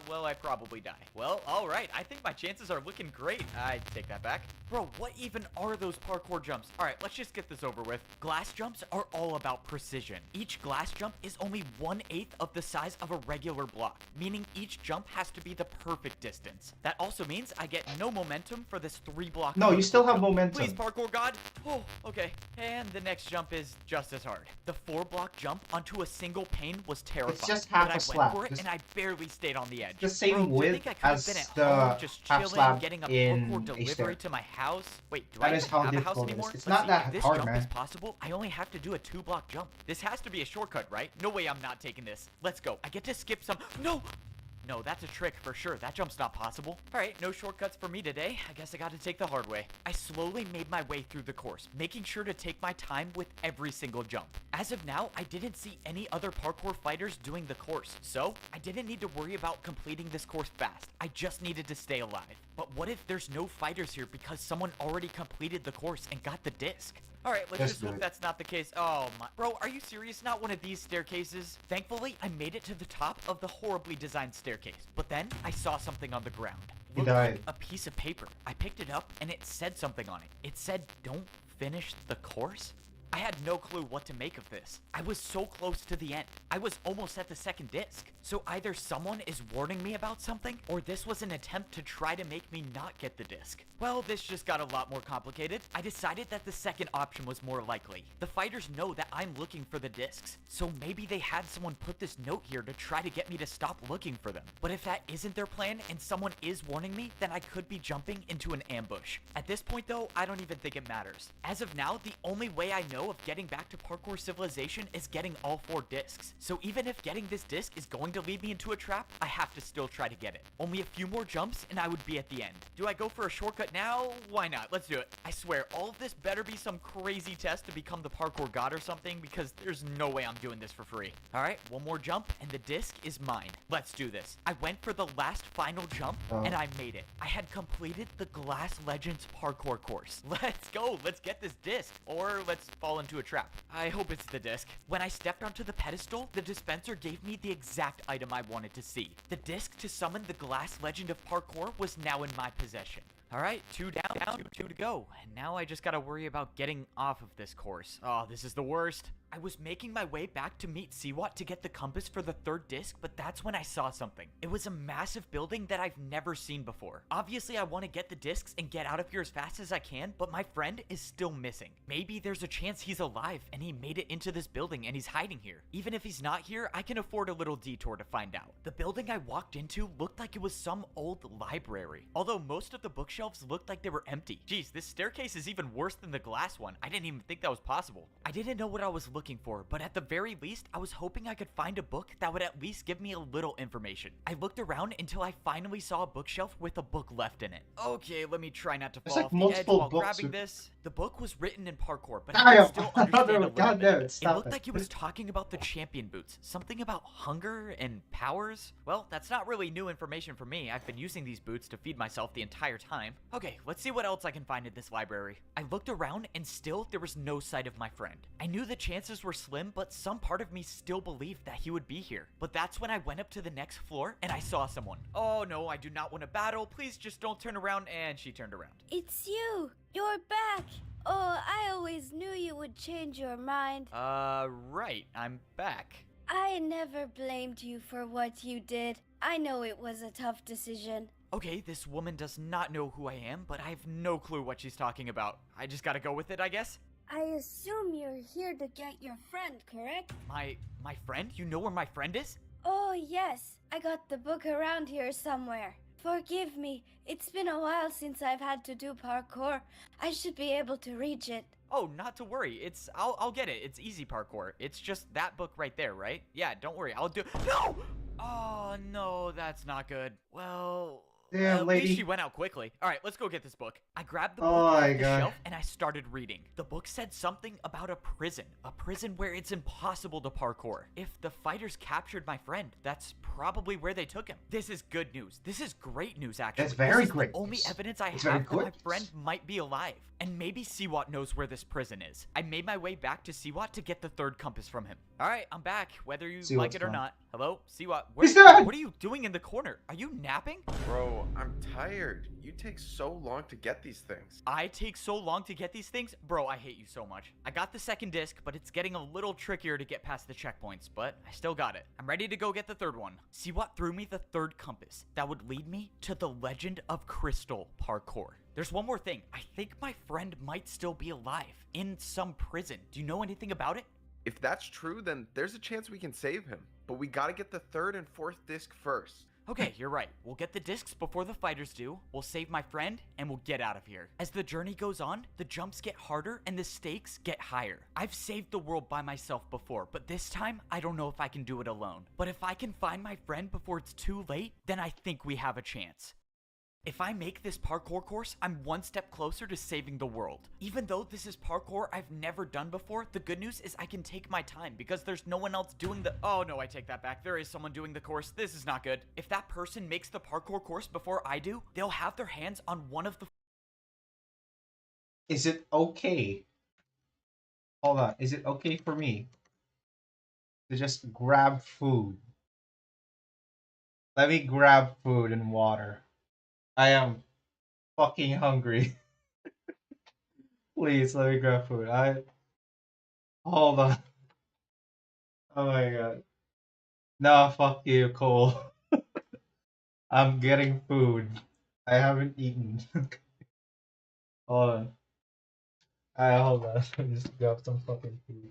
well, I probably die. Well, alright, I think my chances are looking great. I take that back. Bro, what even are those parkour jumps? Alright, let's just get this over with. Glass jumps are all about precision. Each glass jump is only 1/8 of the size of a regular block, meaning each jump has to be the perfect distance. That also means I get no momentum for this 3-block. No, you still have jump. momentum. Please, parkour god. Oh, okay. And the next jump is just as hard. The 4-block jump onto a single pane was terrifying. It's just half but a I slap. went for it Just and I barely stayed on the edge. the same Bro, do you width think I could have as been at the home just half chilling, slab getting a in parkour a delivery stair. to my house? Wait, do That I is even how have a house difficult it is. anymore? It's Let's not see, that if this hard, jump man. is possible, I only have to do a 2-block jump. This has to be a shortcut, right? No way I'm not taking this. Let's go. I get to skip some. No! No, that's a trick for sure. That jump's not possible. Alright, no shortcuts for me today. I guess I gotta take the hard way. I slowly made my way through the course, making sure to take my time with every single jump. As of now, I didn't see any other parkour fighters doing the course, so I didn't need to worry about completing this course fast. I just needed to stay alive. But what if there's no fighters here because someone already completed the course and got the disc? Alright, let's just hope that's not the case. Oh my. Bro, are you serious? Not one of these staircases? Thankfully, I made it to the top of the horribly designed staircase. But then, I saw something on the ground. Looked like a piece of paper. I picked it up, and it said something on it. It said, "Don't finish the course?" I had no clue what to make of this. I was so close to the end. I was almost at the second disc. So either someone is warning me about something, or this was an attempt to try to make me not get the disc. Well, this just got a lot more complicated. I decided that the second option was more likely. The fighters know that I'm looking for the discs, so maybe they had someone put this note here to try to get me to stop looking for them. But if that isn't their plan and someone is warning me, then I could be jumping into an ambush. At this point though, I don't even think it matters. As of now, the only way I know of getting back to parkour civilization is getting all 4 discs. So even if getting this disc is going to lead me into a trap, I have to still try to get it. Only a few more jumps and I would be at the end. Do I go for a shortcut now? Why not? Let's do it. I swear, all of this better be some crazy test to become the parkour god or something, because there's no way I'm doing this for free. Alright, one more jump and the disc is mine. Let's do this. I went for the last final jump and I made it. I had completed the Glass Legends parkour course. Let's go. Let's get this disc. Or let's fall into a trap. I hope it's the disc. When I stepped onto the pedestal, the dispenser gave me the exact item I wanted to see. The disc to summon the Glass Legend of Parkour was now in my possession. Alright, 2 down, 2 to go. And now I just gotta worry about getting off of this course. Oh, this is the worst. I was making my way back to meet Siwat to get the compass for the 3rd disc, but that's when I saw something. It was a massive building that I've never seen before. Obviously, I want to get the discs and get out of here as fast as I can, but my friend is still missing. Maybe there's a chance he's alive and he made it into this building and he's hiding here. Even if he's not here, I can afford a little detour to find out. The building I walked into looked like it was some old library, although most of the bookshelves looked like they were empty. Jeez, this staircase is even worse than the glass one. I didn't even think that was possible. I didn't know what I was looking for, but at the very least, I was hoping I could find a book that would at least give me a little information. I looked around until I finally saw a bookshelf with a book left in it. Okay, let me try not to fall off the edge while grabbing this. The book was written in parkour, but I could still understand a little bit. It looked like it was talking about the champion boots, something about hunger and powers. Well, that's not really new information for me. I've been using these boots to feed myself the entire time. Okay, let's see what else I can find in this library. I looked around and still there was no sight of my friend. I knew the chances were slim, but some part of me still believed that he would be here. But that's when I went up to the next floor and I saw someone. Oh no, I do not want to battle. Please just don't turn around. And she turned around. It's you. You're back. Oh, I always knew you would change your mind. Right. I'm back. I never blamed you for what you did. I know it was a tough decision. Okay, this woman does not know who I am, but I have no clue what she's talking about. I just gotta go with it, I guess? I assume you're here to get your friend, correct? My friend? You know where my friend is? Oh, yes. I got the book around here somewhere. Forgive me. It's been a while since I've had to do parkour. I should be able to reach it. Oh, not to worry. I'll get it. It's easy parkour. It's just that book right there, right? Yeah, don't worry. I'll do. No! Oh, no, that's not good. Well, Damn, at lady. least she went out quickly. All right, let's go get this book. I grabbed the book Oh off my the God. shelf and I started reading. The book said something about a prison where it's impossible to parkour. If the fighters captured my friend, that's probably where they took him. This is good news. This is great news, actually. That's very this is great the only news. evidence I It's have very that my good. friend might be alive. And maybe Siwat knows where this prison is. I made my way back to Siwat to get the third compass from him. All right, I'm back, whether you like Siwat's it or gone. not. Hello, Siwat. He's dead! What are you doing in the corner? Are you napping? Bro, I'm tired. You take so long to get these things. I take so long to get these things? Bro, I hate you so much. I got the second disc, but it's getting a little trickier to get past the checkpoints, but I still got it. I'm ready to go get the third one. Siwat threw me the third compass that would lead me to the Legend of Crystal parkour. There's one more thing. I think my friend might still be alive in some prison. Do you know anything about it? If that's true, then there's a chance we can save him. But we gotta get the third and fourth disc first. Okay, you're right. We'll get the discs before the fighters do, we'll save my friend, and we'll get out of here. As the journey goes on, the jumps get harder and the stakes get higher. I've saved the world by myself before, but this time, I don't know if I can do it alone. But if I can find my friend before it's too late, then I think we have a chance. If I make this parkour course, I'm one step closer to saving the world. Even though this is parkour I've never done before, the good news is I can take my time because there's no one else doing the— Oh no, I take that back. There is someone doing the course. This is not good. If that person makes the parkour course before I do, they'll have their hands on one of the— Is it okay? Hold on. Is it okay for me to just grab food? Let me grab food and water. I am fucking hungry. Please let me grab food. Hold on. Oh my god. No, fuck you, Cole. I'm getting food. I haven't eaten. Hold on. Hold on. Let me just grab some fucking food.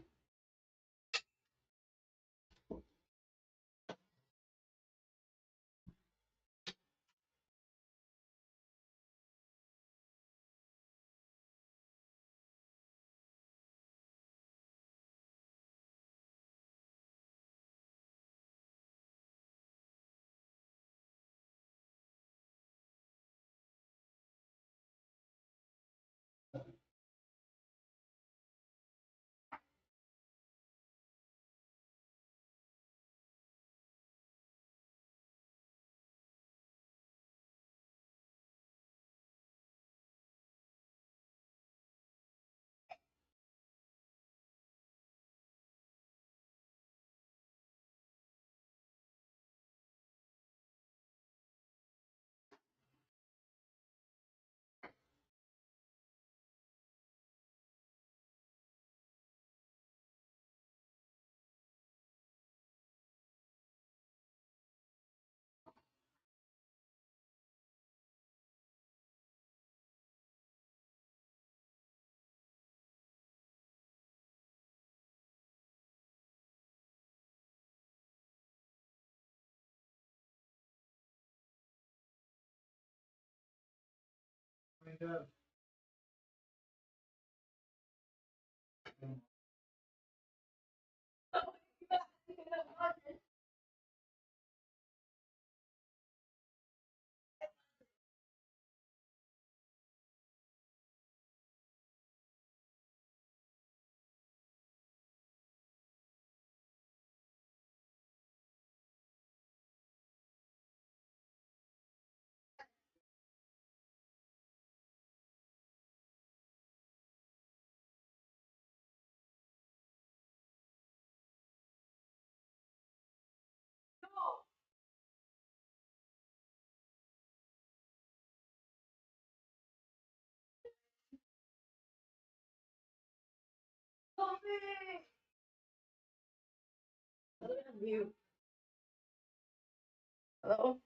Hello?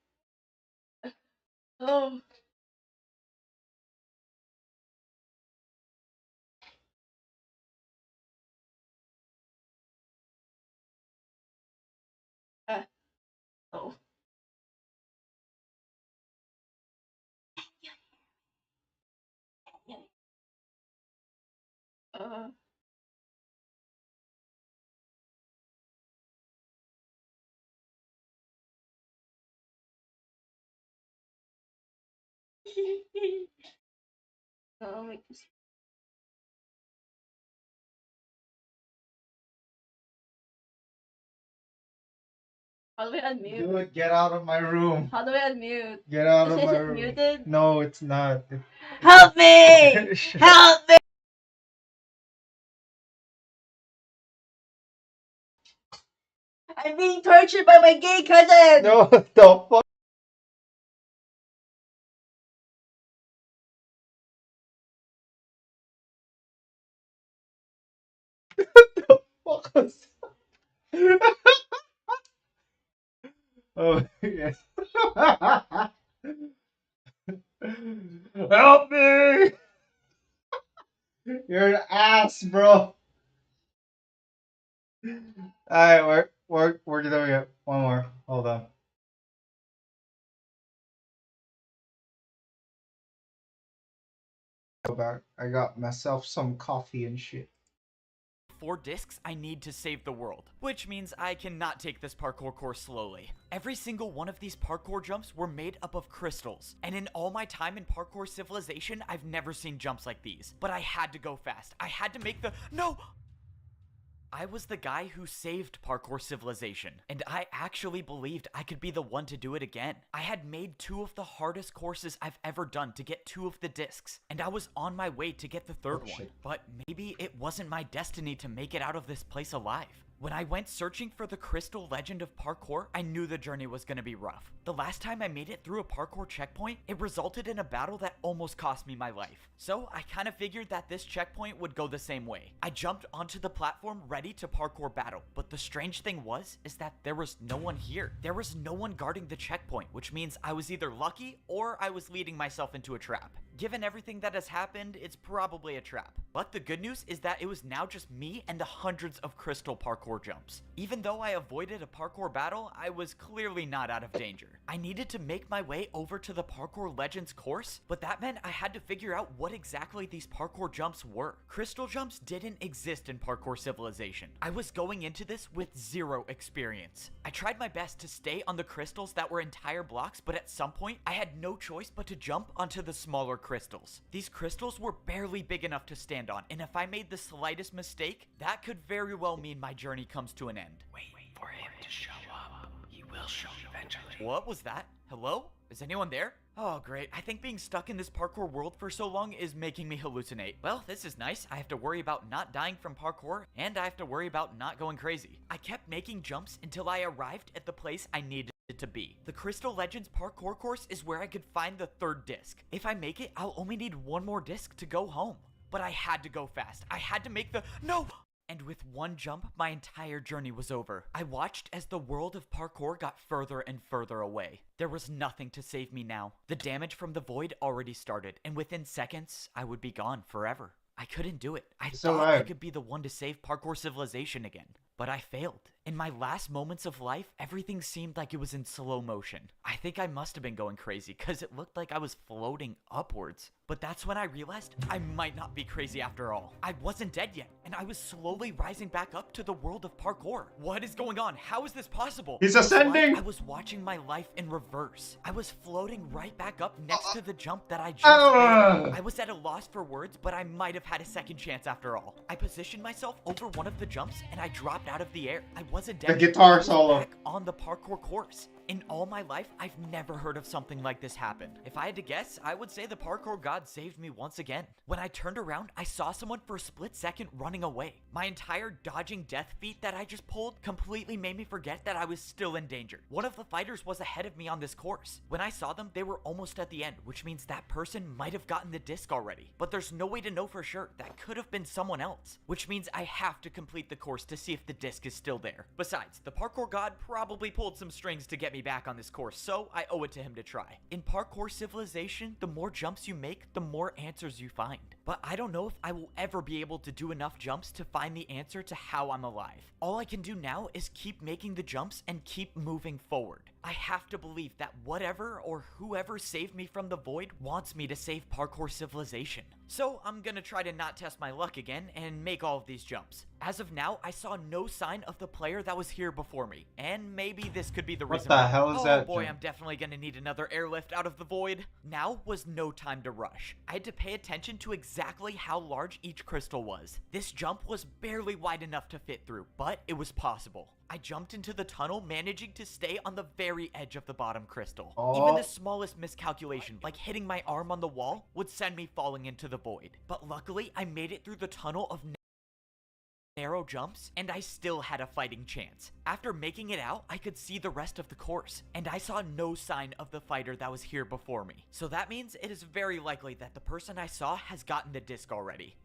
Oh. Oh. Uh. Oh, make this. How do we unmute? Dude, get out of my room. How do we unmute? Get out of my room. Muted? No, it's not. Help me! Help me! I'm being tortured by my gay cousin! No, the fuck? Fuck was Oh, yes. Help me! You're an ass, bro. Alright, we're doing it. One more. Hold on. Go back. I got myself some coffee and shit. 4 discs I need to save the world, which means I cannot take this parkour course slowly. Every single one of these parkour jumps were made up of crystals, and in all my time in parkour civilization, I've never seen jumps like these. But I had to go fast. I had to make the— No! I was the guy who saved parkour civilization, and I actually believed I could be the one to do it again. I had made 2 of the hardest courses I've ever done to get 2 of the discs, and I was on my way to get the 3rd one. But maybe it wasn't my destiny to make it out of this place alive. When I went searching for the crystal legend of parkour, I knew the journey was going to be rough. The last time I made it through a parkour checkpoint, it resulted in a battle that almost cost me my life. So I kind of figured that this checkpoint would go the same way. I jumped onto the platform ready to parkour battle, but the strange thing is that there was no one here. There was no one guarding the checkpoint, which means I was either lucky or I was leading myself into a trap. Given everything that has happened, it's probably a trap. But the good news is that it was now just me and the hundreds of crystal parkour jumps. Even though I avoided a parkour battle, I was clearly not out of danger. I needed to make my way over to the Parkour Legends course, but that meant I had to figure out what exactly these parkour jumps were. Crystal jumps didn't exist in parkour civilization. I was going into this with 0 experience. I tried my best to stay on the crystals that were entire blocks, but at some point, I had no choice but to jump onto the smaller crystals. These crystals were barely big enough to stand on, and if I made the slightest mistake, that could very well mean my journey comes to an end. Wait for him to show up. He will show eventually. What was that? Hello? Is anyone there? Oh, great. I think being stuck in this parkour world for so long is making me hallucinate. Well, this is nice. I have to worry about not dying from parkour, and I have to worry about not going crazy. I kept making jumps until I arrived at the place I needed to be. The Crystal Legends parkour course is where I could find the 3rd disc. If I make it, I'll only need 1 more disc to go home. But I had to go fast. I had to make the— No! And with 1 jump, my entire journey was over. I watched as the world of parkour got further and further away. There was nothing to save me now. The damage from the void already started, and within seconds, I would be gone forever. I couldn't do it. I thought I could be the one to save parkour civilization again. But I failed. In my last moments of life, everything seemed like it was in slow motion. I think I must have been going crazy because it looked like I was floating upwards. But that's when I realized I might not be crazy after all. I wasn't dead yet, and I was slowly rising back up to the world of parkour. What is going on? How is this possible? He's ascending! I was watching my life in reverse. I was floating right back up next to the jump that I just made. I was at a loss for words, but I might have had a second chance after all. I positioned myself over one of the jumps, and I dropped out of the air. I wasn't dead. The guitar solo. Back on the parkour course. In all my life, I've never heard of something like this happen. If I had to guess, I would say the parkour god saved me once again. When I turned around, I saw someone for a split second running away. My entire dodging death feat that I just pulled completely made me forget that I was still in danger. One of the fighters was ahead of me on this course. When I saw them, they were almost at the end, which means that person might have gotten the disc already. But there's no way to know for sure. That could have been someone else, which means I have to complete the course to see if the disc is still there. Besides, the parkour god probably pulled some strings to get me me back on this course, so I owe it to him to try. In Parkour Civilization, the more jumps you make, the more answers you find. But I don't know if I will ever be able to do enough jumps to find the answer to how I'm alive. All I can do now is keep making the jumps and keep moving forward. I have to believe that whatever or whoever saved me from the void wants me to save Parkour Civilization. So I'm gonna try to not test my luck again and make all of these jumps. As of now, I saw no sign of the player that was here before me, and maybe this could be the reason. What the hell is that? Oh boy, I'm definitely gonna need another airlift out of the void. Now was no time to rush. I had to pay attention to exactly how large each crystal was. This jump was barely wide enough to fit through, but it was possible. I jumped into the tunnel, managing to stay on the very edge of the bottom crystal. Even the smallest miscalculation, like hitting my arm on the wall, would send me falling into the void. But luckily, I made it through the tunnel of narrow jumps, and I still had a fighting chance. After making it out, I could see the rest of the course, and I saw no sign of the fighter that was here before me. So that means it is very likely that the person I saw has gotten the disc already.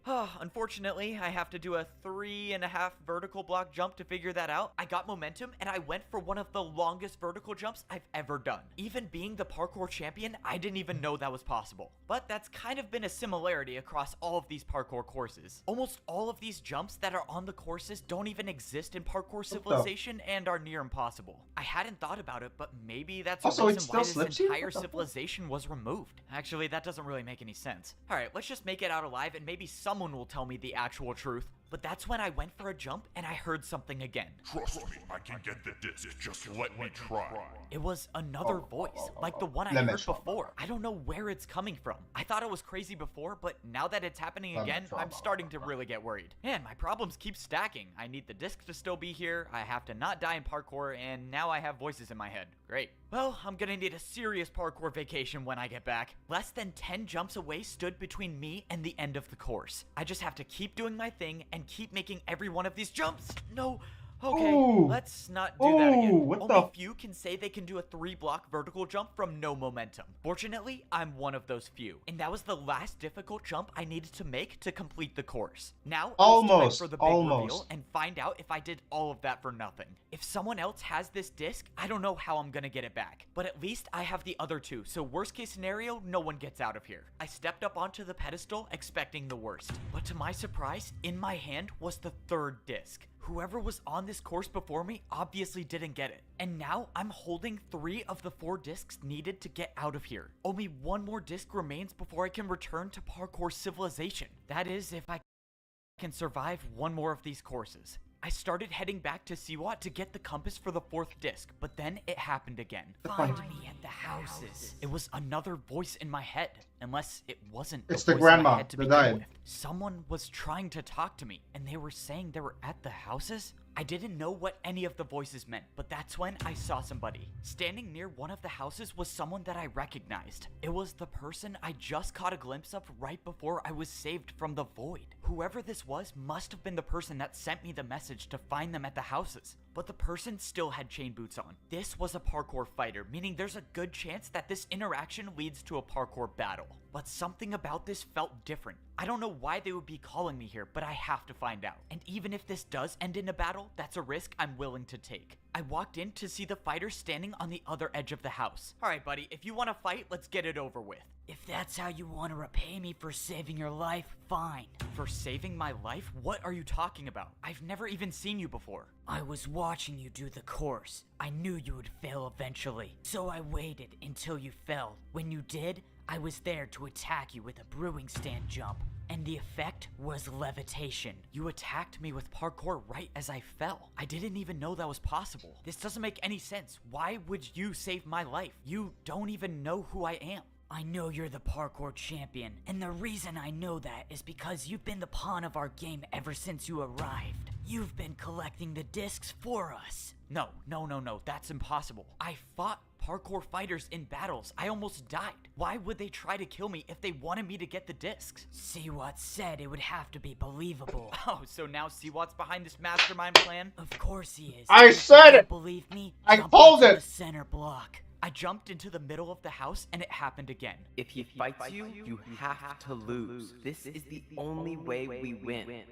Unfortunately, I have to do a 3.5 vertical block jump to figure that out. I got momentum, and I went for one of the longest vertical jumps I've ever done. Even being the parkour champion, I didn't even know that was possible. But that's kind of been a similarity across all of these parkour courses. Almost all of these jumps that are on the courses don't even exist in Parkour Civilization and are near impossible. I hadn't thought about it, but maybe that's a reason why this entire civilization was removed. Actually, that doesn't really make any sense. Alright, let's just make it out alive and maybe someone will tell me the actual truth. But that's when I went for a jump and I heard something again. Trust me, I can get the disc. Just let me try. It was another voice, like the one I heard before. I don't know where it's coming from. I thought it was crazy before, but now that it's happening again, I'm starting to really get worried. Man, my problems keep stacking. I need the disc to still be here, I have to not die in parkour, and now I have voices in my head. Great. Well, I'm gonna need a serious parkour vacation when I get back. Less than 10 jumps away stood between me and the end of the course. I just have to keep doing my thing and keep making every one of these jumps. No. Okay, let's not do that again. Only few can say they can do a 3-block vertical jump from no momentum. Fortunately, I'm one of those few, and that was the last difficult jump I needed to make to complete the course. Now, it's time for the big reveal and find out if I did all of that for nothing. If someone else has this disc, I don't know how I'm gonna get it back, but at least I have the other two, so worst case scenario, no one gets out of here. I stepped up onto the pedestal expecting the worst, but to my surprise, in my hand was the 3rd disc. Whoever was on this course before me obviously didn't get it. And now I'm holding 3 of the 4 discs needed to get out of here. Only 1 more disc remains before I can return to Parkour Civilization. That is, if I can survive 1 more of these courses. I started heading back to Siwat to get the compass for the 4th disc, but then it happened again. Find me at the houses. It was another voice in my head, unless it wasn't It's the the voice in my grandma head to that begin died. with. Someone was trying to talk to me, and they were saying they were at the houses? I didn't know what any of the voices meant, but that's when I saw somebody. Standing near one of the houses was someone that I recognized. It was the person I just caught a glimpse of right before I was saved from the void. Whoever this was must have been the person that sent me the message to find them at the houses. But the person still had chain boots on. This was a parkour fighter, meaning there's a good chance that this interaction leads to a parkour battle. But something about this felt different. I don't know why they would be calling me here, but I have to find out. And even if this does end in a battle, that's a risk I'm willing to take. I walked in to see the fighter standing on the other edge of the house. Alright buddy, if you want to fight, let's get it over with. If that's how you want to repay me for saving your life, fine. For saving my life? What are you talking about? I've never even seen you before. I was watching you do the course. I knew you would fail eventually, so I waited until you fell. When you did, I was there to attack you with a brewing stand jump, and the effect was levitation. You attacked me with parkour right as I fell. I didn't even know that was possible. This doesn't make any sense. Why would you save my life? You don't even know who I am. I know you're the parkour champion, and the reason I know that is because you've been the pawn of our game ever since you arrived. You've been collecting the discs for us. No, that's impossible. I fought parkour fighters in battles. I almost died. Why would they try to kill me if they wanted me to get the discs? Siwat said it would have to be believable. Oh, so now Siwat's behind this mastermind plan? Of course he is. I said it! Believe me, I told it! The center block. I jumped into the middle of the house and it happened again. If he fights you, you have to lose. This is the only way we win.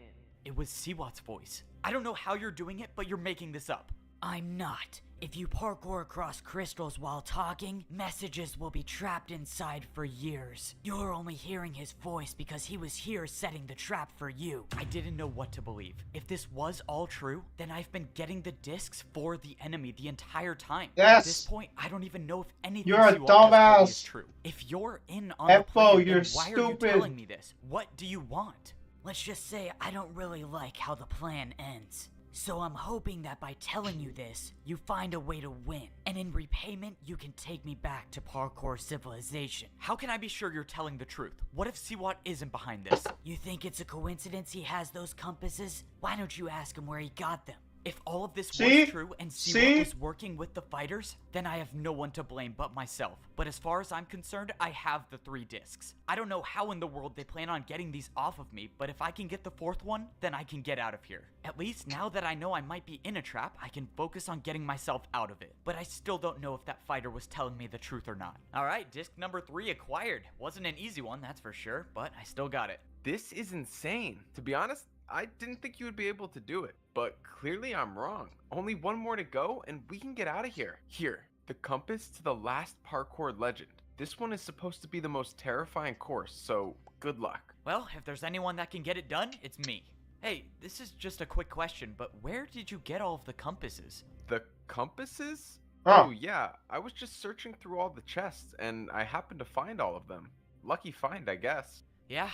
It was Siwat's voice. I don't know how you're doing it, but you're making this up. I'm not. If you parkour across crystals while talking, messages will be trapped inside for years. You're only hearing his voice because he was here setting the trap for you. I didn't know what to believe. If this was all true, then I've been getting the discs for the enemy the entire time. Yes. At this point, I don't even know if anything You're a Siwa just told me dumbass. is true. If you're in on the Efo, plan, then you're why are you stupid. telling me this? What do you want? Let's just say I don't really like how the plan ends. So I'm hoping that by telling you this, you find a way to win. And in repayment, you can take me back to parkour civilization. How can I be sure you're telling the truth? What if Siwat isn't behind this? You think it's a coincidence he has those compasses? Why don't you ask him where he got them? If all of this See? was true and See? Siwat was working with the fighters, then I have no one to blame but myself. But as far as I'm concerned, I have the 3 discs. I don't know how in the world they plan on getting these off of me, but if I can get the 4th one, then I can get out of here. At least now that I know I might be in a trap, I can focus on getting myself out of it. But I still don't know if that fighter was telling me the truth or not. Alright, disc number 3 acquired. Wasn't an easy one, that's for sure, but I still got it. This is insane. To be honest, I didn't think you would be able to do it, but clearly I'm wrong. Only one more to go and we can get out of here. Here, the compass to the last parkour legend. This one is supposed to be the most terrifying course, so good luck. Well, if there's anyone that can get it done, it's me. Hey, this is just a quick question, but where did you get all of the compasses? The compasses? Oh. Oh yeah, I was just searching through all the chests and I happened to find all of them. Lucky find, I guess. Yeah,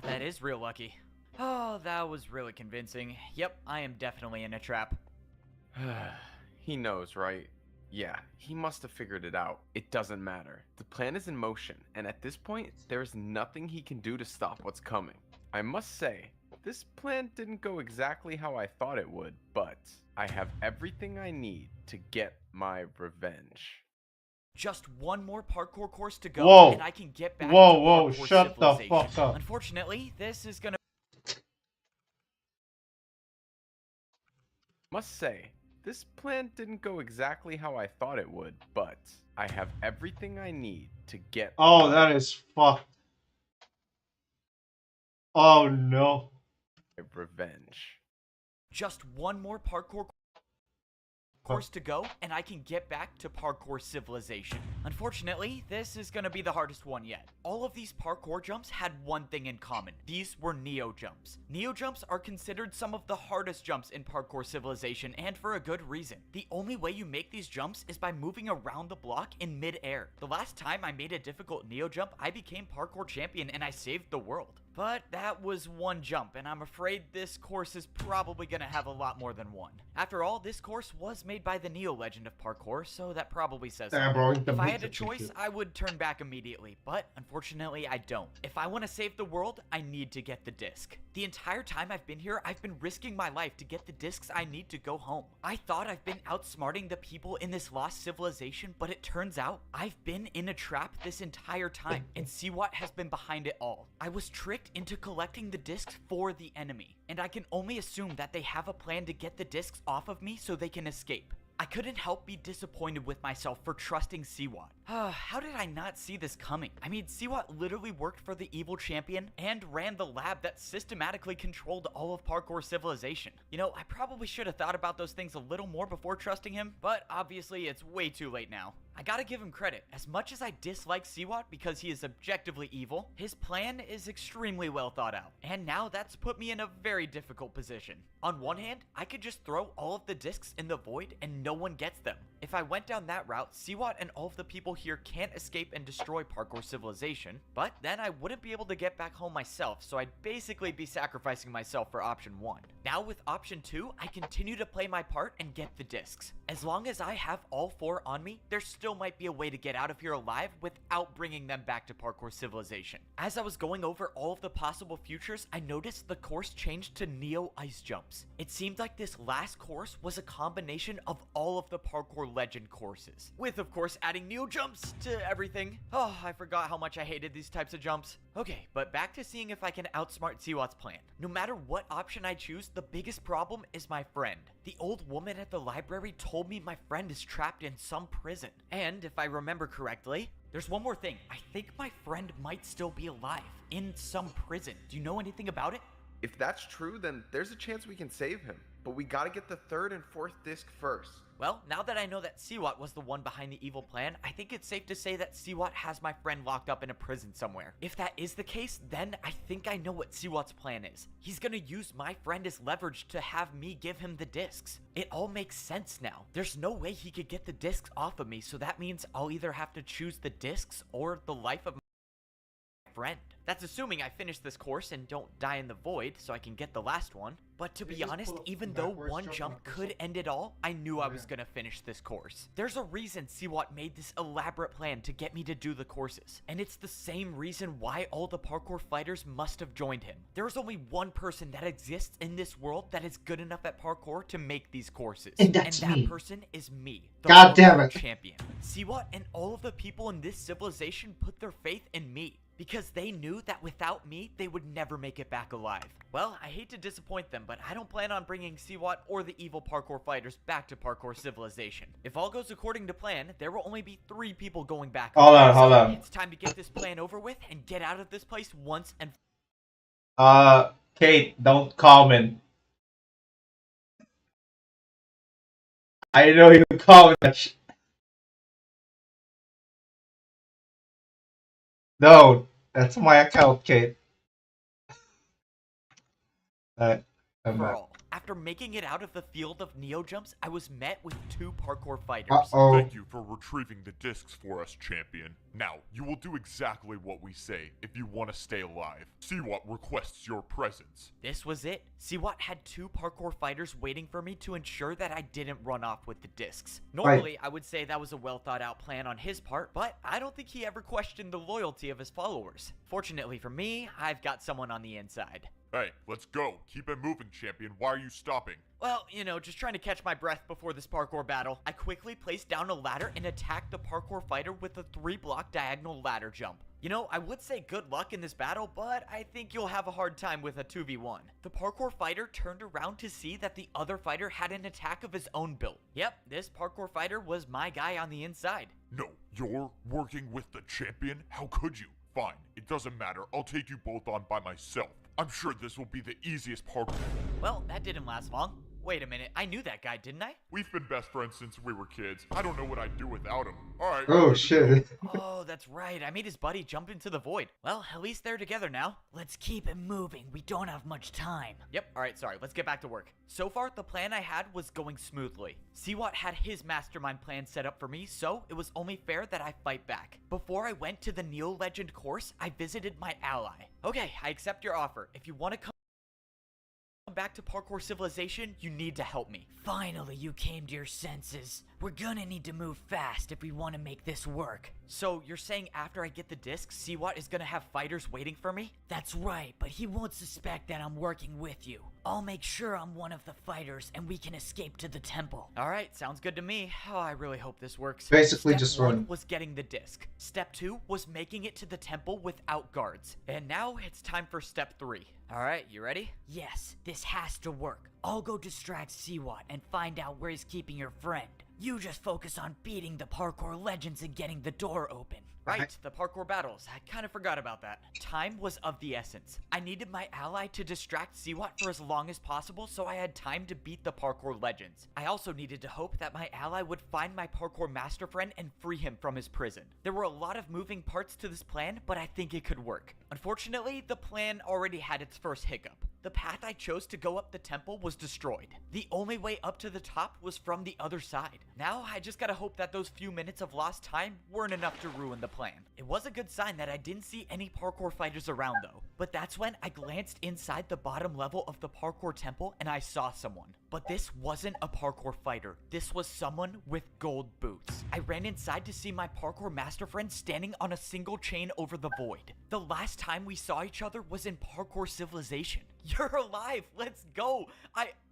that is real lucky. Oh, that was really convincing. Yep, I am definitely in a trap. He knows, right? Yeah, he must have figured it out. It doesn't matter. The plan is in motion, and at this point, there is nothing he can do to stop what's coming. I must say, this plan didn't go exactly how I thought it would, but I have everything I need to get my revenge. Just one more parkour course to go, Whoa. and I can get back Whoa, to whoa, parkour shut the civilization. fuck up. Unfortunately, this is gonna... Must say, this plan didn't go exactly how I thought it would, but I have everything I need to get Oh, that is fucked. Oh no. my revenge. Just one more parkour course to go, and I can get back to parkour civilization. Unfortunately, this is gonna be the hardest one yet. All of these parkour jumps had one thing in common. These were Neo jumps. Neo jumps are considered some of the hardest jumps in parkour civilization, and for a good reason. The only way you make these jumps is by moving around the block in mid-air. The last time I made a difficult Neo jump, I became parkour champion and I saved the world. But that was one jump, and I'm afraid this course is probably gonna have a lot more than one. After all, this course was made by the Neo legend of parkour, so that probably says something. If I had a choice, I would turn back immediately, but unfortunately I don't. If I want to save the world, I need to get the disc. The entire time I've been here, I've been risking my life to get the discs I need to go home. I thought I've been outsmarting the people in this lost civilization, but it turns out I've been in a trap this entire time, and Siwat has been behind it all. I was tricked into collecting the discs for the enemy, and I can only assume that they have a plan to get the discs off of me so they can escape. I couldn't help be disappointed with myself for trusting Siwat. How did I not see this coming? I mean, Siwat literally worked for the evil champion and ran the lab that systematically controlled all of parkour civilization. You know, I probably should have thought about those things a little more before trusting him, but obviously it's way too late now. I gotta give him credit. As much as I dislike Siwat because he is objectively evil, his plan is extremely well thought out. And now that's put me in a very difficult position. On one hand, I could just throw all of the discs in the void and no one gets them. If I went down that route, Siwat and all of the people here can't escape and destroy parkour civilization, but then I wouldn't be able to get back home myself, so I'd basically be sacrificing myself for option 1. Now with option 2, I continue to play my part and get the discs. As long as I have all 4 on me, there still might be a way to get out of here alive without bringing them back to parkour civilization. As I was going over all of the possible futures, I noticed the course changed to Neo ice jumps. It seemed like this last course was a combination of all of the parkour legend courses, with of course adding Neo jumps to everything. Oh, I forgot how much I hated these types of jumps. Okay, but back to seeing if I can outsmart Siwat's plan. No matter what option I choose, the biggest problem is my friend. The old woman at the library told me my friend is trapped in some prison. And if I remember correctly, there's one more thing. I think my friend might still be alive in some prison. Do you know anything about it? If that's true, then there's a chance we can save him. But we gotta get the 3rd and 4th disc first. Well, now that I know that Siwat was the one behind the evil plan, I think it's safe to say that Siwat has my friend locked up in a prison somewhere. If that is the case, then I think I know what Siwat's plan is. He's gonna use my friend as leverage to have me give him the discs. It all makes sense now. There's no way he could get the discs off of me, so that means I'll either have to choose the discs or the life of my friend. That's assuming I finish this course and don't die in the void so I can get the last one. But to be honest, even though one jump could end it all, I knew I was gonna finish this course. There's a reason Siwat made this elaborate plan to get me to do the courses, and it's the same reason why all the parkour fighters must have joined him. There's only one person that exists in this world that is good enough at parkour to make these courses, and that person is me, the God damn it. champion. Siwat and all of the people in this civilization put their faith in me, because they knew that without me, they would never make it back alive. Well, I hate to disappoint them, but I don't plan on bringing Siwat or the evil parkour fighters back to parkour civilization. If all goes according to plan, there will only be 3 people going back. Hold on. It's time to get this plan over with and get out of this place once and Kate, don't comment. I know you comment. No, that's my account, Kate. for all. After making it out of the field of neo jumps, I was met with 2 parkour fighters. Thank you for retrieving the discs for us, champion. Now, you will do exactly what we say if you want to stay alive. Siwat requests your presence. This was it. Siwat had 2 parkour fighters waiting for me to ensure that I didn't run off with the discs. Normally, I would say that was a well thought out plan on his part, but I don't think he ever questioned the loyalty of his followers. Fortunately for me, I've got someone on the inside. Hey, let's go. Keep it moving, champion. Why are you stopping? Well, you know, just trying to catch my breath before this parkour battle. I quickly placed down a ladder and attacked the parkour fighter with a 3-block diagonal ladder jump. You know, I would say good luck in this battle, but I think you'll have a hard time with a 2v1. The parkour fighter turned around to see that the other fighter had an attack of his own build. Yep, this parkour fighter was my guy on the inside. No, you're working with the champion? How could you? Fine, it doesn't matter. I'll take you both on by myself. I'm sure this will be the easiest parkour. Well, that didn't last long. Wait a minute, I knew that guy, didn't I? We've been best friends since we were kids. I don't know what I'd do without him. Alright. Oh, shit. Oh, that's right. I made his buddy jump into the void. Well, at least they're together now. Let's keep it moving. We don't have much time. Yep, alright, sorry. Let's get back to work. So far, the plan I had was going smoothly. Siwat had his mastermind plan set up for me, so it was only fair that I fight back. Before I went to the Neo Legend course, I visited my ally. Okay, I accept your offer. If you want to come back to parkour civilization, you need to help me. Finally, you came to your senses. We're gonna need to move fast if we want to make this work. So, you're saying after I get the discs, Siwat is gonna have fighters waiting for me? That's right, but he won't suspect that I'm working with you. I'll make sure I'm one of the fighters and we can escape to the temple. Alright, sounds good to me. Oh, I really hope this works. Basically, Step just 1 run. was getting the disc. Step 2 was making it to the temple without guards. And now it's time for step 3. Alright, you ready? Yes, this has to work. I'll go distract Siwat and find out where he's keeping your friend. You just focus on beating the parkour legends and getting the door open. Right, the parkour battles. I kind of forgot about that. Time was of the essence. I needed my ally to distract Siwat for as long as possible so I had time to beat the parkour legends. I also needed to hope that my ally would find my parkour master friend and free him from his prison. There were a lot of moving parts to this plan, but I think it could work. Unfortunately, the plan already had its first hiccup. The path I chose to go up the temple was destroyed. The only way up to the top was from the other side. Now, I just gotta hope that those few minutes of lost time weren't enough to ruin the plan. It was a good sign that I didn't see any parkour fighters around though. But that's when I glanced inside the bottom level of the parkour temple and I saw someone. But this wasn't a parkour fighter. This was someone with gold boots. I ran inside to see my parkour master friend standing on a single chain over the void. The last time we saw each other was in parkour civilization. You're alive, let's go.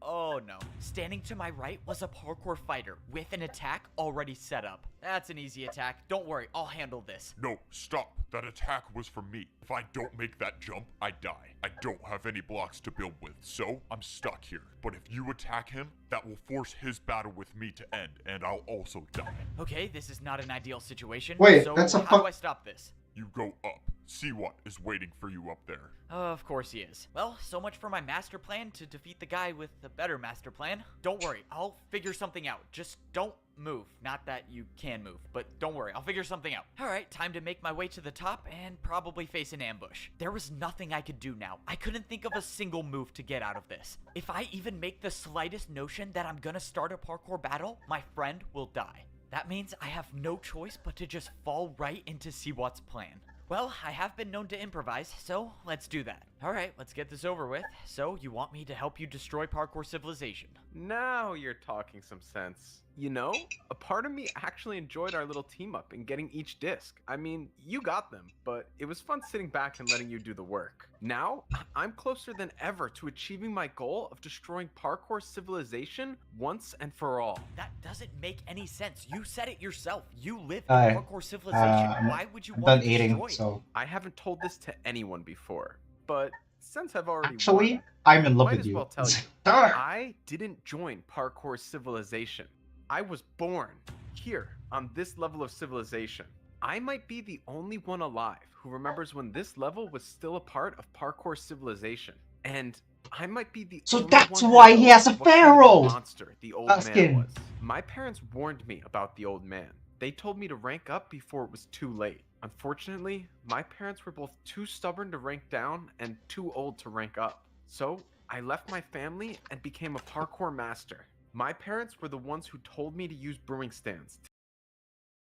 Oh no. Standing to my right was a parkour fighter with an attack already set up. That's an easy attack. Don't worry, I'll handle this. No, stop. That attack was for me. If I don't make that jump, I die. I don't have any blocks to build with, so I'm stuck here. But if you attack him, that will force his battle with me to end, and I'll also die. Okay, this is not an ideal situation. Wait, so that's a how do I stop this? You go up. Siwat is waiting for you up there. Of course he is. Well, so much for my master plan to defeat the guy with the better master plan. Don't worry, I'll figure something out. Just don't move. Not that you can move, but don't worry, I'll figure something out. Alright, time to make my way to the top and probably face an ambush. There was nothing I could do now. I couldn't think of a single move to get out of this. If I even make the slightest notion that I'm gonna start a parkour battle, my friend will die. That means I have no choice but to just fall right into Siwat's plan. Well, I have been known to improvise, so let's do that. Alright, let's get this over with. So, you want me to help you destroy parkour civilization? Now you're talking some sense. You know, a part of me actually enjoyed our little team up in getting each disc. I mean, you got them, but it was fun sitting back and letting you do the work. Now, I'm closer than ever to achieving my goal of destroying parkour civilization once and for all. That doesn't make any sense. You said it yourself. You live in Hi. parkour civilization. Why would you I'm want done to eating, destroy it? so I haven't told this to anyone before, but since I've already actually, won, I'm in love might with as you. well tell you, I didn't join parkour civilization. I was born here on this level of civilization. I might be the only one alive who remembers when this level was still a part of parkour civilization. And I might be the So only that's one who why he knows has a what kind of pharaoh monster the old man skin. was. My parents warned me about the old man. They told me to rank up before it was too late. Unfortunately, my parents were both too stubborn to rank down and too old to rank up. So I left my family and became a parkour master. My parents were the ones who told me to use brewing stands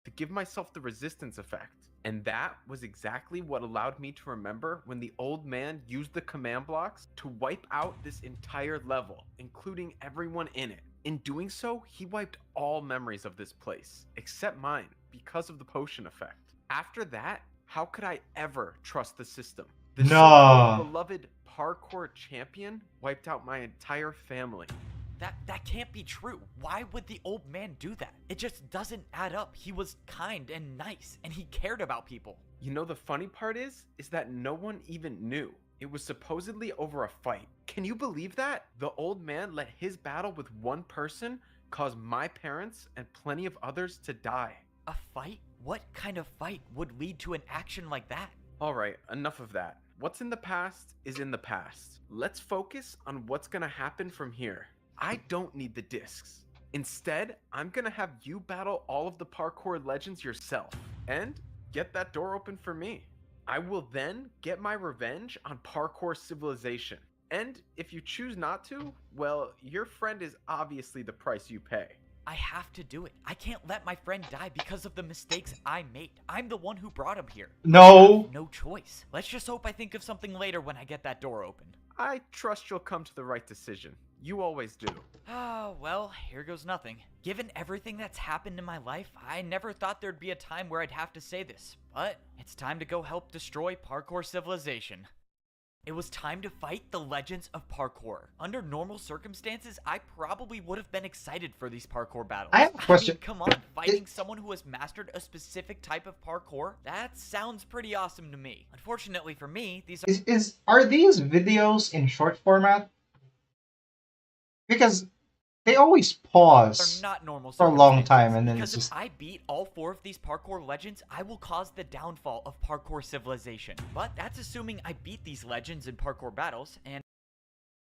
to give myself the resistance effect. And that was exactly what allowed me to remember when the old man used the command blocks to wipe out this entire level, including everyone in it. In doing so, he wiped all memories of this place, except mine, because of the potion effect. After that, how could I ever trust the system? The so-called beloved parkour champion wiped out my entire family. That can't be true. Why would the old man do that? It just doesn't add up. He was kind and nice, and he cared about people. You know, the funny part is that no one even knew. It was supposedly over a fight. Can you believe that? The old man let his battle with one person cause my parents and plenty of others to die. A fight? What kind of fight would lead to an action like that? Alright, enough of that. What's in the past is in the past. Let's focus on what's gonna happen from here. I don't need the discs. Instead, I'm gonna have you battle all of the parkour legends yourself, and get that door open for me. I will then get my revenge on parkour civilization. And if you choose not to, well, your friend is obviously the price you pay. I have to do it. I can't let my friend die because of the mistakes I made. I'm the one who brought him here. No. I have no choice. Let's just hope I think of something later when I get that door open. I trust you'll come to the right decision. You always do. Oh, well, here goes nothing. Given everything that's happened in my life, I never thought there'd be a time where I'd have to say this. But it's time to go help destroy parkour civilization. It was time to fight the legends of parkour. Under normal circumstances, I probably would have been excited for these parkour battles. I have a question. I mean, come on, fighting someone who has mastered a specific type of parkour? That sounds pretty awesome to me. Unfortunately for me, these Are these videos in short format? Because they always pause are not normal for a long time, and then because it's just if I beat all 4 of these parkour legends, I will cause the downfall of parkour civilization. But that's assuming I beat these legends in parkour battles, and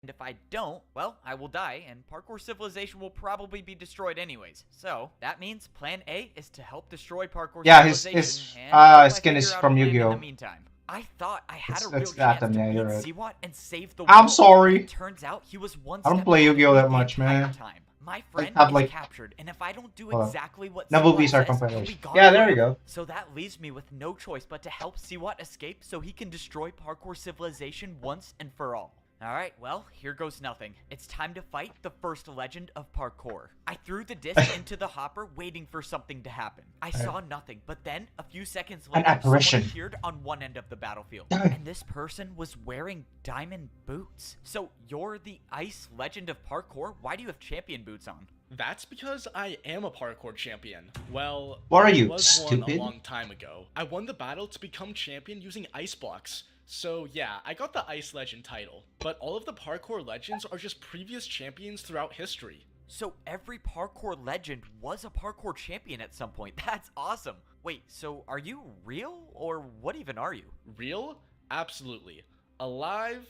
if I don't, well, I will die, and parkour civilization will probably be destroyed anyways. So, that means plan A is to help destroy parkour civilization, and skin is figure out from a plan Yu-Gi-Oh! In the meantime. I thought I had a real It's chance Gotham, to yeah, you're beat right. Siwat and save the I'm world. sorry. It turns out he was one I don't step play ahead of Yu-Gi-Oh! me that the much, entire man. time. My friend have, is like- captured, and if I don't do Hold on. exactly what Now Siwat movies are says, he'll compilations. be gone Yeah, there you forever. go. So that leaves me with no choice but to help Siwat escape so he can destroy parkour civilization once and for all. Alright, well, here goes nothing. It's time to fight the first legend of parkour. I threw the disc into the hopper waiting for something to happen. I saw nothing, but then, a few seconds later, apparition. someone appeared on one end of the battlefield. And this person was wearing diamond boots. So, you're the ice legend of parkour? Why do you have champion boots on? That's because I am a parkour champion. Well, What are I you, was one stupid? a long time ago. I won the battle to become champion using ice blocks. So yeah, I got the Ice Legend title. But all of the parkour legends are just previous champions throughout history. So every parkour legend was a parkour champion at some point. That's awesome. Wait, so are you real, or what even are you? Real? Absolutely. Alive?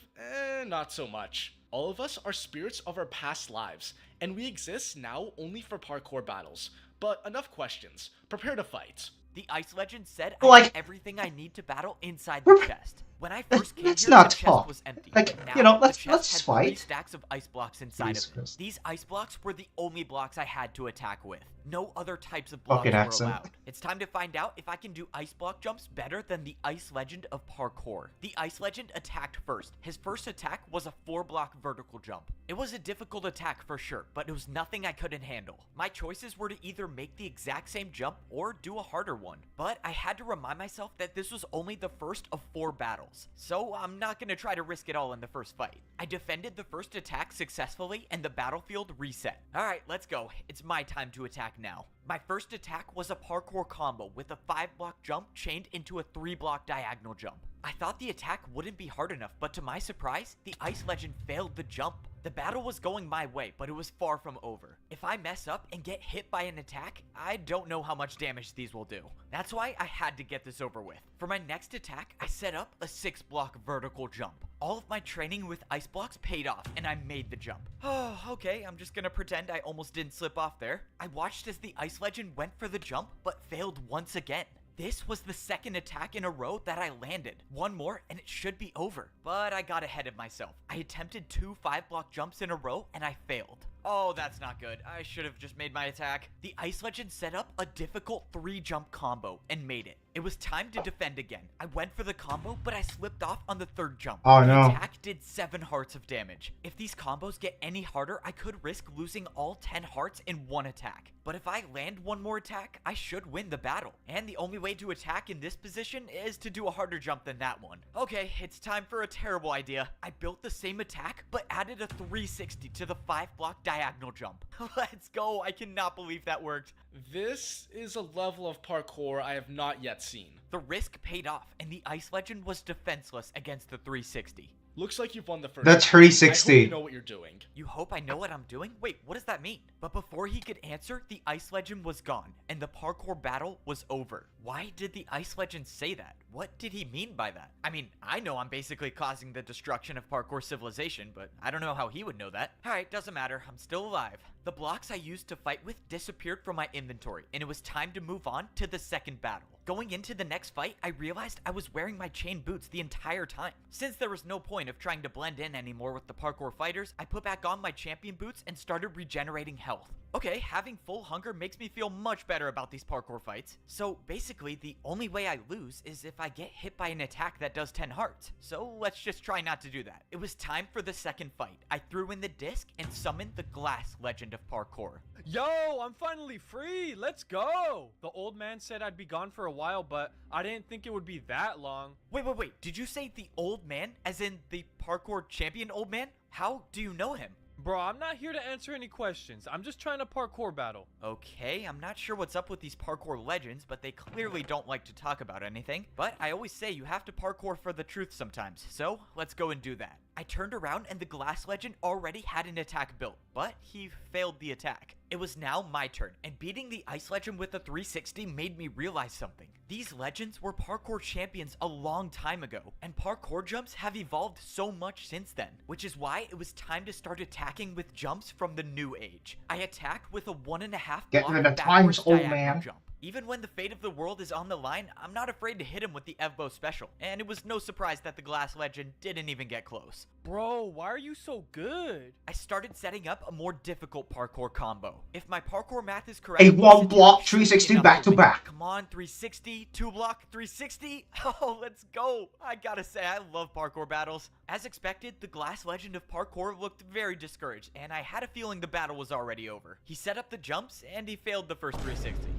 Not so much. All of us are spirits of our past lives, and we exist now only for parkour battles. But enough questions. Prepare to fight. The ice legend said I Like- have everything I need to battle inside the chest. When I first came That's here, not the chest tough. was empty. Like, but now you know, the let's chest had 3 fight. stacks of ice blocks inside Jesus of it. Christ. These ice blocks were the only blocks I had to attack with. No other types of blocks Fucking were accent. allowed. It's time to find out if I can do ice block jumps better than the ice legend of parkour. The ice legend attacked first. His first attack was a 4-block vertical jump. It was a difficult attack for sure, but it was nothing I couldn't handle. My choices were to either make the exact same jump or do a harder one. But I had to remind myself that this was only the first of 4 battles, so I'm not gonna try to risk it all in the first fight. I defended the first attack successfully and the battlefield reset. Alright, let's go. It's my time to attack now. My first attack was a parkour combo with a 5-block jump chained into a 3-block diagonal jump. I thought the attack wouldn't be hard enough, but to my surprise, the ice legend failed the jump. The battle was going my way, but it was far from over. If I mess up and get hit by an attack, I don't know how much damage these will do. That's why I had to get this over with. For my next attack, I set up a 6-block vertical jump. All of my training with ice blocks paid off, and I made the jump. Oh, okay, I'm just gonna pretend I almost didn't slip off there. I watched as the ice legend went for the jump, but failed once again. This was the second attack in a row that I landed. One more and it should be over. But I got ahead of myself. I attempted 2 5-block jumps in a row and I failed. Oh, that's not good. I should have just made my attack. The ice legend set up a difficult 3-jump combo and made it. It was time to defend again. I went for the combo, but I slipped off on the 3rd jump. Oh, the no. attack did 7 hearts of damage. If these combos get any harder, I could risk losing all 10 hearts in one attack. But if I land one more attack, I should win the battle. And the only way to attack in this position is to do a harder jump than that one. Okay, it's time for a terrible idea. I built the same attack, but added a 360 to the 5-block diagonal jump. Let's go. I cannot believe that worked. This is a level of parkour I have not yet seen. The risk paid off, and the ice legend was defenseless against the 360. Looks like you've won the first. The round. 360. I hope you know what you're doing. You hope I know what I'm doing? Wait, what does that mean? But before he could answer, the ice legend was gone, and the parkour battle was over. Why did the ice legend say that? What did he mean by that? I mean, I know I'm basically causing the destruction of parkour civilization, but I don't know how he would know that. Alright, doesn't matter. I'm still alive. The blocks I used to fight with disappeared from my inventory, and it was time to move on to the second battle. Going into the next fight, I realized I was wearing my chain boots the entire time. Since there was no point of trying to blend in anymore with the parkour fighters, I put back on my champion boots and started regenerating health. Okay, having full hunger makes me feel much better about these parkour fights. So basically, the only way I lose is if I get hit by an attack that does 10 hearts. So let's just try not to do that. It was time for the second fight. I threw in the disc and summoned the glass legend of parkour. Yo, I'm finally free. Let's go. The old man said I'd be gone for a while, but I didn't think it would be that long. Wait. Did you say the old man? As in the parkour champion old man? How do you know him? Bro, I'm not here to answer any questions. I'm just trying to parkour battle. Okay, I'm not sure what's up with these parkour legends, but they clearly don't like to talk about anything. But I always say you have to parkour for the truth sometimes, so let's go and do that. I turned around and the glass legend already had an attack built, but he failed the attack. It was now my turn, and beating the ice legend with a 360 made me realize something. These legends were parkour champions a long time ago, and parkour jumps have evolved so much since then, which is why it was time to start attacking with jumps from the new age. I attacked with a 1.5 Get block rid of backwards times, old diagonal man. jump. Even when the fate of the world is on the line, I'm not afraid to hit him with the Evbo special, and it was no surprise that the glass legend didn't even get close. Bro, why are you so good? I started setting up a more difficult parkour combo. If my parkour math is correct, A this 1-block attack should be 360 enough back to win. back. Come on, 360, 2-block, 360. Oh, let's go. I gotta say, I love parkour battles. As expected, the glass legend of parkour looked very discouraged, and I had a feeling the battle was already over. He set up the jumps, and he failed the first 360.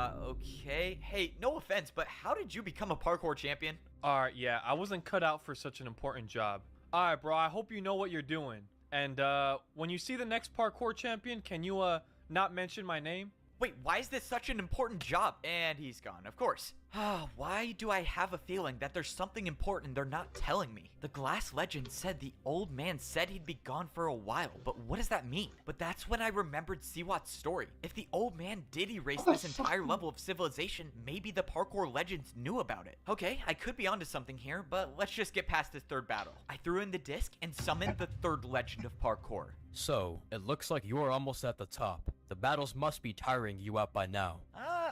Okay. Hey, no offense, but how did you become a parkour champion? Alright, yeah, I wasn't cut out for such an important job. Alright, bro, I hope you know what you're doing. And, when you see the next parkour champion, can you, not mention my name? Wait, why is this such an important job? And he's gone, of course. Why do I have a feeling that there's something important they're not telling me? The glass legend said the old man said he'd be gone for a while, but what does that mean? But that's when I remembered Siwat's story. If the old man did erase this entire level of civilization, maybe the parkour legends knew about it. Okay, I could be onto something here, but let's just get past this third battle. I threw in the disc and summoned the third legend of parkour. So, it looks like you're almost at the top. The battles must be tiring you out by now.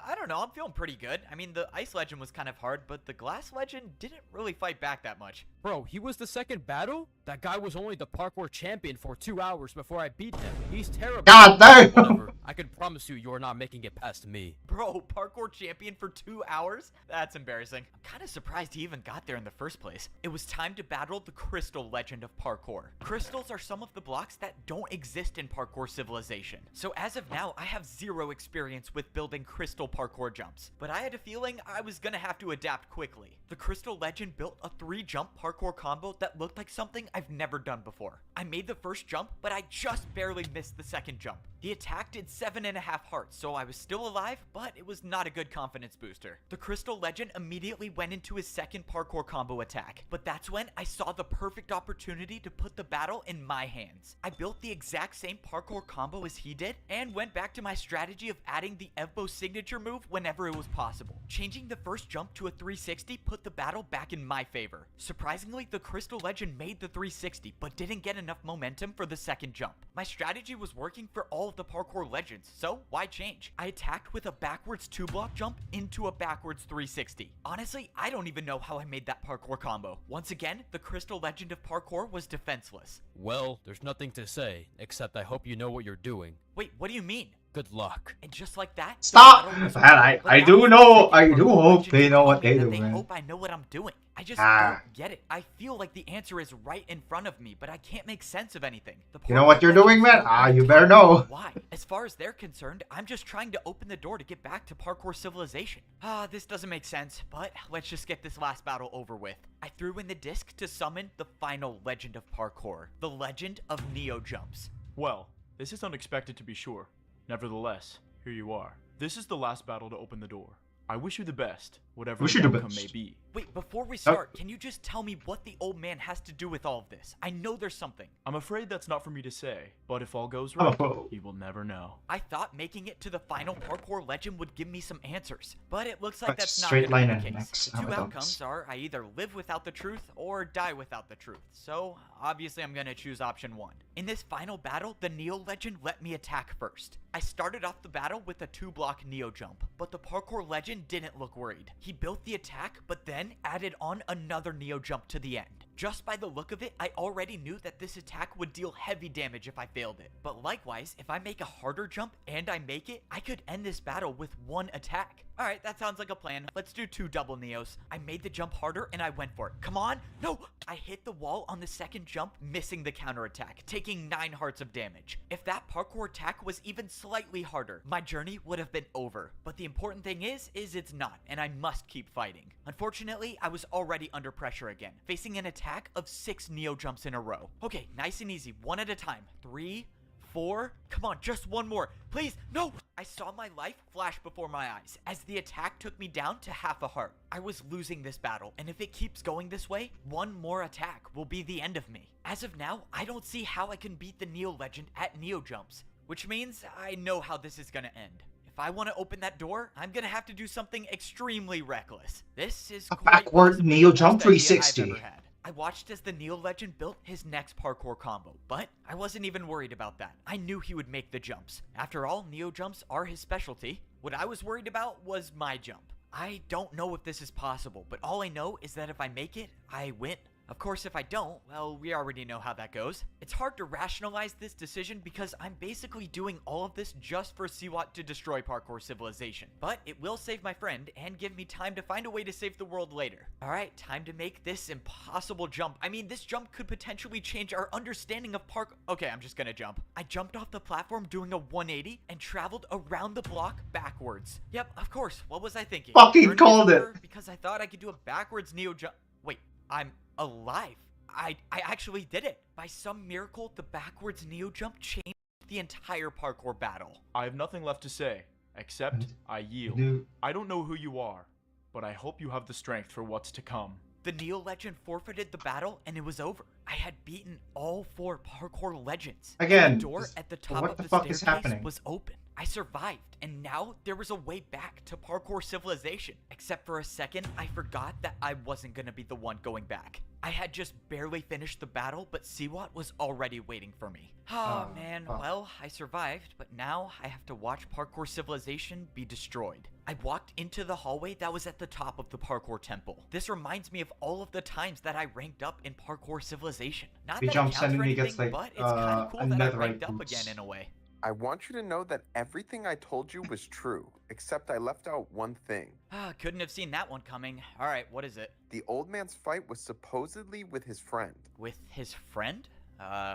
I don't know, I'm feeling pretty good. I mean, the ice legend was kind of hard, but the glass legend didn't really fight back that much. Bro, he was the second battle? That guy was only the parkour champion for 2 hours before I beat him. He's terrible. God damn! Whatever, I can promise you you're not making it past me. Bro, parkour champion for 2 hours? That's embarrassing. I'm kind of surprised he even got there in the first place. It was time to battle the crystal legend of parkour. Crystals are some of the blocks that don't exist in parkour civilization. So as of now, I have zero experience with building crystal parkour jumps. But I had a feeling I was gonna have to adapt quickly. The crystal legend built a 3-jump parkour combo that looked like something I've never done before. I made the first jump, but I just barely missed the second jump. The attack did 7.5 hearts, so I was still alive, but it was not a good confidence booster. The crystal legend immediately went into his second parkour combo attack, but that's when I saw the perfect opportunity to put the battle in my hands. I built the exact same parkour combo as he did, and went back to my strategy of adding the Evbo signature move whenever it was possible. Changing the first jump to a 360 put the battle back in my favor. Surprisingly, the crystal legend made the 360, but didn't get enough momentum for the second jump. My strategy was working for all of the parkour legends, so why change? I attacked with a backwards 2-block jump into a backwards 360. Honestly, I don't even know how I made that parkour combo. Once again, the crystal legend of parkour was defenseless. Well, there's nothing to say, except I hope you know what you're doing. Wait, what do you mean? Good luck. And just like that, stop! I do know, I do hope they know what they do, they man. hope I know what I'm doing. I just don't get it. I feel like the answer is right in front of me, but I can't make sense of anything. You know what you're doing, man? You better know. Why? As far as they're concerned, I'm just trying to open the door to get back to parkour civilization. This doesn't make sense, but let's just get this last battle over with. I threw in the disc to summon the final legend of parkour, the legend of Neo Jumps. Well, this is unexpected to be sure. Nevertheless, here you are. This is the last battle to open the door. I wish you the best, whatever the outcome may be. Wait, before we start, can you just tell me what the old man has to do with all of this? I know there's something. I'm afraid that's not for me to say, but if all goes right, you will never know. I thought making it to the final parkour legend would give me some answers, but it looks like that's not straight gonna line be the and case. next. The 2 outcomes are I either live without the truth or die without the truth, so obviously I'm gonna choose option 1. In this final battle, the Neo legend let me attack first. I started off the battle with a 2-block Neo jump, but the parkour legend didn't look worried. He built the attack, but then added on another Neo jump to the end. Just by the look of it, I already knew that this attack would deal heavy damage if I failed it. But likewise, if I make a harder jump and I make it, I could end this battle with 1 attack. Alright, that sounds like a plan. Let's do 2 double Neos. I made the jump harder and I went for it. Come on! No! I hit the wall on the second jump, missing the counterattack, taking 9 hearts of damage. If that parkour attack was even slightly harder, my journey would have been over. But the important thing is it's not, and I must keep fighting. Unfortunately, I was already under pressure again, facing an attack of 6 Neo jumps in a row. Okay, nice and easy, 1 at a time. 3, 4, come on, just 1 more. Please, no! I saw my life flash before my eyes as the attack took me down to half a heart. I was losing this battle, and if it keeps going this way, 1 more attack will be the end of me. As of now, I don't see how I can beat the Neo legend at Neo jumps, which means I know how this is gonna end. If I want to open that door, I'm gonna have to do something extremely reckless. This is a backward Neo jump 360. I watched as the Neo legend built his next parkour combo, but I wasn't even worried about that. I knew he would make the jumps. After all, Neo jumps are his specialty. What I was worried about was my jump. I don't know if this is possible, but all I know is that if I make it, I win. Of course, if I don't, well, we already know how that goes. It's hard to rationalize this decision because I'm basically doing all of this just for Siwat to destroy parkour civilization. But it will save my friend and give me time to find a way to save the world later. Alright, time to make this impossible jump. I mean, this jump could potentially change our understanding of parkour. Okay, I'm just gonna jump. I jumped off the platform doing a 180 and traveled around the block backwards. Yep, of course. What was I thinking? Fucking called it. Because I thought I could do a backwards Neo jump. Wait, I'm alive. I actually did it. By some miracle, the backwards Neo jump changed the entire parkour battle. I have nothing left to say. Accept, I yield. do- I don't know who you are, but I hope you have the strength for what's to come. The Neo Legend forfeited the battle and it was over. I had beaten all 4 parkour legends. Again, And the door at the top what of the the fuck is staircase happening? was open. I survived, and now there was a way back to parkour civilization. Except for a second, I forgot that I wasn't gonna be the one going back. I had just barely finished the battle, but Siwat was already waiting for me. Oh man, well, I survived, but now I have to watch parkour civilization be destroyed. I walked into the hallway that was at the top of the parkour temple. This reminds me of all of the times that I ranked up in parkour civilization. Not He that it jumps counts and for he anything, gets like but it's kind of cool that I netherite ranked up boots. again in a way. I want you to know that everything I told you was true, except I left out one thing. Couldn't have seen that one coming. Alright, what is it? The old man's fight was supposedly with his friend. With his friend?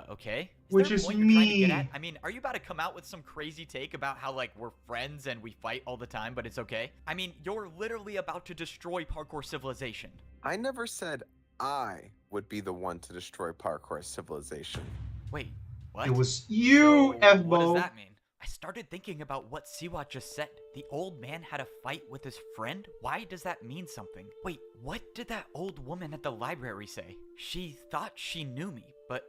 Okay. Which there a is point you're trying to get me. at? I mean, are you about to come out with some crazy take about how, like, we're friends and we fight all the time, but it's okay? I mean, you're literally about to destroy parkour civilization. I never said I would be the one to destroy parkour civilization. Wait, what? It was you, So, F-Bo. what does that mean? I started thinking about what Siwat just said. The old man had a fight with his friend? Why does that mean something? Wait, what did that old woman at the library say? She thought she knew me, but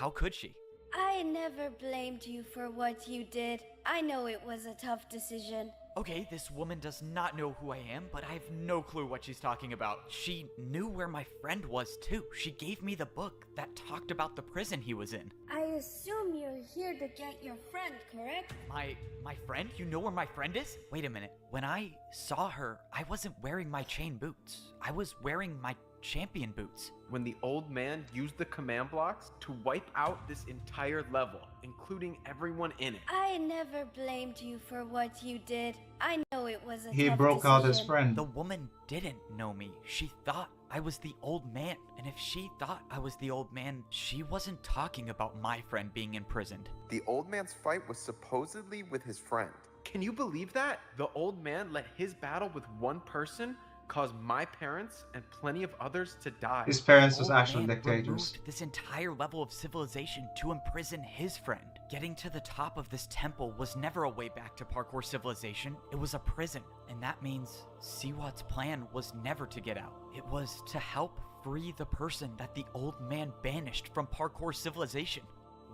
how could she? I never blamed you for what you did. I know it was a tough decision. Okay, this woman does not know who I am, but I have no clue what she's talking about. She knew where my friend was too. She gave me the book that talked about the prison he was in. I assume you're here to get your friend, correct? My friend? You know where my friend is? Wait a minute. When I saw her, I wasn't wearing my chain boots. I was wearing my champion boots. When the old man used the command blocks to wipe out this entire level, including everyone in it. I never blamed you for what you did. I know it was a He tough broke out his decision. friend. The woman didn't know me. She thought I was the old man. And if she thought I was the old man, she wasn't talking about my friend being imprisoned. The old man's fight was supposedly with his friend. Can you believe that? The old man let his battle with one person cause my parents and plenty of others to die. His parents was Old actually man dictators. removed this entire level of civilization to imprison his friend. Getting to the top of this temple was never a way back to parkour civilization. It was a prison. And that means Siwat's plan was never to get out. It was to help free the person that the old man banished from parkour civilization.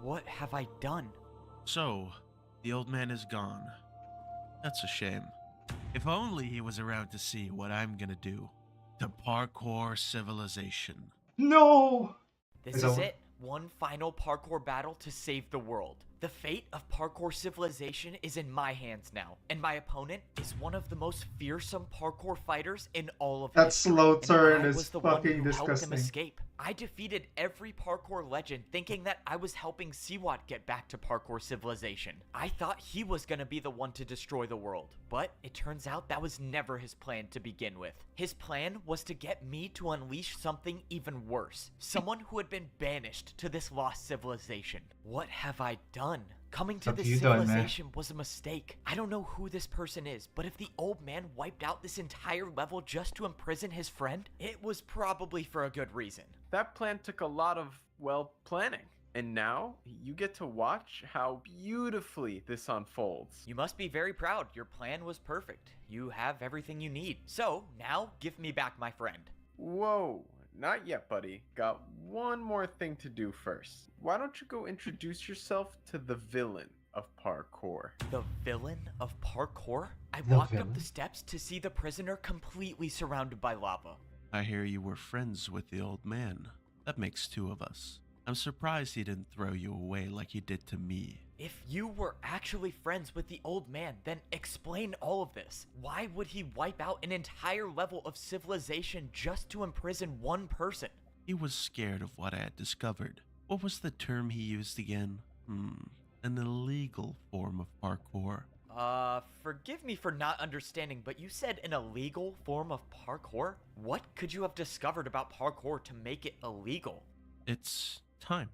What have I done? So, the old man is gone. That's a shame. If only he was around to see what I'm gonna do to parkour civilization. No! This It's is over. it. One final parkour battle to save the world. The fate of parkour civilization is in my hands now, and my opponent is one of the most fearsome parkour fighters in all of That history. slow And turn I is was the one fucking who helped him disgusting. escape. I defeated every parkour legend thinking that I was helping Siwat get back to parkour civilization. I thought he was gonna be the one to destroy the world, but it turns out that was never his plan to begin with. His plan was to get me to unleash something even worse. Someone who had been banished to this lost civilization. What have I done? Coming to What this have you done, man? civilization was a mistake. I don't know who this person is, but if the old man wiped out this entire level just to imprison his friend, it was probably for a good reason. That plan took a lot of, well, planning. And now, you get to watch how beautifully this unfolds. You must be very proud. Your plan was perfect. You have everything you need. So, now give me back my friend. Whoa, not yet, buddy. Got one more thing to do first. Why don't you go introduce yourself to the villain of parkour? The villain of parkour? I The walked up villain? the steps to see the prisoner completely surrounded by lava. I hear you were friends with the old man. That makes two of us. I'm surprised he didn't throw you away like he did to me. If you were actually friends with the old man, then explain all of this. Why would he wipe out an entire level of civilization just to imprison one person? He was scared of what I had discovered. What was the term he used again? An illegal form of parkour. Forgive me for not understanding, but you said an illegal form of parkour? What could you have discovered about parkour to make it illegal? It's time.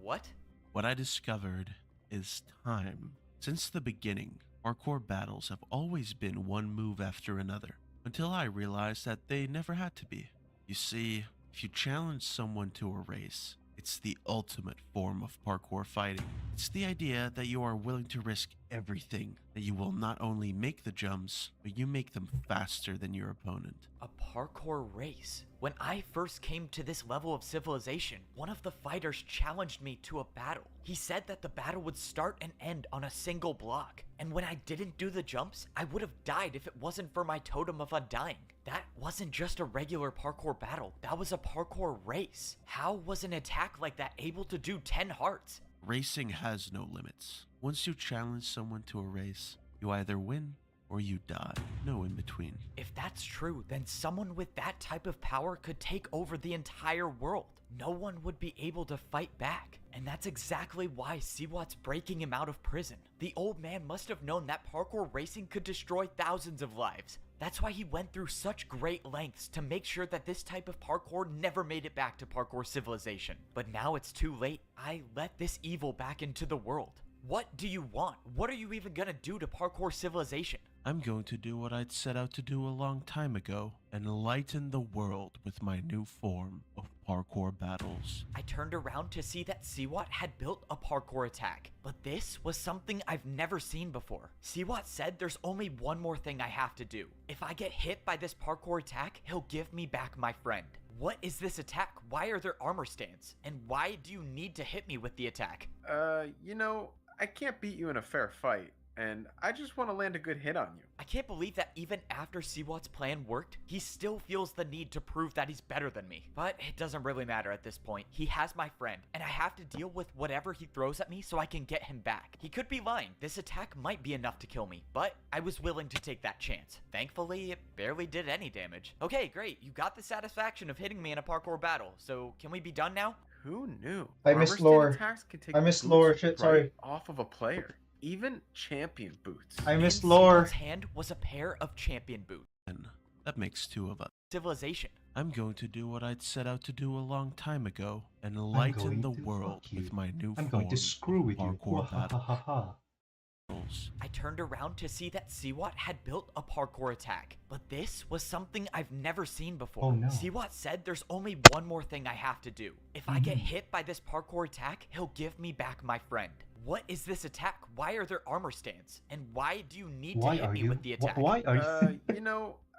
What? What I discovered is time. Since the beginning, parkour battles have always been one move after another, until I realized that they never had to be. You see, if you challenge someone to a race, It's the ultimate form of parkour fighting. It's the idea that you are willing to risk everything, that you will not only make the jumps, but you make them faster than your opponent. A parkour race. When I first came to this level of civilization, one of the fighters challenged me to a battle. He said that the battle would start and end on a single block, and when I didn't do the jumps, I would have died if it wasn't for my totem of undying. That wasn't just a regular parkour battle, that was a parkour race. How was an attack like that able to do 10 hearts? Racing has no limits. Once you challenge someone to a race, you either win or you die. No in between. If that's true, then someone with that type of power could take over the entire world. No one would be able to fight back. And that's exactly why Siwat's breaking him out of prison. The old man must have known that parkour racing could destroy thousands of lives. That's why he went through such great lengths to make sure that this type of parkour never made it back to parkour civilization. But now it's too late. I let this evil back into the world. What do you want? What are you even gonna do to parkour civilization? I'm going to do what I'd set out to do a long time ago, enlighten the world with my new form of parkour battles. I turned around to see that Siwat had built a parkour attack, but this was something I've never seen before. Siwat said there's only one more thing I have to do. If I get hit by this parkour attack, he'll give me back my friend. What is this attack? Why are there armor stands? And why do you need to hit me with the attack? I can't beat you in a fair fight, and I just want to land a good hit on you. I can't believe that even after Siwat's plan worked, he still feels the need to prove that he's better than me. But it doesn't really matter at this point. He has my friend, and I have to deal with whatever he throws at me so I can get him back. He could be lying. This attack might be enough to kill me, but I was willing to take that chance. Thankfully, it barely did any damage. Okay, great. You got the satisfaction of hitting me in a parkour battle, so can we be done now? Who knew? I missed lore. I missed lore. Shit, sorry. Off of a player. Even champion boots. I missed lore. Siwat's hand was a pair of champion boots. And that makes two of us. Civilization. I'm going to do what I'd set out to do a long time ago, enlighten the world with my new form going to screw with you. parkour battles. I turned around to see that Siwat had built a parkour attack, but this was something I've never seen before. Oh, no. Siwat said there's only one more thing I have to do. If I get hit by this parkour attack, he'll give me back my friend. What is this attack? Why are there armor stands? And why do you need to hit me with the attack? Why are you?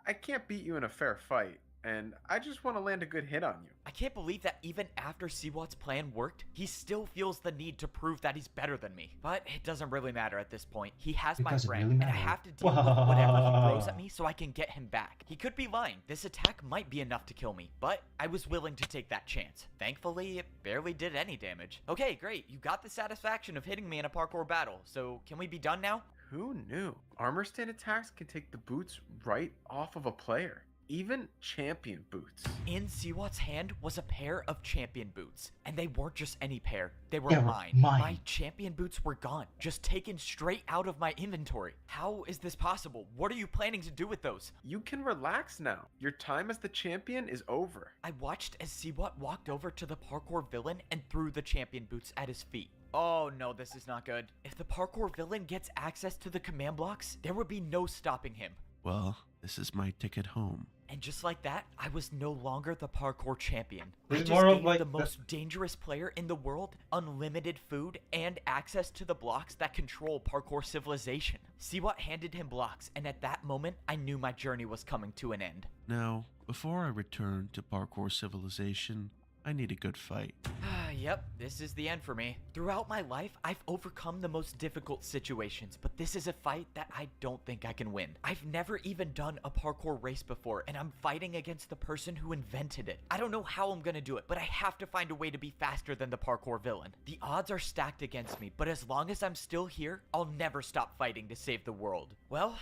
I can't beat you in a fair fight, and I just want to land a good hit on you. I can't believe that even after Siwat's plan worked, he still feels the need to prove that he's better than me. But it doesn't really matter at this point. He has my friend, and I have to deal with whatever he throws at me so I can get him back. He could be lying. This attack might be enough to kill me, but I was willing to take that chance. Thankfully, it barely did any damage. Okay, great. You got the satisfaction of hitting me in a parkour battle, so can we be done now? Who knew? Armor stand attacks can take the boots right off of a player. Even champion boots. In Siwat's hand was a pair of champion boots. And they weren't just any pair, they were They were mine. mine. My champion boots were gone, just taken straight out of my inventory. How is this possible? What are you planning to do with those? You can relax now. Your time as the champion is over. I watched as Siwat walked over to the parkour villain and threw the champion boots at his feet. Oh no, this is not good. If the parkour villain gets access to the command blocks, there would be no stopping him. Well, this is my ticket home. And just like that, I was no longer the parkour champion. I It's just more of gave like the the- most dangerous player in the world unlimited food and access to the blocks that control parkour civilization. Siwat handed him blocks, and at that moment, I knew my journey was coming to an end. Now, before I return to parkour civilization, I need a good fight. Yep, this is the end for me. Throughout my life, I've overcome the most difficult situations, but this is a fight that I don't think I can win. I've never even done a parkour race before, and I'm fighting against the person who invented it. I don't know how I'm gonna do it, but I have to find a way to be faster than the parkour villain. The odds are stacked against me, but as long as I'm still here, I'll never stop fighting to save the world. Well,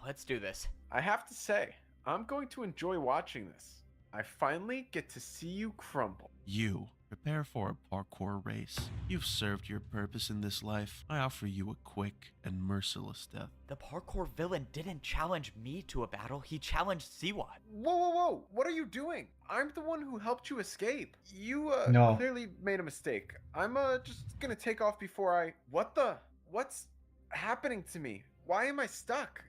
let's do this. I have to say, I'm going to enjoy watching this. I finally get to see you crumble. You, prepare for a parkour race. You've served your purpose in this life. I offer you a quick and merciless death. The parkour villain didn't challenge me to a battle, he challenged Siwat. Whoa. What are you doing? I'm the one who helped you escape. You, No. clearly made a mistake. I'm, just gonna take off before I... What's happening to me? Why am I stuck?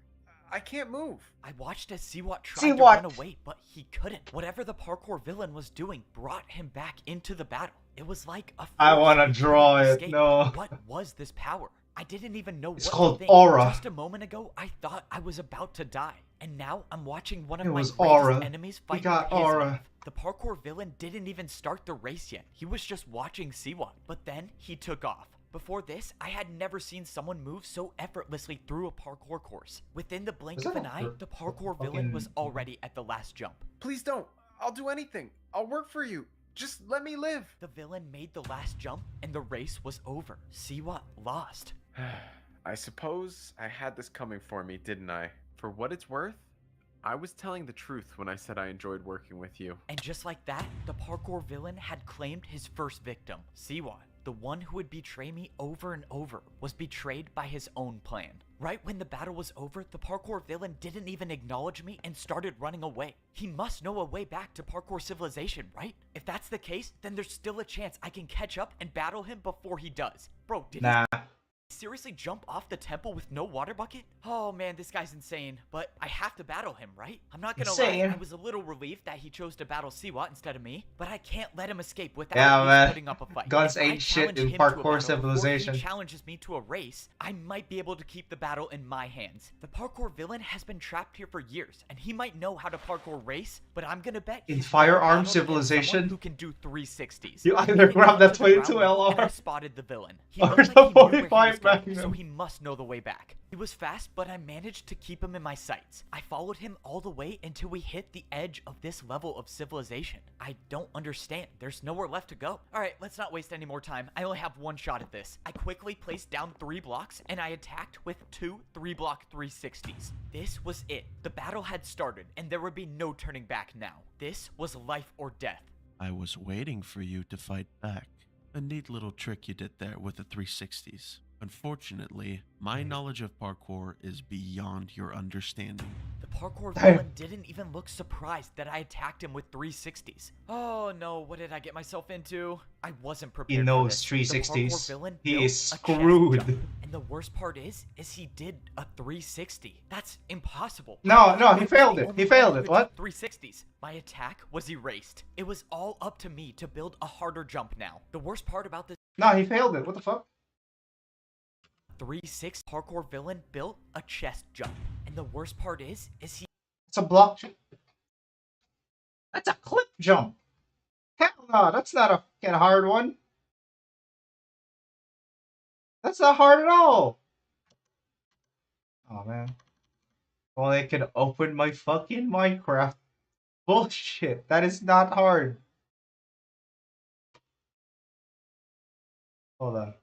I can't move. I watched as Siwat tried to run away, but he couldn't. Whatever the parkour villain was doing brought him back into the battle. It was like a force. I want to he draw couldn't it. escape. No. What was this power? I didn't even know It's what called to think. aura. Just a moment ago, I thought I was about to die. And now I'm watching one of It my was greatest aura. enemies We fight got for his aura. life. The parkour villain didn't even start the race yet. He was just watching Siwat. But then he took off. Before this, I had never seen someone move so effortlessly through a parkour course. Within the blink of an eye, the parkour villain was already at the last jump. Please don't. I'll do anything. I'll work for you. Just let me live. The villain made the last jump, and the race was over. Siwat lost. I suppose I had this coming for me, didn't I? For what it's worth, I was telling the truth when I said I enjoyed working with you. And just like that, the parkour villain had claimed his first victim. Siwat, the one who would betray me over and over, was betrayed by his own plan. Right when the battle was over, the parkour villain didn't even acknowledge me and started running away. He must know a way back to parkour civilization, right? If that's the case, then there's still a chance I can catch up and battle him before he does. Bro, did he seriously jump off the temple with no water bucket? Oh man, this guy's insane. But I have to battle him, right? I'm not gonna lie, I was a little relieved that he chose to battle Siwat instead of me, but I can't let him escape without at least putting up a fight. Guns If I ain't shit challenge in him to a parkour battle civilization. before he challenges me to a race, I might be able to keep the battle in my hands. The parkour villain has been trapped here for years, and he might know how to parkour race, but I'm gonna bet In he's Firearm battled against someone Civilization, who can do 360s. you I either made it grab down that to the ground 22 and I LR spotted the villain. He or looked the like he knew where he was 45 going, Magnum. so he must know the way back. He was fast, but I managed to keep him in my sights. I followed him all the way until we hit the edge of this level of civilization. I don't understand. There's nowhere left to go. Alright, let's not waste any more time. I only have one shot at this. I quickly placed down 3 blocks, and I attacked with 2 3-block 360s. This was it. The battle had started, and there would be no turning back now. This was life or death. I was waiting for you to fight back. A neat little trick you did there with the 360s. Unfortunately, my knowledge of parkour is beyond your understanding. The parkour villain didn't even look surprised that I attacked him with 360s. Oh no, what did I get myself into? I wasn't prepared. He knows for this. The 360s. parkour villain He built is a chest screwed. jump. And the worst part is he did a 360. That's impossible. No, he failed it. He failed it. What? 360s. My attack was erased. It was all up to me to build a harder jump now. The worst part about this. No, he failed it. What the fuck? 3-6 parkour villain built a chest jump. And the worst part is he... It's a block. That's a clip jump. Hell no, that's not a fucking hard one. That's not hard at all. Oh man. Well, I could open my fucking Minecraft. Bullshit. That is not hard. Hold on.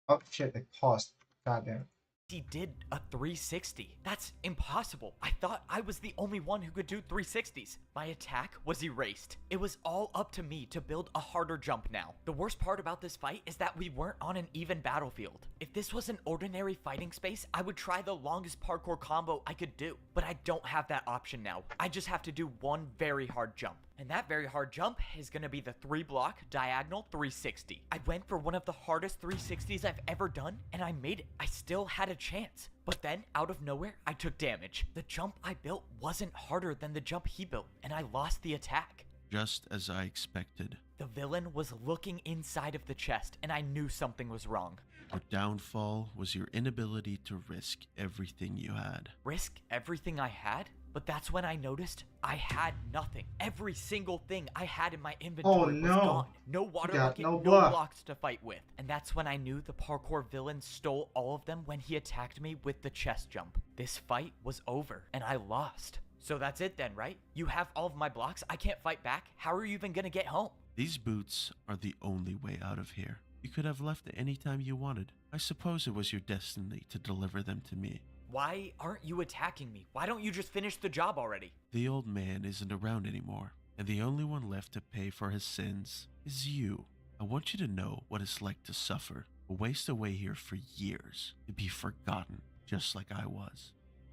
Oh shit, it paused. Goddamn. He did a 360. That's impossible. I thought I was the only one who could do 360s. My attack was erased. It was all up to me to build a harder jump now. The worst part about this fight is that we weren't on an even battlefield. If this was an ordinary fighting space, I would try the longest parkour combo I could do. But I don't have that option now. I just have to do one very hard jump. And that very hard jump is gonna be the 3-block diagonal 360. I went for one of the hardest 360s I've ever done, and I made it. I still had a chance. But then, out of nowhere, I took damage. The jump I built wasn't harder than the jump he built, and I lost the attack. Just as I expected. The villain was looking inside of the chest, and I knew something was wrong. Your downfall was your inability to risk everything you had. Risk everything I had? But that's when I noticed I had nothing. Every single thing I had in my inventory was gone. No water bucket, no blocks to fight with. And that's when I knew the parkour villain stole all of them when he attacked me with the chest jump. This fight was over, and I lost. So that's it then, right? You have all of my blocks, I can't fight back. How are you even gonna get home? These boots are the only way out of here. You could have left any time you wanted. I suppose it was your destiny to deliver them to me. Why aren't you attacking me? Why don't you just finish the job already? The old man isn't around anymore, and the only one left to pay for his sins is you. I want you to know what it's like to suffer, to waste away here for years, to be forgotten, just like I was.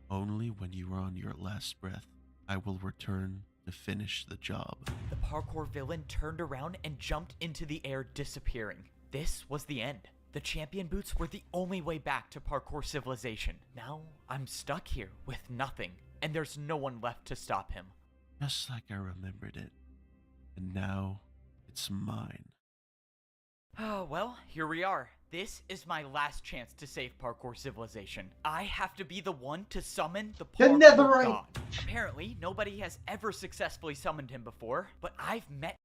Only when you are on your last breath, I will return to finish the job. The parkour villain turned around and jumped into the air, disappearing. This was the end. The champion boots were the only way back to parkour civilization. Now, I'm stuck here with nothing, and there's no one left to stop him. Just like I remembered it. And now, it's mine. Oh, well, here we are. This is my last chance to save parkour civilization. I have to be the one to summon the parkour god. Apparently, nobody has ever successfully summoned him before, but I've met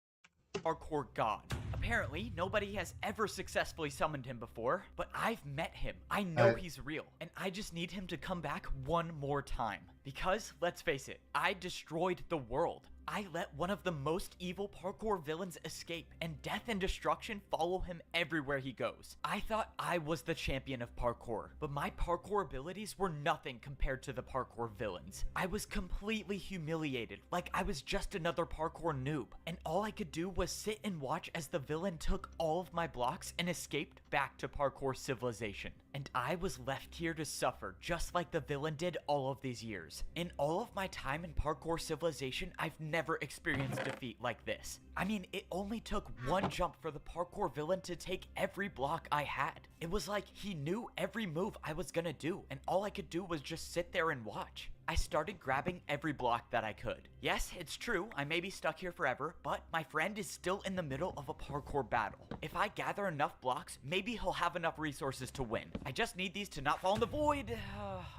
parkour god. Apparently, nobody has ever successfully summoned him before, but I've met him. I know he's real, and I just need him to come back one more time. Because, let's face it, I destroyed the world. I let one of the most evil parkour villains escape, and death and destruction follow him everywhere he goes. I thought I was the champion of parkour, but my parkour abilities were nothing compared to the parkour villains. I was completely humiliated, like I was just another parkour noob, and all I could do was sit and watch as the villain took all of my blocks and escaped back to parkour civilization. And I was left here to suffer just like the villain did all of these years. In all of my time in parkour civilization, I've never experienced defeat like this. I mean, it only took one jump for the parkour villain to take every block I had. It was like he knew every move I was gonna do, and all I could do was just sit there and watch. I started grabbing every block that I could. Yes, it's true, I may be stuck here forever, but my friend is still in the middle of a parkour battle. If I gather enough blocks, maybe he'll have enough resources to win. I just need these to not fall in the void.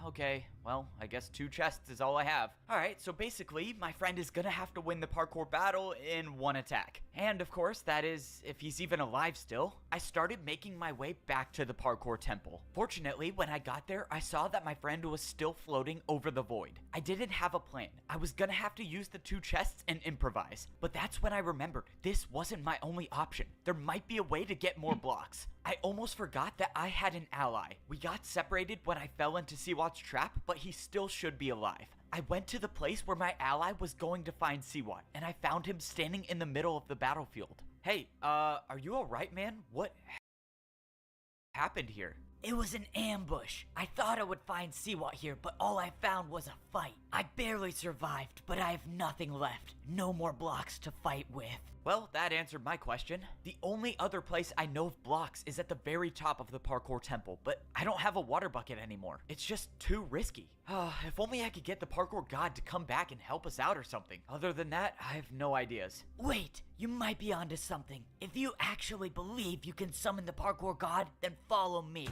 Okay, well, I guess 2 chests is all I have. Alright, so basically, my friend is gonna have to win the parkour battle in 1 attack. And of course, that is if he's even alive still. I started making my way back to the parkour temple. Fortunately, when I got there, I saw that my friend was still floating over the void. I didn't have a plan. I was gonna have to use the 2 chests and improvise. But that's when I remembered this wasn't my only option. There might be a way to get more blocks. I almost forgot that I had an ally. We got separated when I fell into Siwat's trap, but he still should be alive. I went to the place where my ally was going to find Siwat, and I found him standing in the middle of the battlefield. Hey, are you alright, man? What happened here? It was an ambush. I thought I would find Siwat here, but all I found was a fight. I barely survived, but I have nothing left. No more blocks to fight with. Well, that answered my question. The only other place I know of blocks is at the very top of the parkour temple, but I don't have a water bucket anymore. It's just too risky. If only I could get the parkour god to come back and help us out or something. Other than that, I have no ideas. Wait, you might be onto something. If you actually believe you can summon the parkour god, then follow me.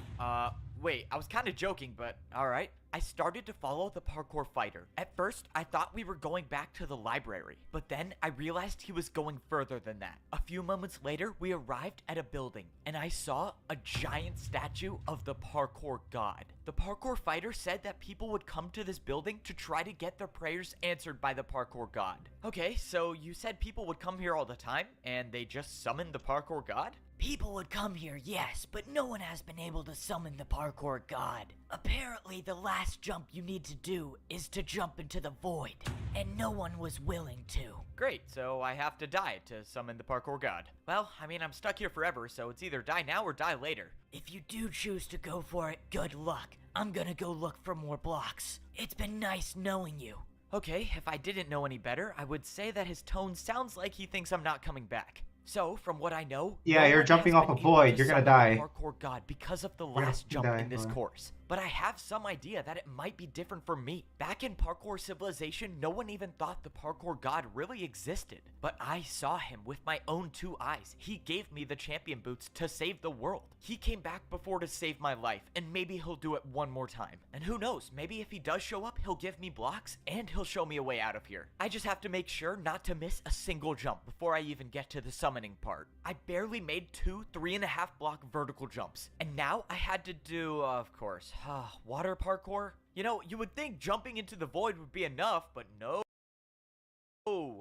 Wait, I was kind of joking, but alright. I started to follow the parkour fighter. At first, I thought we were going back to the library, but then I realized he was going further than that. A few moments later, we arrived at a building, and I saw a giant statue of the parkour god. The parkour fighter said that people would come to this building to try to get their prayers answered by the parkour god. Okay, so you said people would come here all the time, and they just summoned the parkour god? People would come here, yes, but no one has been able to summon the parkour god. Apparently, the last jump you need to do is to jump into the void, and no one was willing to. Great, so I have to die to summon the parkour god. Well, I mean, I'm stuck here forever, so it's either die now or die later. If you do choose to go for it, good luck. I'm gonna go look for more blocks. It's been nice knowing you. Okay, if I didn't know any better, I would say that his tone sounds like he thinks I'm not coming back. So, from what I know, yeah, you're jumping off a void. You're gonna die. Parkour god because of the last jump in this course. But I have some idea that it might be different for me. Back in parkour civilization, no one even thought the parkour god really existed. But I saw him with my own 2 eyes. He gave me the champion boots to save the world. He came back before to save my life, and maybe he'll do it one more time. And who knows, maybe if he does show up, he'll give me blocks, and he'll show me a way out of here. I just have to make sure not to miss a single jump before I even get to the summoning part. I barely made 2 3.5 block vertical jumps, and now I had to do, of course, water parkour? You know, you would think jumping into the void would be enough, but no.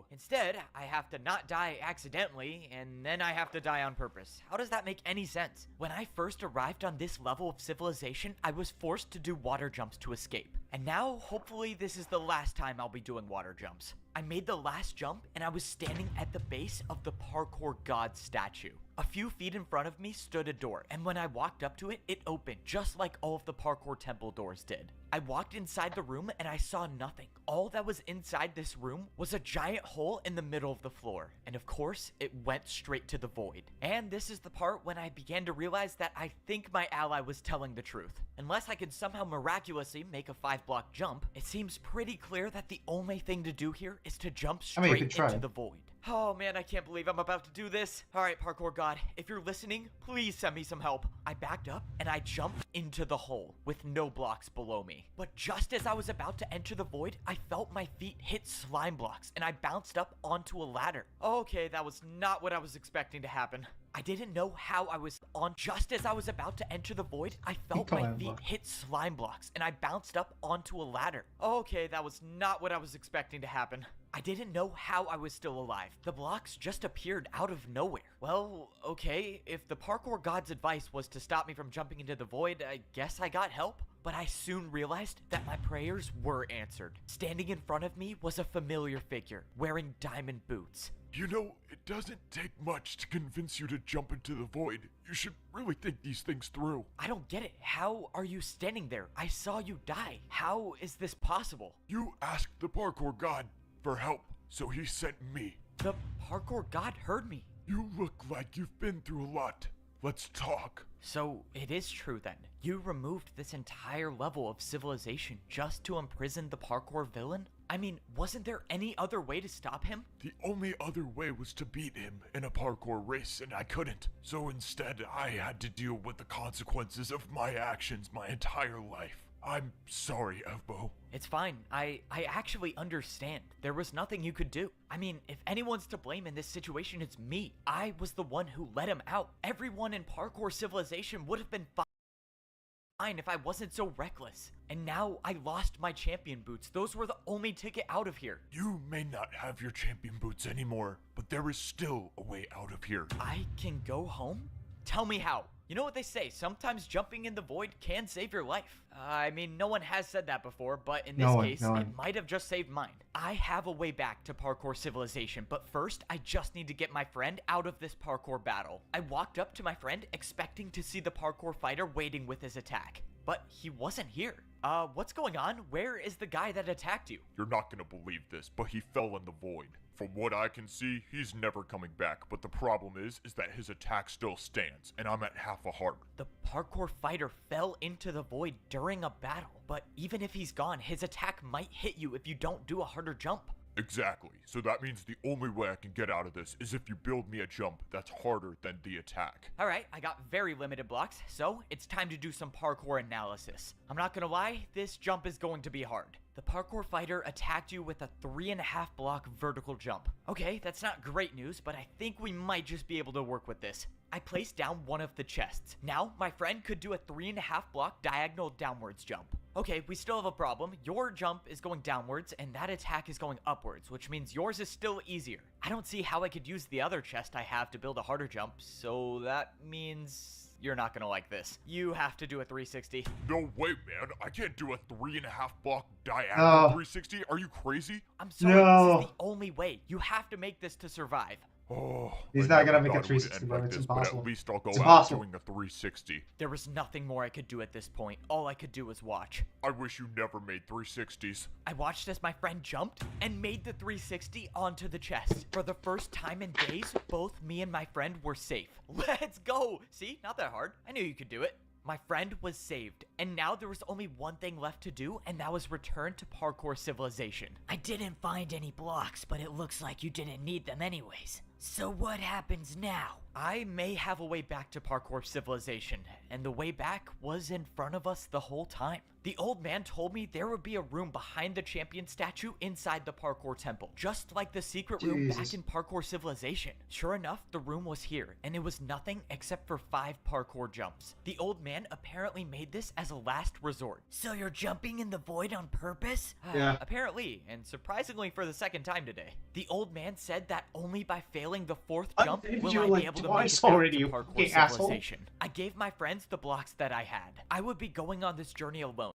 Instead, I have to not die accidentally, and then I have to die on purpose. How does that make any sense? When I first arrived on this level of civilization, I was forced to do water jumps to escape. And now, hopefully, this is the last time I'll be doing water jumps. I made the last jump, and I was standing at the base of the parkour god statue. A few feet in front of me stood a door, and when I walked up to it, it opened, just like all of the parkour temple doors did. I walked inside the room and I saw nothing. All that was inside this room was a giant hole in the middle of the floor. And of course, it went straight to the void. And this is the part when I began to realize that I think my ally was telling the truth. Unless I could somehow miraculously make a 5-block jump, it seems pretty clear that the only thing to do here is to jump straight into the void. Oh man, I can't believe I'm about to do this. Alright, parkour god, if you're listening, please send me some help. I backed up and I jumped into the hole with no blocks below me. But just as I was about to enter the void, I felt my feet hit slime blocks and I bounced up onto a ladder. Okay, that was not what I was expecting to happen. I didn't know how I was on. Just as I was about to enter the void, I felt my feet hit slime blocks and I bounced up onto a ladder. Okay, that was not what I was expecting to happen. I didn't know how I was still alive. The blocks just appeared out of nowhere. Well, okay, if the parkour god's advice was to stop me from jumping into the void, I guess I got help. But I soon realized that my prayers were answered. Standing in front of me was a familiar figure, wearing diamond boots. You know, it doesn't take much to convince you to jump into the void. You should really think these things through. I don't get it. How are you standing there? I saw you die. How is this possible? You asked the parkour god for help, so he sent me. The parkour god heard me. You look like you've been through a lot. Let's talk. So it is true then. You removed this entire level of civilization just to imprison the parkour villain? I mean, wasn't there any other way to stop him? The only other way was to beat him in a parkour race, and I couldn't. So instead, I had to deal with the consequences of my actions my entire life. I'm sorry, Evbo. It's fine. I actually understand. There was nothing you could do. I mean, if anyone's to blame in this situation, it's me. I was the one who let him out. Everyone in parkour civilization would have been fine if I wasn't so reckless. And now I lost my champion boots. Those were the only ticket out of here. You may not have your champion boots anymore, but there is still a way out of here. I can go home? Tell me how. You know what they say, sometimes jumping in the void can save your life. I mean, no one has said that before, but in this case, it might have just saved mine. I have a way back to parkour civilization, but first, I just need to get my friend out of this parkour battle. I walked up to my friend expecting to see the parkour fighter waiting with his attack, but he wasn't here. What's going on? Where is the guy that attacked you? You're not gonna believe this, but he fell in the void. From what I can see, he's never coming back, but the problem is that his attack still stands, and I'm at half a heart. The parkour fighter fell into the void during a battle, but even if he's gone, his attack might hit you if you don't do a harder jump. Exactly, so that means the only way I can get out of this is if you build me a jump that's harder than the attack. Alright, I got very limited blocks, so it's time to do some parkour analysis. I'm not gonna lie, this jump is going to be hard. The parkour fighter attacked you with a 3.5 block vertical jump. Okay, that's not great news, but I think we might just be able to work with this. I placed down one of the chests. Now, my friend could do a 3.5 block diagonal downwards jump. Okay, we still have a problem. Your jump is going downwards, and that attack is going upwards, which means yours is still easier. I don't see how I could use the other chest I have to build a harder jump, so that means you're not gonna like this. You have to do a 360. No way, man. I can't do a 3.5 block diagonal 360. Are you crazy? I'm sorry, this is the only way. You have to make this to survive. Oh, he's not gonna make a 360, bro. It's impossible. But at least I'll go it's out impossible. doing a 360. There was nothing more I could do at this point. All I could do was watch. I wish you never made 360s. I watched as my friend jumped and made the 360 onto the chest. For the first time in days, both me and my friend were safe. Let's go! See? Not that hard. I knew you could do it. My friend was saved, and now there was only one thing left to do, and that was return to parkour civilization. I didn't find any blocks, but it looks like you didn't need them anyways. So what happens now? I may have a way back to parkour civilization, and the way back was in front of us the whole time. The old man told me there would be a room behind the champion statue inside the parkour temple, just like the secret room back in parkour civilization. Sure enough, the room was here, and it was nothing except for 5 parkour jumps. The old man apparently made this as a last resort. So you're jumping in the void on purpose? Yeah. Apparently, and surprisingly for the second time today. The old man said that only by failing the 4th jump will I be able to make it back to parkour civilization. I gave my friends the blocks that I had. I would be going on this journey alone.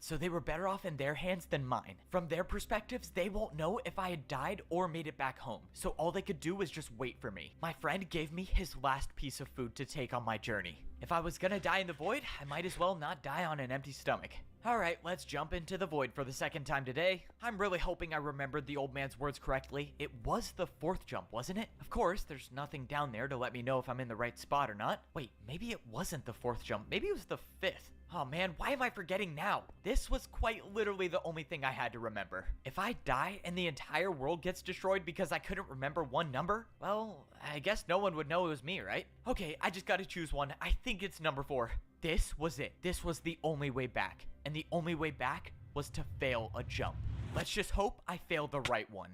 so they were better off in their hands than mine. From their perspectives, they won't know if I had died or made it back home, so all they could do was just wait for me. My friend gave me his last piece of food to take on my journey. If I was gonna die in the void, I might as well not die on an empty stomach. Alright, let's jump into the void for the second time today. I'm really hoping I remembered the old man's words correctly. It was the 4th jump, wasn't it? Of course, there's nothing down there to let me know if I'm in the right spot or not. Wait, maybe it wasn't the 4th jump. Maybe it was the 5th. Oh man, why am I forgetting now? This was quite literally the only thing I had to remember. If I die and the entire world gets destroyed because I couldn't remember one number, well, I guess no one would know it was me, right? Okay, I just gotta choose one. I think it's number 4. This was it. This was the only way back. And the only way back was to fail a jump. Let's just hope I fail the right one.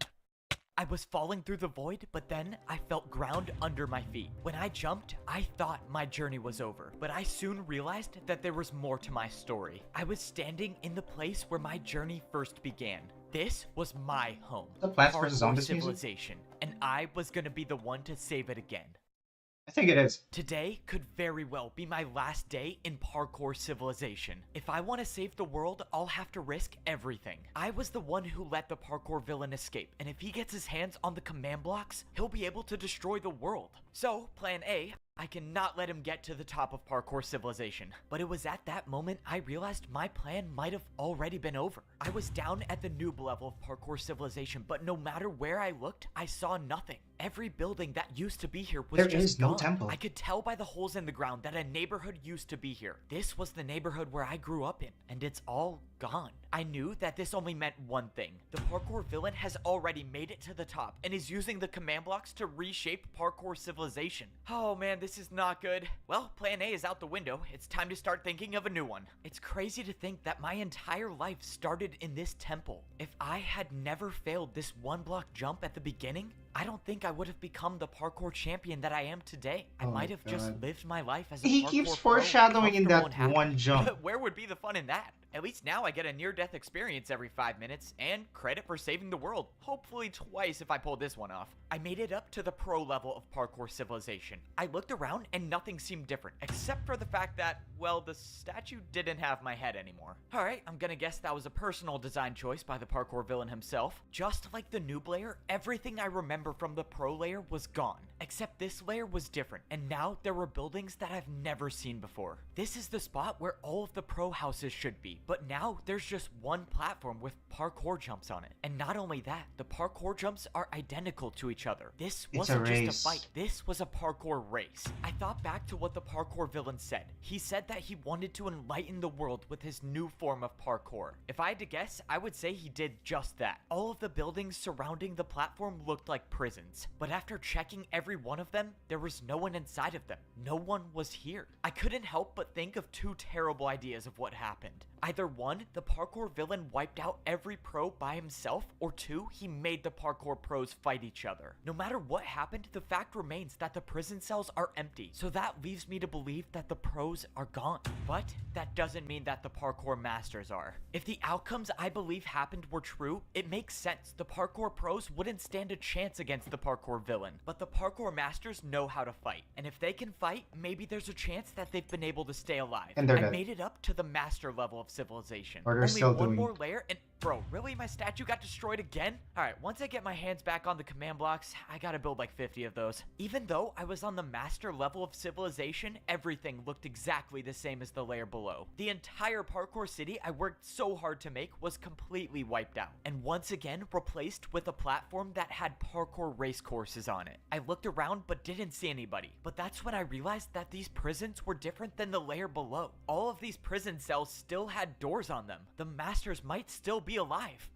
I was falling through the void, but then I felt ground under my feet. When I jumped, I thought my journey was over, but I soon realized that there was more to my story. I was standing in the place where my journey first began. This was my home, The Plants vs. Parkour Zombies music? civilization, and I was gonna be the one to save it again. I think it is. Today could very well be my last day in Parkour Civilization. If I want to save the world, I'll have to risk everything. I was the one who let the parkour villain escape, and if he gets his hands on the command blocks, he'll be able to destroy the world. So, plan A, I cannot let him get to the top of Parkour Civilization. But it was at that moment I realized my plan might have already been over. I was down at the noob level of Parkour Civilization, but no matter where I looked, I saw nothing. Every building that used to be here was There just is no gone. temple. I could tell by the holes in the ground that a neighborhood used to be here. This was the neighborhood where I grew up in, and it's all gone. I knew that this only meant one thing. The parkour villain has already made it to the top and is using the command blocks to reshape Parkour Civilization. Oh man, this is not good. Well, plan A is out the window. It's time to start thinking of a new one. It's crazy to think that my entire life started in this temple. If I had never failed this one block jump at the beginning, I don't think I would have become the parkour champion that I am today. I might have just lived my life as a He parkour keeps pro, foreshadowing in comfortable that and happy. one jump. Where would be the fun in that? At least now I get a near-death experience every 5 minutes, and credit for saving the world. Hopefully twice if I pull this one off. I made it up to the pro level of Parkour Civilization. I looked around and nothing seemed different, except for the fact that, well, the statue didn't have my head anymore. Alright, I'm gonna guess that was a personal design choice by the parkour villain himself. Just like the noob layer, everything I remember from the pro layer was gone. Except this layer was different, and now there were buildings that I've never seen before. This is the spot where all of the pro houses should be, but now there's just one platform with parkour jumps on it. And not only that, the parkour jumps are identical to each other. This wasn't just a fight, this was a parkour race. I thought back to what the parkour villain said. He said that he wanted to enlighten the world with his new form of parkour. If I had to guess, I would say he did just that. All of the buildings surrounding the platform looked like prisons, but after checking every one of them, there was no one inside of them. No one was here. I couldn't help but think of two terrible ideas of what happened. Either one, the parkour villain wiped out every pro by himself, or two, he made the parkour pros fight each other. No matter what happened, the fact remains that the prison cells are empty, so that leaves me to believe that the pros are gone. But that doesn't mean that the parkour masters are. If the outcomes I believe happened were true, it makes sense. The parkour pros wouldn't stand a chance against the parkour villain, but the parkour masters know how to fight. And if they can fight, maybe there's a chance that they've been able to stay alive. And they're I dead. made it up to the master level of civilization. Or they're Only still one doing- more layer and bro, really? My statue got destroyed again? Alright, once I get my hands back on the command blocks, I gotta build like 50 of those. Even though I was on the master level of civilization, everything looked exactly the same as the layer below. The entire parkour city I worked so hard to make was completely wiped out, and once again replaced with a platform that had parkour race courses on it. I looked around but didn't see anybody, but that's when I realized that these prisons were different than the layer below. All of these prison cells still had doors on them. The masters might still be alive.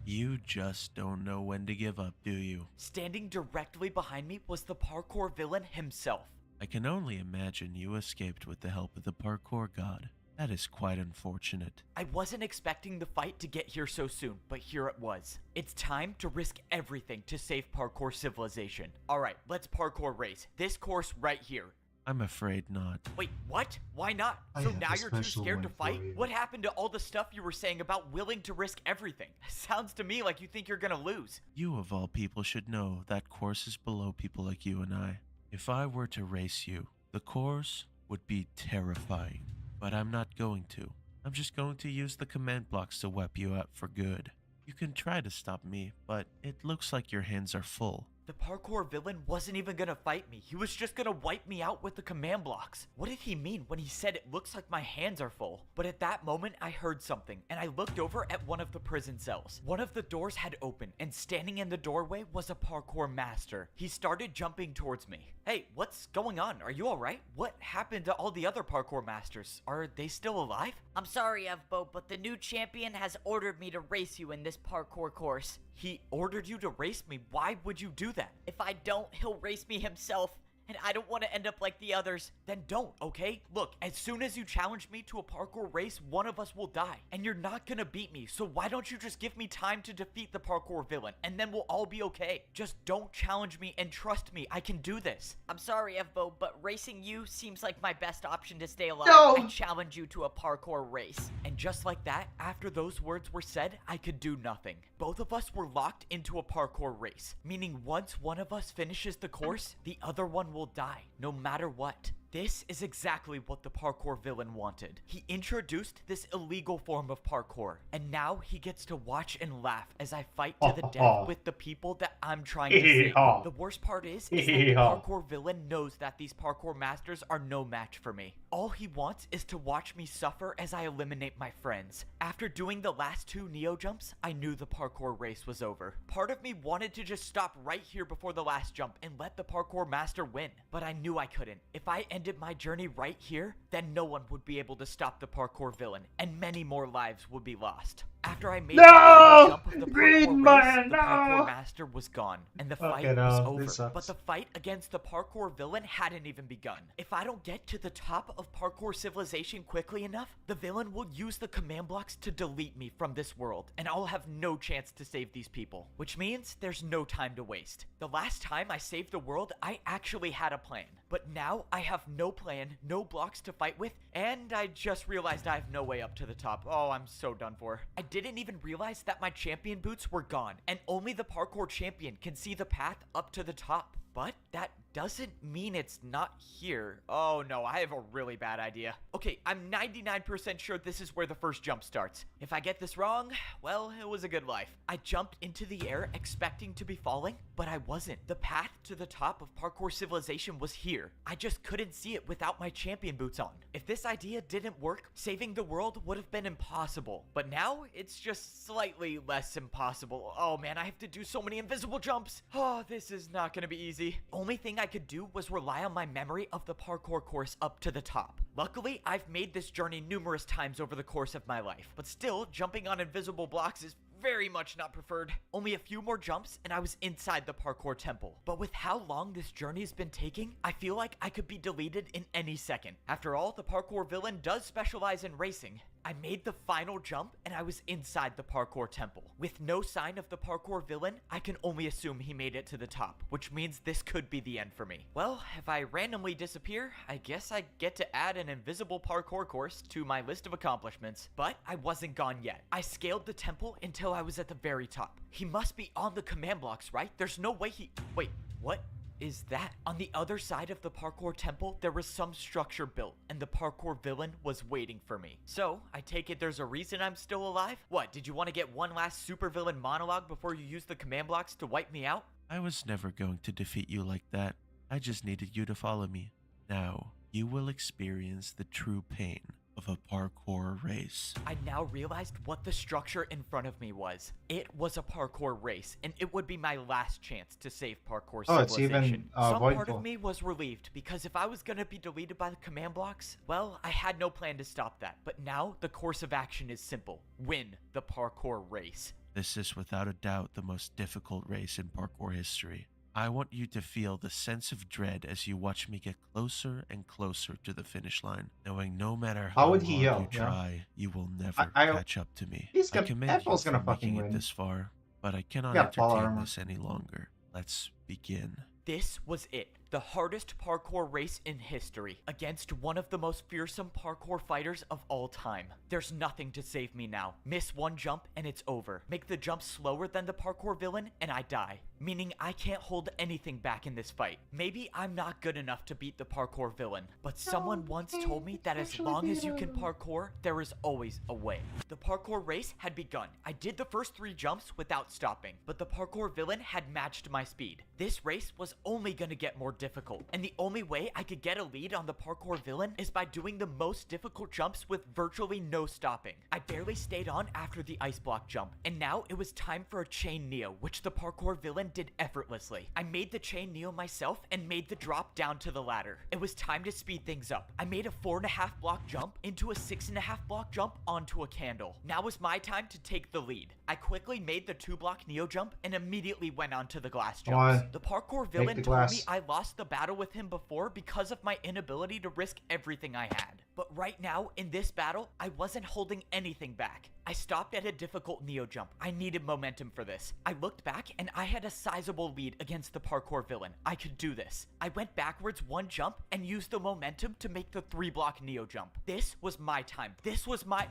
You just don't know when to give up, do you? Standing directly behind me was the parkour villain himself. I can only imagine you escaped with the help of the parkour god. That is quite unfortunate. I wasn't expecting the fight to get here so soon, but here it was. It's time to risk everything to save Parkour Civilization. Alright, let's parkour race. This course right here. I'm afraid not. Wait, what? Why not? So now you're too scared to fight? What happened to all the stuff you were saying about willing to risk everything? Sounds to me like you think you're gonna lose. You of all people should know that course is below people like you and I. If I were to race you, the course would be terrifying. But I'm not going to. I'm just going to use the command blocks to wipe you out for good. You can try to stop me, but it looks like your hands are full. The parkour villain wasn't even gonna fight me. He was just gonna wipe me out with the command blocks. What did he mean when he said it looks like my hands are full? But at that moment, I heard something, and I looked over at one of the prison cells. One of the doors had opened, and standing in the doorway was a parkour master. He started jumping towards me. Hey, what's going on? Are you alright? What happened to all the other parkour masters? Are they still alive? I'm sorry, Evbo, but the new champion has ordered me to race you in this parkour course. He ordered you to race me. Why would you do that? If I don't, he'll race me himself. And I don't want to end up like the others. Then don't, okay? Look, as soon as you challenge me to a parkour race, one of us will die. And you're not gonna beat me, so why don't you just give me time to defeat the parkour villain, and then we'll all be okay. Just don't challenge me, and trust me, I can do this. I'm sorry, Evbo, but racing you seems like my best option to stay alive. No! I challenge you to a parkour race. And just like that, after those words were said, I could do nothing. Both of us were locked into a parkour race, meaning once one of us finishes the course, the other one will die, no matter what. This is exactly what the parkour villain wanted. He introduced this illegal form of parkour, and now he gets to watch and laugh as I fight to the death with the people that I'm trying to save. The worst part is that the parkour villain knows that these parkour masters are no match for me. All he wants is to watch me suffer as I eliminate my friends. After doing the last 2 Neo jumps, I knew the parkour race was over. Part of me wanted to just stop right here before the last jump and let the parkour master win, but I knew I couldn't. If I ended my journey right here, then no one would be able to stop the parkour villain, and many more lives would be lost. After I made the jump of the parkour race, the parkour master was gone, and the fight was over. But the fight against the parkour villain hadn't even begun. If I don't get to the top of parkour civilization quickly enough, the villain will use the command blocks to delete me from this world, and I'll have no chance to save these people. Which means there's no time to waste. The last time I saved the world, I actually had a plan. But now I have no plan, no blocks to fight with, and I just realized I have no way up to the top. Oh, I'm so done for. I didn't even realize that my champion boots were gone, and only the parkour champion can see the path up to the top. But that doesn't mean it's not here. Oh no, I have a really bad idea. Okay, I'm 99% sure this is where the first jump starts. If I get this wrong, well, it was a good life. I jumped into the air expecting to be falling, but I wasn't. The path to the top of parkour civilization was here. I just couldn't see it without my champion boots on. If this idea didn't work, saving the world would have been impossible. But now, it's just slightly less impossible. Oh man, I have to do so many invisible jumps. Oh, this is not gonna be easy. Only thing I could do was rely on my memory of the parkour course up to the top. Luckily, I've made this journey numerous times over the course of my life, but still, jumping on invisible blocks is very much not preferred. Only a few more jumps and I was inside the parkour temple. But with how long this journey has been taking, I feel like I could be deleted in any second. After all, the parkour villain does specialize in racing. I made the final jump and I was inside the parkour temple. With no sign of the parkour villain, I can only assume he made it to the top, which means this could be the end for me. Well, if I randomly disappear, I guess I get to add an invisible parkour course to my list of accomplishments. But I wasn't gone yet. I scaled the temple until I was at the very top. He must be on the command blocks, right? There's no way he... Wait, what is that? On the other side of the parkour temple, there was some structure built, and the parkour villain was waiting for me. So, I take it there's a reason I'm still alive? What, did you want to get one last supervillain monologue before you use the command blocks to wipe me out? I was never going to defeat you like that. I just needed you to follow me. Now, you will experience the true pain of a parkour race. I now realized what the structure in front of me was. It was a parkour race, and it would be my last chance to save parkour civilization. It's even Some part of me was relieved, because if I was gonna be deleted by the command blocks, well, I had no plan to stop that. But now, the course of action is simple. Win the parkour race. This is without a doubt the most difficult race in parkour history. I want you to feel the sense of dread as you watch me get closer and closer to the finish line, knowing no matter how would he hard yell? you try, you will never I catch up to me. He's I gonna, commend you Apple's for gonna fucking making it win. this far, but I cannot Yeah, Paul entertain Armor. this any longer. Let's begin. This was it. The hardest parkour race in history, against one of the most fearsome parkour fighters of all time. There's nothing to save me now. Miss one jump and it's over. Make the jump slower than the parkour villain and I die. meaning I can't hold anything back in this fight. Maybe I'm not good enough to beat the parkour villain, but someone once told me that as long as you can parkour, there is always a way. The parkour race had begun. I did the first 3 jumps without stopping, but the parkour villain had matched my speed. This race was only gonna get more difficult, and the only way I could get a lead on the parkour villain is by doing the most difficult jumps with virtually no stopping. I barely stayed on after the ice block jump, and now it was time for a chain neo, which the parkour villain did effortlessly. I made the chain neo myself and made the drop down to the ladder. It was time to speed things up. I made a 4.5 block jump into a 6.5 block jump onto a candle. Now was my time to take the lead. I quickly made the 2 block neo jump and immediately went onto the glass jumps. The parkour villain told me I lost the battle with him before because of my inability to risk everything I had. But right now, in this battle, I wasn't holding anything back. I stopped at a difficult neo jump. I needed momentum for this. I looked back and I had a sizable lead against the parkour villain. I could do this. I went backwards 1 jump and used the momentum to make the 3 block neo jump. This was my time. This was my...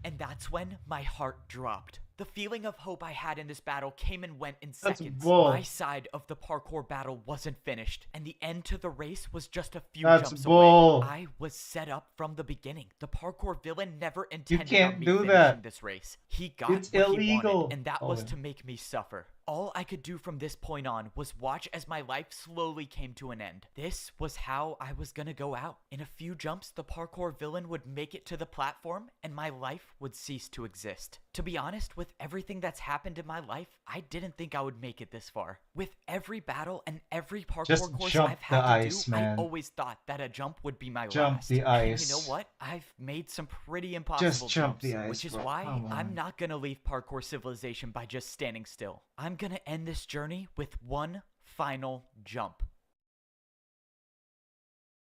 And that's when my heart dropped. The feeling of hope I had in this battle came and went in seconds. My side of the parkour battle wasn't finished, and the end to the race was just a few jumps away. I was set up from the beginning. The parkour villain never intended on me finishing this race. He got what he wanted, and that was to make me suffer. All I could do from this point on was watch as my life slowly came to an end. This was how I was gonna go out. In a few jumps, the parkour villain would make it to the platform, and my life would cease to exist. To be honest, with everything that's happened in my life, I didn't think I would make it this far. With every battle and every parkour course I've had to do, I always thought that a jump would be my last. And you know what? I've made some pretty impossible jumps, which is why I'm not gonna leave Parkour Civilization by just standing still. I'm gonna end this journey with one final jump.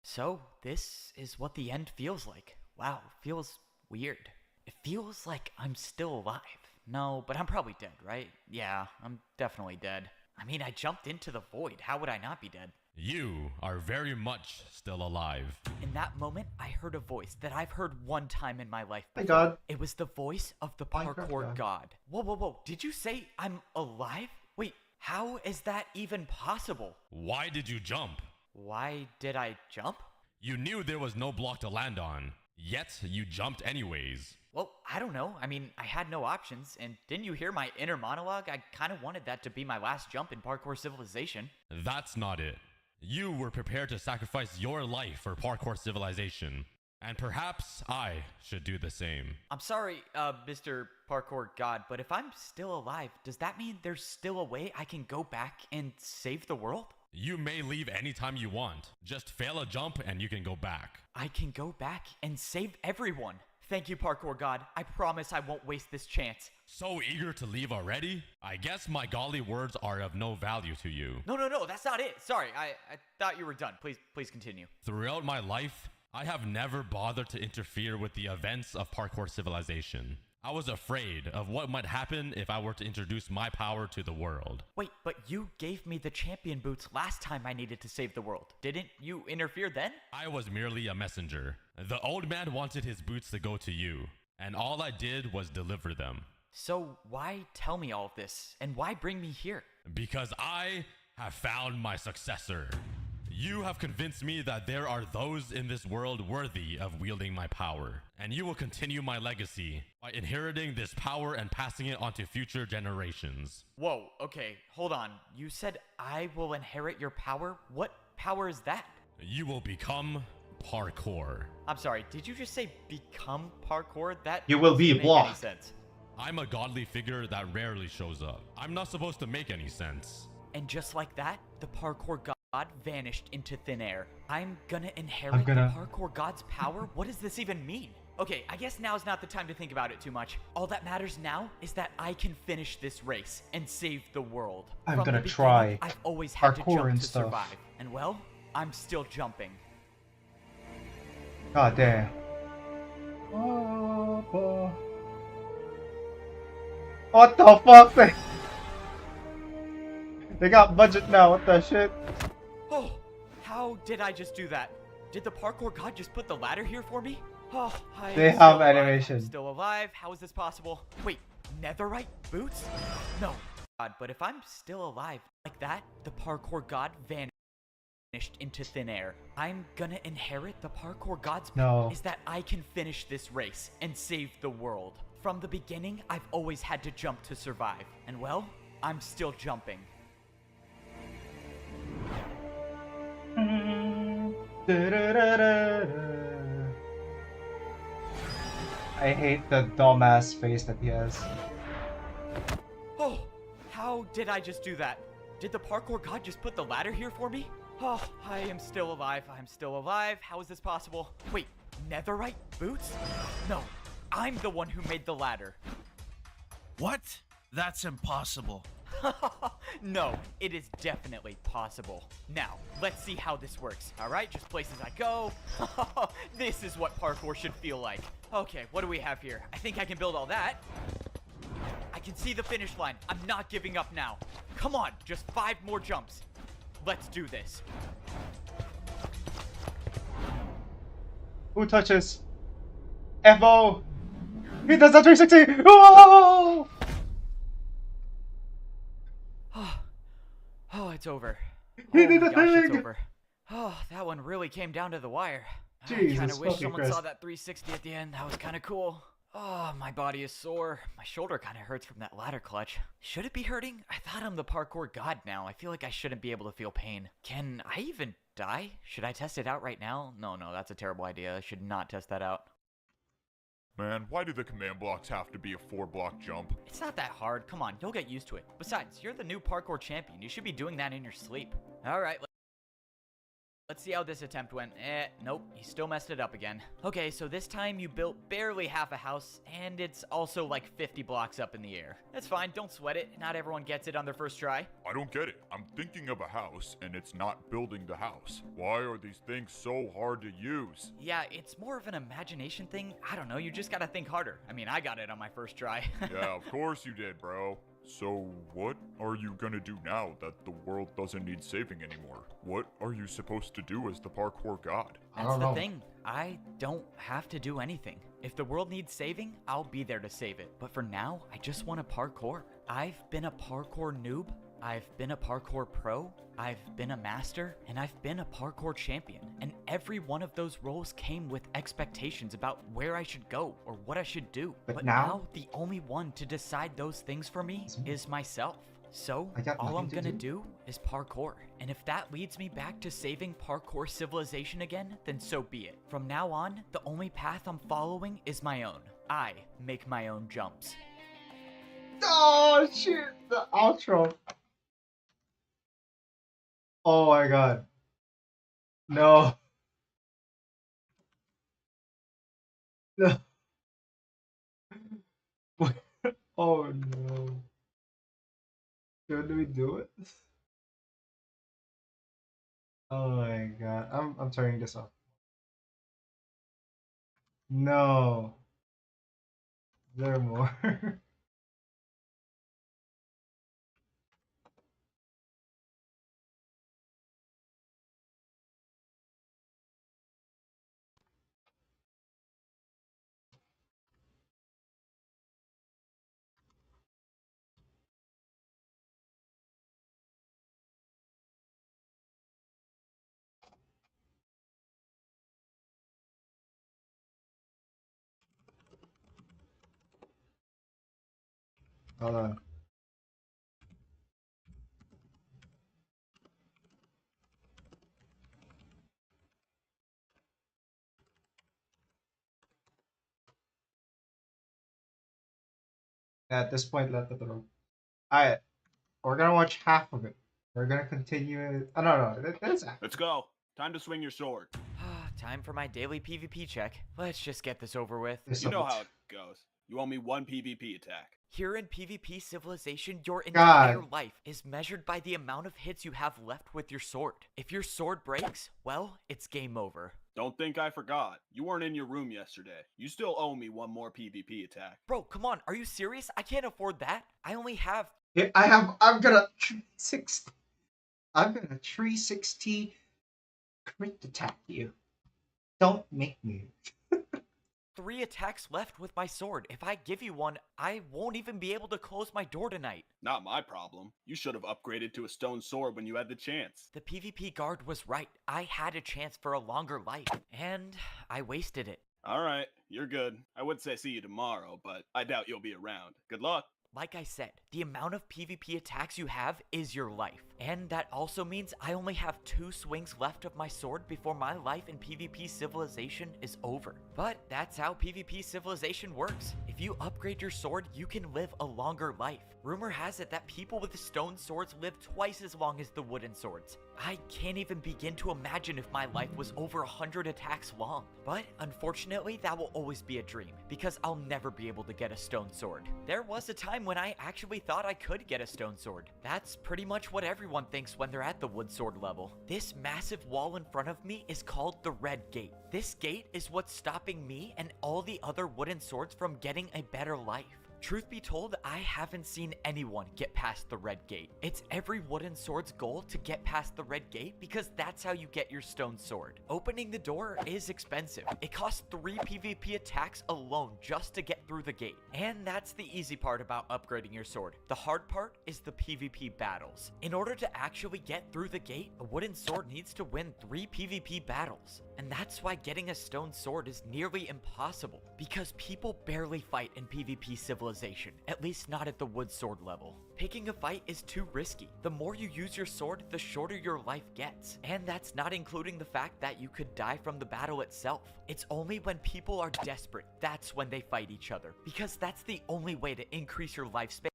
So, this is what the end feels like. Wow, feels weird. It feels like I'm still alive. No, but I'm probably dead, right? Yeah, I'm definitely dead. I mean, I jumped into the void. How would I not be dead? You are very much still alive. In that moment, I heard a voice that I've heard one time in my life before. Hey God. It was the voice of the parkour god. Whoa, whoa, whoa. Did you say I'm alive? Wait, how is that even possible? Why did you jump? Why did I jump? You knew there was no block to land on, yet you jumped anyways. Well, I don't know. I mean, I had no options, and didn't you hear my inner monologue? I kind of wanted that to be my last jump in Parkour Civilization. That's not it. You were prepared to sacrifice your life for Parkour Civilization, and perhaps I should do the same. I'm sorry, Mr. Parkour God, but if I'm still alive, does that mean there's still a way I can go back and save the world? You may leave anytime you want. Just fail a jump and you can go back. I can go back and save everyone. Thank you, Parkour God. I promise I won't waste this chance. So eager to leave already? I guess my golly words are of no value to you. No, that's not it. Sorry, I thought you were done. Please continue. Throughout my life, I have never bothered to interfere with the events of Parkour Civilization. I was afraid of what might happen if I were to introduce my power to the world. Wait, but you gave me the champion boots last time I needed to save the world. Didn't you interfere then? I was merely a messenger. The old man wanted his boots to go to you, and all I did was deliver them. So why tell me all of this, and why bring me here? Because I have found my successor. You have convinced me that there are those in this world worthy of wielding my power, and you will continue my legacy by inheriting this power and passing it on to future generations. Whoa, okay, hold on. You said I will inherit your power? What power is that? You will become parkour. I'm sorry, did you just say become parkour? That you will be blocked. I'm a godly figure that rarely shows up. I'm not supposed to make any sense. And just like that, the parkour god vanished into thin air. I'm gonna inherit the parkour god's power? What does this even mean? Okay, I guess now's not the time to think about it too much. All that matters now is that I can finish this race and save the world. I'm gonna try. I've always had to jump to survive. And well, I'm still jumping. God damn. Oh, what the fuck? They got budget now, what the shit? Oh, how did I just do that? Did the parkour god just put the ladder here for me? Oh, they have animation. I'm still alive. How is this possible? Wait, netherite boots? No, but if I'm still alive like that, the parkour god vanished into thin air. I'm gonna inherit the parkour god's No. is that I can finish this race and save the world. From the beginning, I've always had to jump to survive. And well, I'm still jumping. I hate the dumbass face that he has. Oh, how did I just do that? Did the parkour god just put the ladder here for me? Oh, I am still alive. I'm still alive. How is this possible? Wait, netherite boots? No, I'm the one who made the ladder. What? That's impossible. No, it is definitely possible. Now, let's see how this works. All right, just places I go. This is what parkour should feel like. Okay, what do we have here? I think I can build all that. I can see the finish line. I'm not giving up now. Come on, just 5 more jumps. Let's do this. Who touches? Evo! He does a 360! Whoa! Oh, it's over. He Oh did my the gosh, it's thing! over. Oh, that one really came down to the wire. I Jesus kind of wish fucking someone Christ. saw that 360 at the end. That was kind of cool. Oh, my body is sore. My shoulder kind of hurts from that ladder clutch. Should it be hurting? I thought I'm the parkour god now. I feel like I shouldn't be able to feel pain. Can I even die? Should I test it out right now? No, that's a terrible idea. I should not test that out. Man, why do the command blocks have to be a 4-block jump? It's not that hard. Come on, you'll get used to it. Besides, you're the new parkour champion. You should be doing that in your sleep. All right, let's see how this attempt went. Nope, you still messed it up again. Okay, so this time you built barely half a house, and it's also like 50 blocks up in the air. That's fine, don't sweat it. Not everyone gets it on their first try. I don't get it. I'm thinking of a house, and it's not building the house. Why are these things so hard to use? Yeah, it's more of an imagination thing. I don't know, you just gotta think harder. I mean, I got it on my first try. Yeah, of course you did, bro. So, what are you gonna do now that the world doesn't need saving anymore? What are you supposed to do as the parkour god? That's the thing. I don't have to do anything. If the world needs saving, I'll be there to save it. But for now, I just want to parkour. I've been a parkour noob. I've been a parkour pro. I've been a master. And I've been a parkour champion. And every one of those roles came with expectations about where I should go or what I should do. But now, the only one to decide those things for me is myself. So, all I'm gonna do is parkour. And if that leads me back to saving parkour civilization again, then so be it. From now on, the only path I'm following is my own. I make my own jumps. Oh shit! The outro. Oh my god. No. No. Oh no. Should we do it? Oh my god. I'm turning this off. No. Is there more? Hold on. At this point, let the throw. Alright, we're gonna watch half of it. We're gonna continue it. Oh, no. Let's go. Time to swing your sword. Time for my daily PvP check. Let's just get this over with. You know how it goes. You owe me 1 PvP attack. Here in PvP Civilization, your God. entire life is measured by the amount of hits you have left with your sword. If your sword breaks, well, it's game over. Don't think I forgot. You weren't in your room yesterday. You still owe me 1 more PvP attack. Bro, come on. Are you serious? I can't afford that. I only have... Yeah, I'm gonna 360. I'm gonna 360 crit attack you. Don't make me. 3 attacks left with my sword. If I give you one, I won't even be able to close my door tonight. Not my problem. You should have upgraded to a stone sword when you had the chance. The PvP guard was right. I had a chance for a longer life, and I wasted it. Alright, you're good. I would say see you tomorrow, but I doubt you'll be around. Good luck. Like I said, the amount of PvP attacks you have is your life. And that also means I only have 2 swings left of my sword before my life in PvP Civilization is over. But that's how PvP Civilization works. If you upgrade your sword, you can live a longer life. Rumor has it that people with stone swords live twice as long as the wooden swords. I can't even begin to imagine if my life was over 100 attacks long. But unfortunately, that will always be a dream, because I'll never be able to get a stone sword. There was a time when I actually thought I could get a stone sword. That's pretty much what everyone thinks when they're at the wood sword level. This massive wall in front of me is called the Red Gate. This gate is what's stopping me and all the other wooden swords from getting a better life. Truth be told, I haven't seen anyone get past the Red Gate. It's every wooden sword's goal to get past the Red Gate because that's how you get your stone sword. Opening the door is expensive. It costs 3 PvP attacks alone just to get through the gate. And that's the easy part about upgrading your sword. The hard part is the PvP battles. In order to actually get through the gate, a wooden sword needs to win 3 PvP battles. And that's why getting a stone sword is nearly impossible, because people barely fight in PvP Civilization, at least not at the wood sword level. Picking a fight is too risky. The more you use your sword, the shorter your life gets. And that's not including the fact that you could die from the battle itself. It's only when people are desperate, that's when they fight each other, because that's the only way to increase your lifespan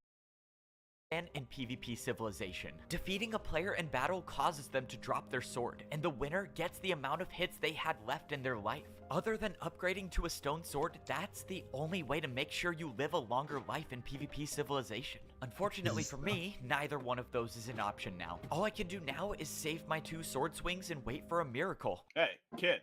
in PvP Civilization. Defeating a player in battle causes them to drop their sword, and the winner gets the amount of hits they had left in their life. Other than upgrading to a stone sword, that's the only way to make sure you live a longer life in PvP Civilization. Unfortunately for me, neither one of those is an option now. All I can do now is save my 2 sword swings and wait for a miracle. Hey, kid.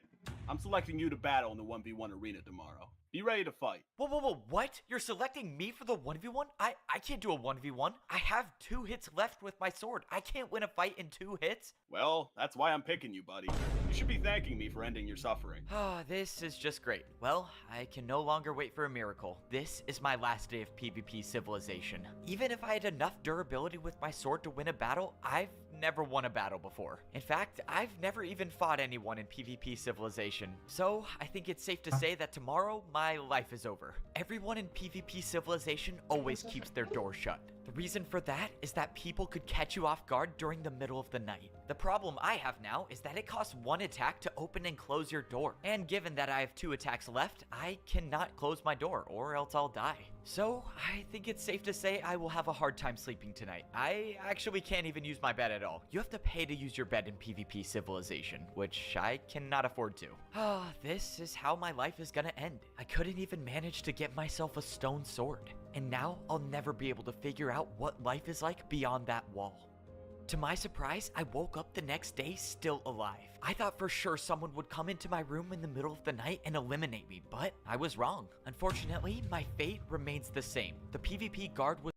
I'm selecting you to battle in the 1v1 arena tomorrow. Be ready to fight. Whoa, what? You're selecting me for the 1v1? I can't do a 1v1. I have 2 hits left with my sword. I can't win a fight in 2 hits. Well, that's why I'm picking you, buddy. You should be thanking me for ending your suffering. This is just great. Well, I can no longer wait for a miracle. This is my last day of PvP Civilization. Even if I had enough durability with my sword to win a battle, I've never won a battle before. In fact, I've never even fought anyone in PvP Civilization. So, I think it's safe to say that tomorrow, my life is over. Everyone in PvP Civilization always keeps their door shut. The reason for that is that people could catch you off guard during the middle of the night. The problem I have now is that it costs 1 attack to open and close your door. And given that I have 2 attacks left, I cannot close my door or else I'll die. So, I think it's safe to say I will have a hard time sleeping tonight. I actually can't even use my bed at all. You have to pay to use your bed in PvP Civilization, which I cannot afford to. This is how my life is gonna end. I couldn't even manage to get myself a stone sword. And now I'll never be able to figure out what life is like beyond that wall. To my surprise, I woke up the next day still alive. I thought for sure someone would come into my room in the middle of the night and eliminate me, but I was wrong. Unfortunately, my fate remains the same. The PvP guard was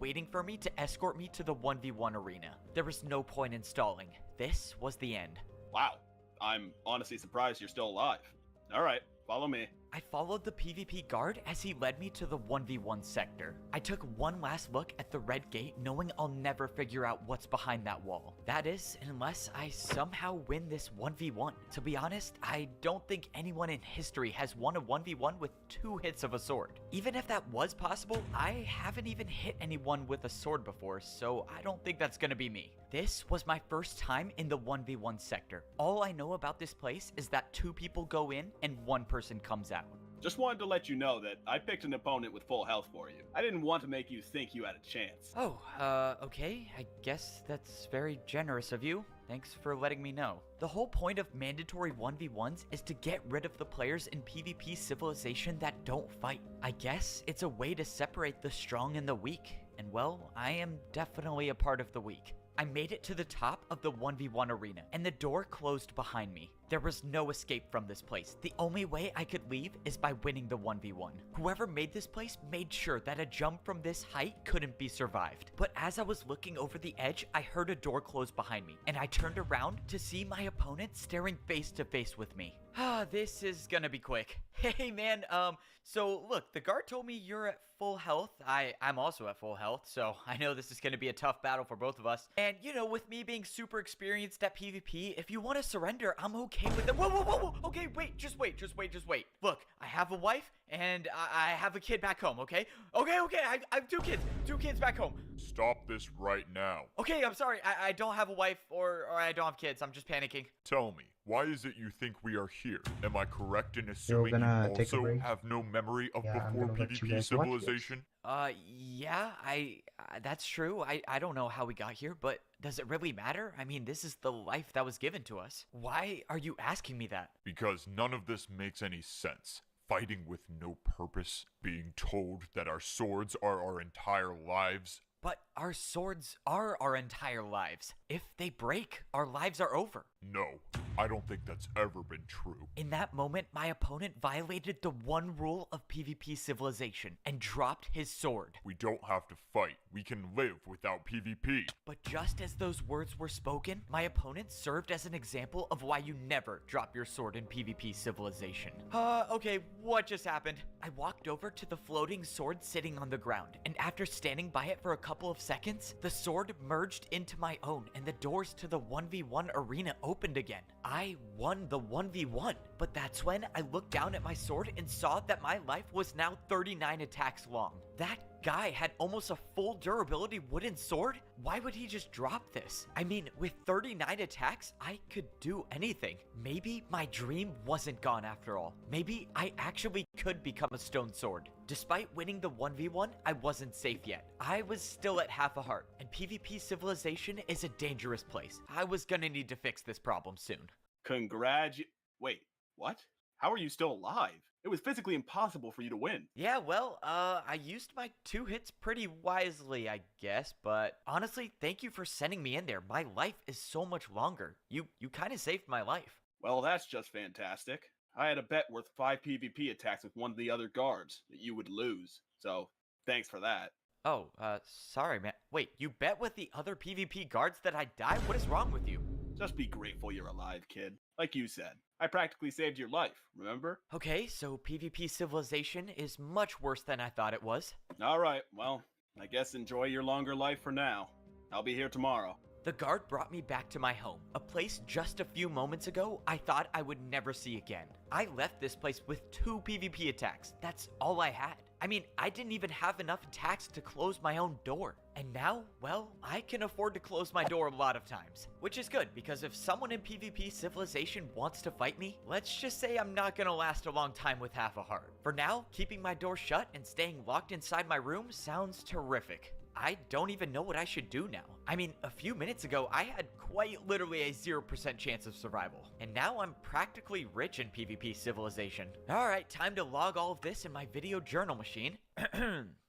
waiting for me to escort me to the 1v1 arena. There was no point in stalling. This was the end. Wow, I'm honestly surprised you're still alive. Alright, follow me. I followed the PvP guard as he led me to the 1v1 sector. I took one last look at the Red Gate, knowing I'll never figure out what's behind that wall. That is, unless I somehow win this 1v1. To be honest, I don't think anyone in history has won a 1v1 with 2 hits of a sword. Even if that was possible, I haven't even hit anyone with a sword before, so I don't think that's gonna be me. This was my first time in the 1v1 sector. All I know about this place is that 2 people go in and 1 person comes out. Just wanted to let you know that I picked an opponent with full health for you. I didn't want to make you think you had a chance. Okay. I guess that's very generous of you. Thanks for letting me know. The whole point of mandatory 1v1s is to get rid of the players in PvP Civilization that don't fight. I guess it's a way to separate the strong and the weak. And well, I am definitely a part of the weak. I made it to the top of the 1v1 arena, and the door closed behind me. There was no escape from this place. The only way I could leave is by winning the 1v1. Whoever made this place made sure that a jump from this height couldn't be survived. But as I was looking over the edge, I heard a door close behind me, and I turned around to see my opponent staring face to face with me. This is gonna be quick. Hey man, so look, the guard told me you're at full health. I'm also at full health, so I know this is gonna be a tough battle for both of us. And you know, with me being super experienced at PvP, if you want to surrender, I'm okay with it. Whoa. Okay, wait, just wait. Look, I have a wife and I have a kid back home, okay? Okay, I have two kids back home. Stop this right now. Okay, I'm sorry, I don't have a wife or I don't have kids. I'm just panicking. Tell me, why is it you think we are here? Am I correct in assuming you also have no memory of before PvP civilization? Yeah, that's true. I don't know how we got here, but does it really matter? I mean, this is the life that was given to us. Why are you asking me that? Because none of this makes any sense. Fighting with no purpose, being told that our swords are our entire lives. But our swords are our entire lives. If they break, our lives are over. No, I don't think that's ever been true. In that moment, my opponent violated the one rule of PvP civilization and dropped his sword. We don't have to fight. We can live without PvP. But just as those words were spoken, my opponent served as an example of why you never drop your sword in PvP civilization. Okay, what just happened? I walked over to the floating sword sitting on the ground, and after standing by it for a couple of seconds, the sword merged into my own and the doors to the 1v1 arena opened again. I won the 1v1, but that's when I looked down at my sword and saw that my life was now 39 attacks long. That guy had almost a full durability wooden sword? Why would he just drop this? I mean, with 39 attacks, I could do anything. Maybe my dream wasn't gone after all. Maybe I actually could become a stone sword. Despite winning the 1v1, I wasn't safe yet. I was still at half a heart, and PvP civilization is a dangerous place. I was gonna need to fix this problem soon. Wait, what? How are you still alive? It was physically impossible for you to win. Yeah, well, I used my 2 hits pretty wisely, I guess, but honestly, thank you for sending me in there. My life is so much longer. You kind of saved my life. Well, that's just fantastic. I had a bet worth 5 PvP attacks with one of the other guards that you would lose, so thanks for that. Oh, sorry, man. Wait, you bet with the other PvP guards that I'd die? What is wrong with you? Just be grateful you're alive, kid. Like you said, I practically saved your life, remember? Okay, so PvP civilization is much worse than I thought it was. Alright, well, I guess enjoy your longer life for now. I'll be here tomorrow. The guard brought me back to my home, a place just a few moments ago I thought I would never see again. I left this place with 2 PvP attacks. That's all I had. I mean, I didn't even have enough attacks to close my own door. And now, well, I can afford to close my door a lot of times. Which is good, because if someone in PvP civilization wants to fight me, let's just say I'm not gonna last a long time with half a heart. For now, keeping my door shut and staying locked inside my room sounds terrific. I don't even know what I should do now. I mean, a few minutes ago, I had quite literally a 0% chance of survival. And now I'm practically rich in PvP civilization. Alright, time to log all of this in my video journal machine.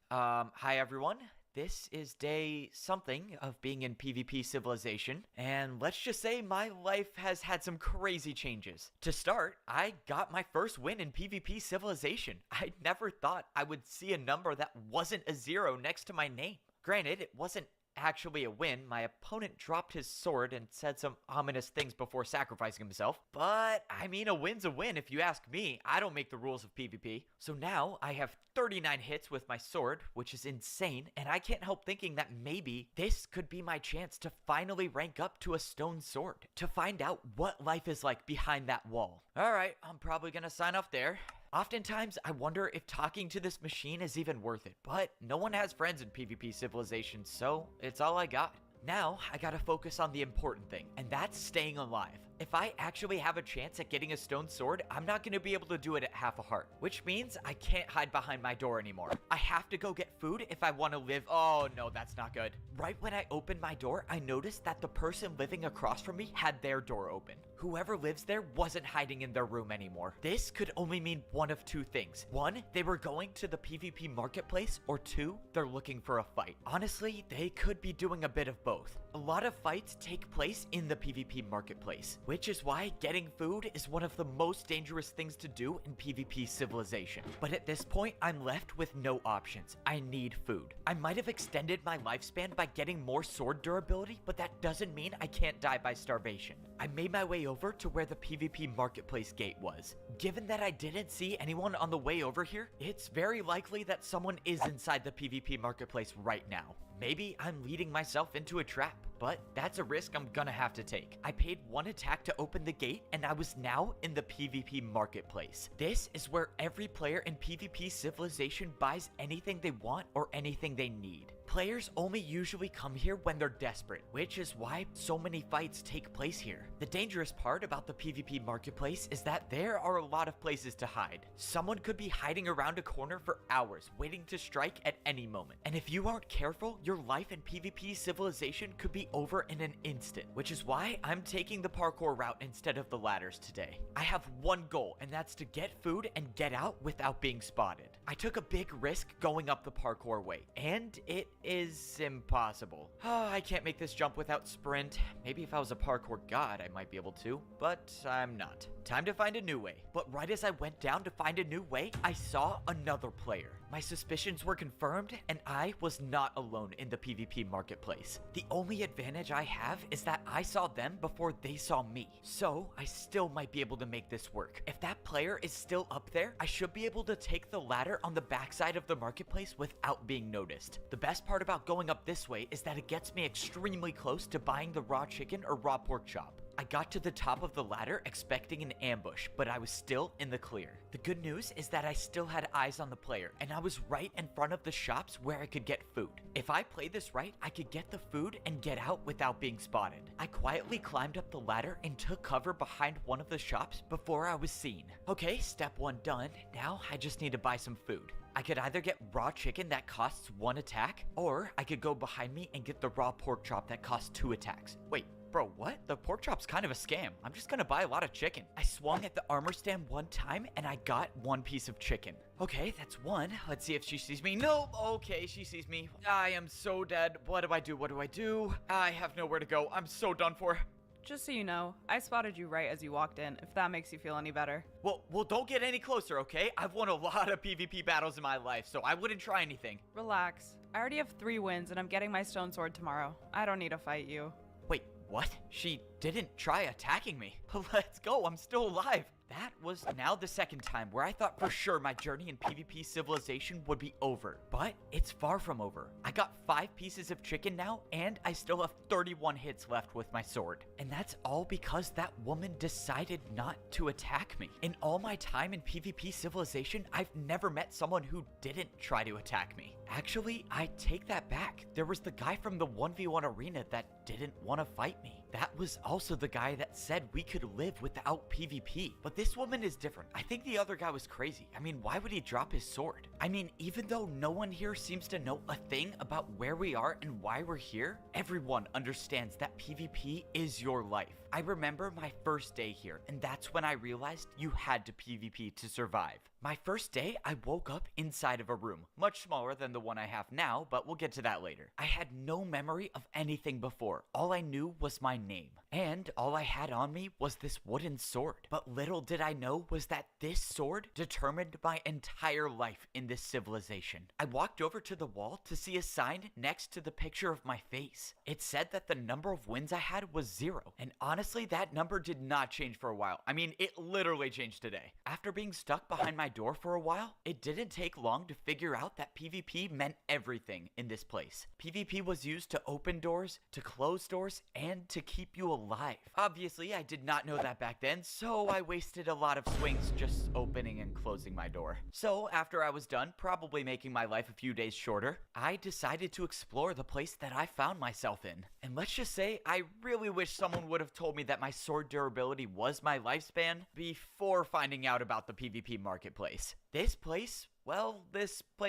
Hi everyone. This is day something of being in PvP civilization, and let's just say my life has had some crazy changes. To start, I got my first win in PvP civilization. I never thought I would see a number that wasn't a 0 next to my name. Granted, it wasn't actually a win. My opponent dropped his sword and said some ominous things before sacrificing himself. But, I mean, a win's a win if you ask me. I don't make the rules of PvP. So now, I have 39 hits with my sword, which is insane, and I can't help thinking that maybe this could be my chance to finally rank up to a stone sword, to find out what life is like behind that wall. Alright, I'm probably gonna sign off there. Oftentimes, I wonder if talking to this machine is even worth it, but no one has friends in PvP civilization, so it's all I got. Now, I gotta focus on the important thing, and that's staying alive. If I actually have a chance at getting a stone sword, I'm not gonna be able to do it at half a heart, which means I can't hide behind my door anymore. I have to go get food if I want to live. Oh no, that's not good. Right when I opened my door, I noticed that the person living across from me had their door open. Whoever lives there wasn't hiding in their room anymore. This could only mean one of two things. One, they were going to the PvP marketplace, or two, they're looking for a fight. Honestly, they could be doing a bit of both. A lot of fights take place in the PvP marketplace, which is why getting food is one of the most dangerous things to do in PvP Civilization. But at this point, I'm left with no options. I need food. I might have extended my lifespan by getting more sword durability, but that doesn't mean I can't die by starvation. I made my way over to where the PvP marketplace gate was. Given that I didn't see anyone on the way over here, it's very likely that someone is inside the PvP marketplace right now. Maybe I'm leading myself into a trap, but that's a risk I'm gonna have to take. I paid 1 attack to open the gate, and I was now in the PvP marketplace. This is where every player in PvP Civilization buys anything they want or anything they need. Players only usually come here when they're desperate, which is why so many fights take place here. The dangerous part about the PvP marketplace is that there are a lot of places to hide. Someone could be hiding around a corner for hours, waiting to strike at any moment. And if you aren't careful, your life in PvP Civilization could be over in an instant, which is why I'm taking the parkour route instead of the ladders today. I have one goal, and that's to get food and get out without being spotted. I took a big risk going up the parkour way, and it is impossible. I can't make this jump without sprint. Maybe if I was a parkour god, I might be able to, but I'm not. Time to find a new way. But right as I went down to find a new way, I saw another player. My suspicions were confirmed, and I was not alone in the PvP marketplace. The only advantage I have is that I saw them before they saw me, so I still might be able to make this work. If that player is still up there, I should be able to take the ladder on the backside of the marketplace without being noticed. The best part about going up this way is that it gets me extremely close to buying the raw chicken or raw pork chop. I got to the top of the ladder expecting an ambush, but I was still in the clear. The good news is that I still had eyes on the player, and I was right in front of the shops where I could get food. If I played this right, I could get the food and get out without being spotted. I quietly climbed up the ladder and took cover behind one of the shops before I was seen. Okay, step 1 done. Now I just need to buy some food. I could either get raw chicken that costs 1 attack, or I could go behind me and get the raw pork chop that costs 2 attacks. Wait. Bro, what? The pork chop's kind of a scam. I'm just gonna buy a lot of chicken. I swung at the armor stand 1 time and I got 1 piece of chicken. Okay, that's 1. Let's see if she sees me. No, okay, she sees me. I am so dead. What do I do? What do I do? I have nowhere to go. I'm so done for. Just so you know, I spotted you right as you walked in, if that makes you feel any better. Well, don't get any closer, okay? I've won a lot of PvP battles in my life, so I wouldn't try anything. Relax. I already have 3 wins and I'm getting my stone sword tomorrow. I don't need to fight you. Wait, what? She didn't try attacking me. Let's go, I'm still alive. That was now the second time where I thought for sure my journey in PvP Civilization would be over. But it's far from over. I got 5 pieces of chicken now, and I still have 31 hits left with my sword. And that's all because that woman decided not to attack me. In all my time in PvP Civilization, I've never met someone who didn't try to attack me. Actually, I take that back. There was the guy from the 1v1 arena that didn't want to fight me. That was also the guy that said we could live without PvP. But this woman is different. I think the other guy was crazy. I mean, why would he drop his sword? I mean, even though no one here seems to know a thing about where we are and why we're here, everyone understands that PvP is your life. I remember my first day here, and that's when I realized you had to PvP to survive. My first day, I woke up inside of a room, much smaller than the one I have now, but we'll get to that later. I had no memory of anything before. All I knew was my name, and all I had on me was this wooden sword. But little did I know was that this sword determined my entire life in this civilization. I walked over to the wall to see a sign next to the picture of my face. It said that the number of wins I had was 0, and honestly, that number did not change for a while. I mean, it literally changed today. After being stuck behind my door for a while, it didn't take long to figure out that PvP meant everything in this place. PvP was used to open doors, to close doors, and to keep you alive. Obviously, I did not know that back then, so I wasted a lot of swings just opening and closing my door. So after I was done, probably making my life a few days shorter, I decided to explore the place that I found myself in. And let's just say, I really wish someone would have told me that my sword durability was my lifespan before finding out about the PvP marketplace. This place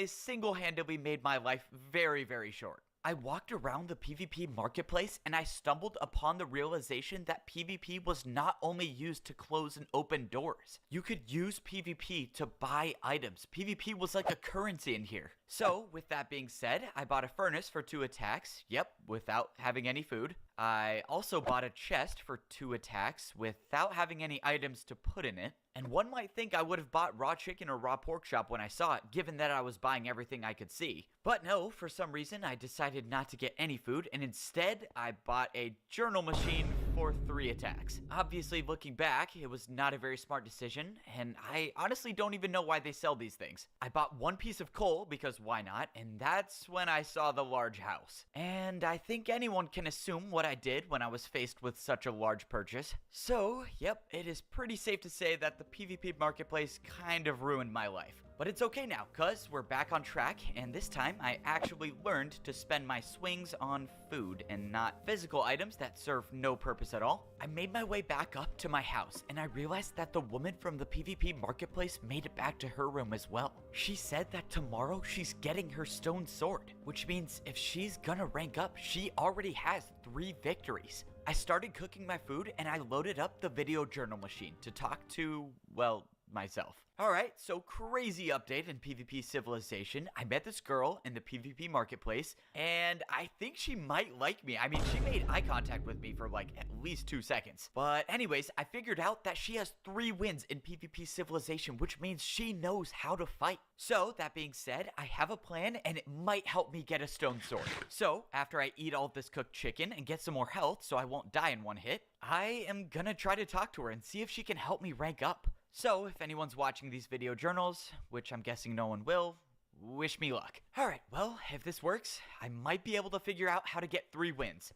single-handedly made my life very, very short. I walked around the PvP marketplace and I stumbled upon the realization that PvP was not only used to close and open doors. You could use PvP to buy items. PvP was like a currency in here. So, with that being said, I bought a furnace for 2 attacks, yep, without having any food. I also bought a chest for 2 attacks without having any items to put in it. And one might think I would have bought raw chicken or raw pork chop when I saw it, given that I was buying everything I could see. But no, for some reason I decided not to get any food, and instead I bought a journal machine for 3 attacks. Obviously, looking back, it was not a very smart decision, and I honestly don't even know why they sell these things. I bought 1 piece of coal, because why not, and that's when I saw the large house. And I think anyone can assume what I did when I was faced with such a large purchase. So, yep, it is pretty safe to say that the PvP marketplace kind of ruined my life. But it's okay now, cuz we're back on track, and this time I actually learned to spend my swings on food and not physical items that serve no purpose at all. I made my way back up to my house, and I realized that the woman from the PvP marketplace made it back to her room as well. She said that tomorrow she's getting her stone sword, which means if she's gonna rank up, she already has 3 victories. I started cooking my food, and I loaded up the video journal machine to talk to, well, myself. Alright, so crazy update in PvP Civilization. I met this girl in the PvP marketplace, and I think she might like me. I mean, she made eye contact with me for like at least 2 seconds. But anyways, I figured out that she has 3 wins in PvP Civilization, which means she knows how to fight. So, that being said, I have a plan, and it might help me get a stone sword. So, after I eat all of this cooked chicken and get some more health so I won't die in one hit, I am gonna try to talk to her and see if she can help me rank up. So, if anyone's watching these video journals, which I'm guessing no one will, wish me luck. Alright, well, if this works, I might be able to figure out how to get 3 wins.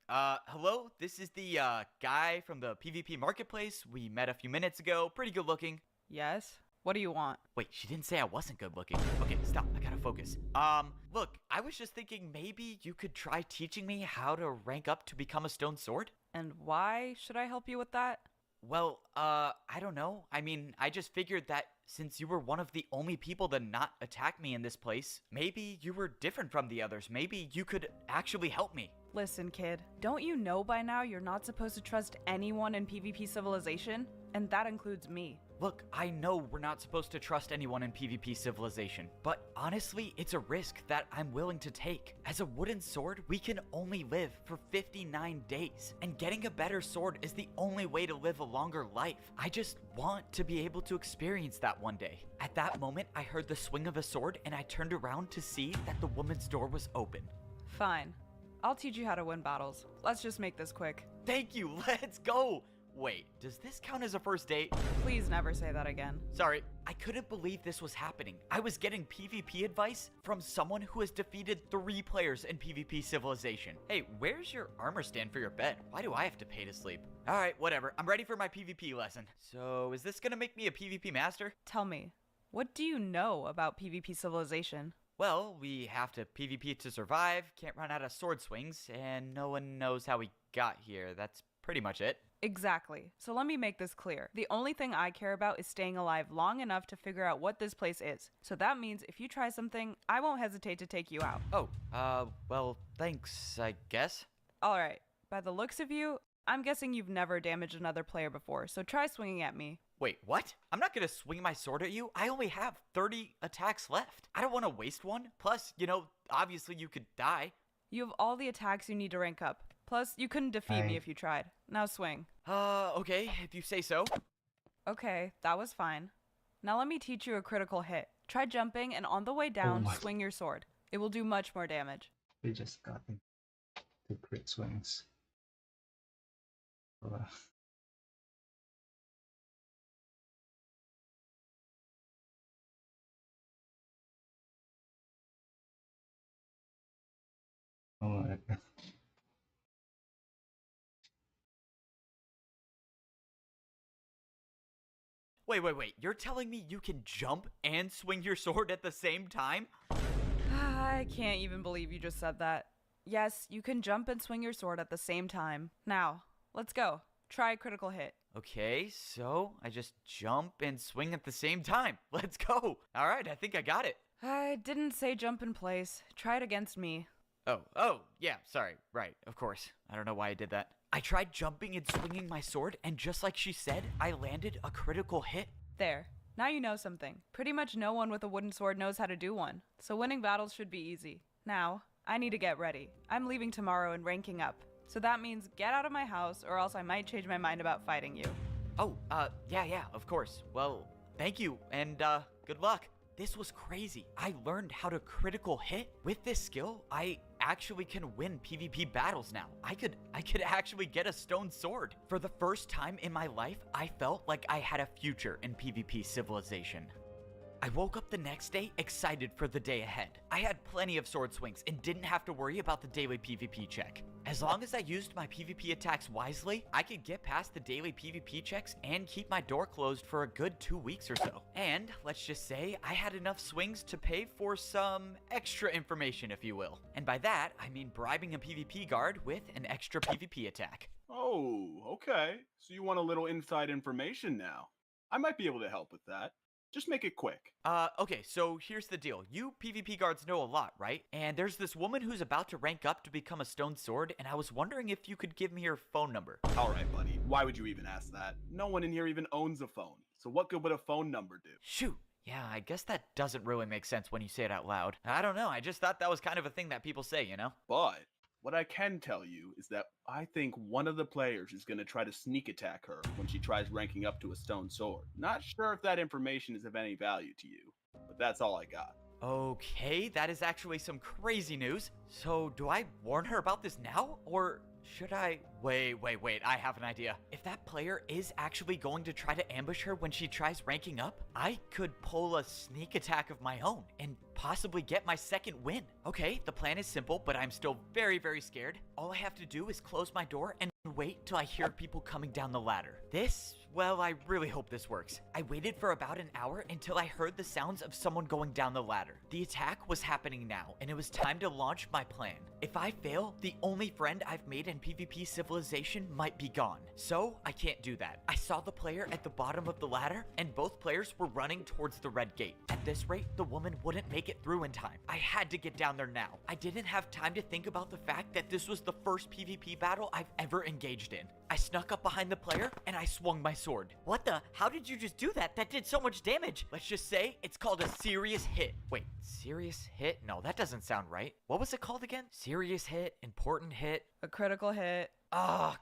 Hello? This is the, guy from the PvP marketplace we met a few minutes ago. Pretty good looking. Yes? What do you want? Wait, she didn't say I wasn't good looking. Okay, stop. I gotta focus. Look, I was just thinking maybe you could try teaching me how to rank up to become a stone sword? And why should I help you with that? Well, I don't know. I mean, I just figured that since you were one of the only people to not attack me in this place, maybe you were different from the others. Maybe you could actually help me. Listen, kid, don't you know by now you're not supposed to trust anyone in PvP Civilization? And that includes me. Look, I know we're not supposed to trust anyone in PvP Civilization, but honestly, it's a risk that I'm willing to take. As a wooden sword, we can only live for 59 days, and getting a better sword is the only way to live a longer life. I just want to be able to experience that one day. At that moment, I heard the swing of a sword, and I turned around to see that the woman's door was open. Fine. I'll teach you how to win battles. Let's just make this quick. Thank you, let's go! Wait, does this count as a first date? Please never say that again. Sorry, I couldn't believe this was happening. I was getting PvP advice from someone who has defeated 3 players in PvP Civilization. Hey, where's your armor stand for your bed? Why do I have to pay to sleep? Alright, whatever. I'm ready for my PvP lesson. So, is this gonna make me a PvP master? Tell me, what do you know about PvP Civilization? Well, we have to PvP to survive, can't run out of sword swings, and no one knows how we got here. That's pretty much it. Exactly. So let me make this clear. The only thing I care about is staying alive long enough to figure out what this place is. So that means if you try something, I won't hesitate to take you out. Oh, well, thanks, I guess. Alright, by the looks of you, I'm guessing you've never damaged another player before, so try swinging at me. Wait, what? I'm not gonna swing my sword at you. I only have 30 attacks left. I don't want to waste one. Plus, you know, obviously you could die. You have all the attacks you need to rank up. Plus, you couldn't defeat me if you tried. Now swing. Okay, if you say so. Okay, that was fine. Now let me teach you a critical hit. Try jumping, and on the way down, swing your sword. It will do much more damage. We just got him. 2 crit swings. Oh my god. Wait. You're telling me you can jump and swing your sword at the same time? I can't even believe you just said that. Yes, you can jump and swing your sword at the same time. Now, let's go. Try a critical hit. Okay, so I just jump and swing at the same time. Let's go. All right, I think I got it. I didn't say jump in place. Try it against me. Oh, yeah, sorry. Right, of course. I don't know why I did that. I tried jumping and swinging my sword, and just like she said, I landed a critical hit. There. Now you know something. Pretty much no one with a wooden sword knows how to do one, so winning battles should be easy. Now, I need to get ready. I'm leaving tomorrow and ranking up. So that means get out of my house, or else I might change my mind about fighting you. Oh, yeah, of course. Well, thank you, and, good luck. This was crazy. I learned how to critical hit. With this skill, I actually can win PvP battles now. I could actually get a stone sword. For the first time in my life, I felt like I had a future in PvP Civilization. I woke up the next day excited for the day ahead. I had plenty of sword swings and didn't have to worry about the daily PvP check. As long as I used my PvP attacks wisely, I could get past the daily PvP checks and keep my door closed for a good 2 weeks or so. And let's just say I had enough swings to pay for some extra information, if you will. And by that, I mean bribing a PvP guard with an extra PvP attack. Oh, okay. So you want a little inside information now. I might be able to help with that. Just make it quick. Okay, so here's the deal. You PvP guards know a lot, right? And there's this woman who's about to rank up to become a stone sword, and I was wondering if you could give me her phone number. Alright, buddy. Why would you even ask that? No one in here even owns a phone. So what good would a phone number do? Shoot. Yeah, I guess that doesn't really make sense when you say it out loud. I don't know, I just thought that was kind of a thing that people say, you know? But what I can tell you is that I think one of the players is going to try to sneak attack her when she tries ranking up to a stone sword. Not sure if that information is of any value to you, but that's all I got. Okay, that is actually some crazy news. So do I warn her about this now, or should I? Wait, I have an idea. If that player is actually going to try to ambush her when she tries ranking up, I could pull a sneak attack of my own and possibly get my second win. Okay, the plan is simple, but I'm still very, very scared. All I have to do is close my door and wait till I hear people coming down the ladder. Well, I really hope this works. I waited for about an hour until I heard the sounds of someone going down the ladder. The attack was happening now, and it was time to launch my plan. If I fail, the only friend I've made in PvP Civilization might be gone. So, I can't do that. I saw the player at the bottom of the ladder, and both players were running towards the red gate. At this rate, the woman wouldn't make it through in time. I had to get down there now. I didn't have time to think about the fact that this was the first PvP battle I've ever engaged in. I snuck up behind the player, and I swung my sword. What the? How did you just do that? That did so much damage. Let's just say it's called a serious hit. Wait, serious hit? No, that doesn't sound right. What was it called again? Serious hit, important hit. A critical hit.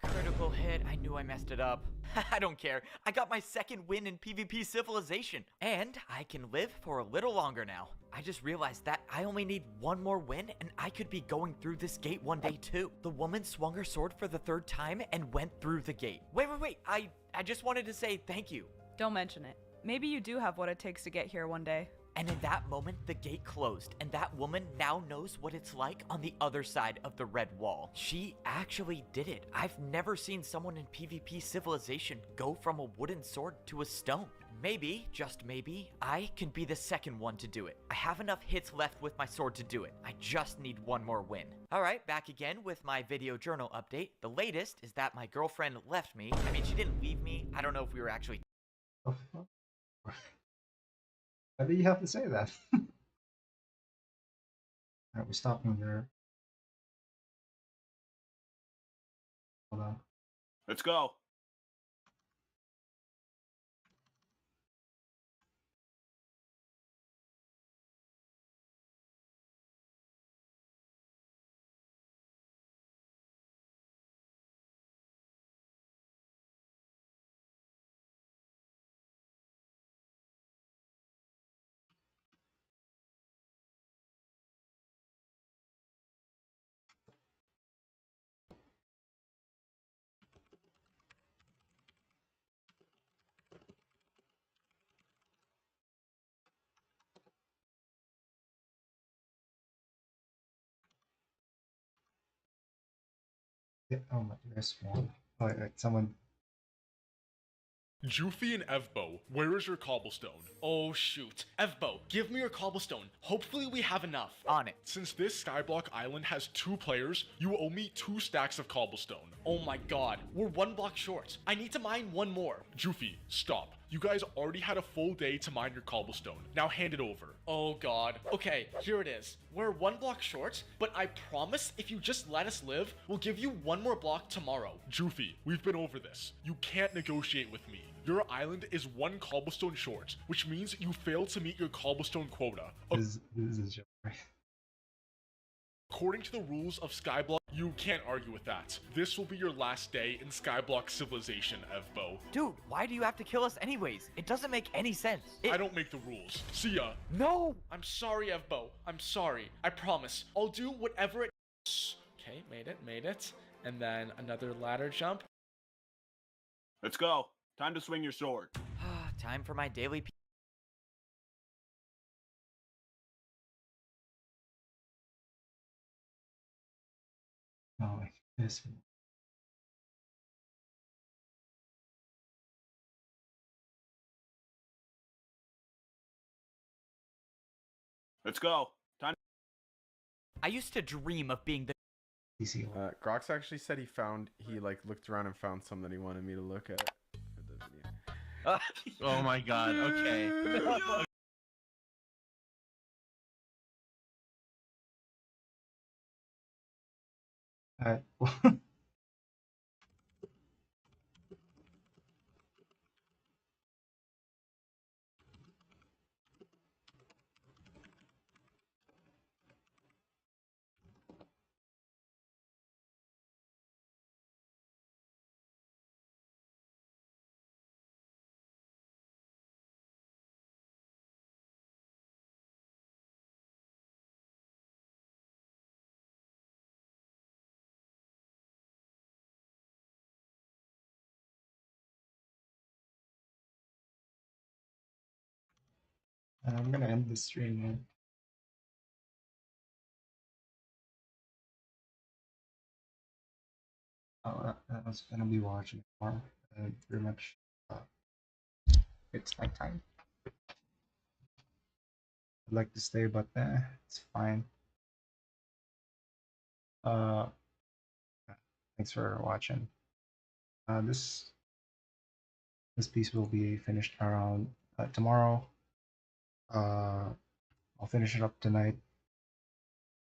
Critical hit. I knew I messed it up. I don't care. I got my second win in PvP Civilization. And I can live for a little longer now. I just realized that I only need one more win and I could be going through this gate one day too. The woman swung her sword for the third time and went through the gate. Wait. I just wanted to say thank you. Don't mention it. Maybe you do have what it takes to get here one day. And in that moment, the gate closed, and that woman now knows what it's like on the other side of the red wall. She actually did it. I've never seen someone in PvP Civilization go from a wooden sword to a stone. Maybe, just maybe, I can be the second one to do it. I have enough hits left with my sword to do it. I just need one more win. Alright, back again with my video journal update. The latest is that my girlfriend left me. I mean, she didn't leave me. I don't know if we were actually... Why do you have to say that? Alright, we're stopping there. Hold on. Let's go. Yeah, oh my, there's one. Alright, someone. Jufi and Evbo, where is your cobblestone? Oh shoot. Evbo, give me your cobblestone. Hopefully we have enough. On it. Since this Skyblock Island has 2 players, you owe me 2 stacks of cobblestone. Oh my god, we're 1 block short. I need to mine 1 more. Jufi, stop. You guys already had a full day to mine your cobblestone. Now hand it over. Oh god. Okay, here it is. We're 1 block short, but I promise if you just let us live, we'll give you 1 more block tomorrow. Joofy, we've been over this. You can't negotiate with me. Your island is 1 cobblestone short, which means you failed to meet your cobblestone quota. This is just right. According to the rules of Skyblock, you can't argue with that. This will be your last day in Skyblock civilization, Evbo. Dude, why do you have to kill us anyways? It doesn't make any sense. I don't make the rules. See ya. No! I'm sorry, Evbo. I'm sorry. I promise. I'll do whatever it... Okay, made it. And then another ladder jump. Let's go. Time to swing your sword. Time for my daily... Oh, like this. Let's go. Time. I used to dream of being the... Grox actually said he looked around and found something he wanted me to look at for the video. Oh my god, okay. I'm gonna end the stream now. I was gonna be watching more. Pretty much, it's my time. I'd like to stay, but it's fine. Thanks for watching. This piece will be finished around tomorrow. I'll finish it up tonight.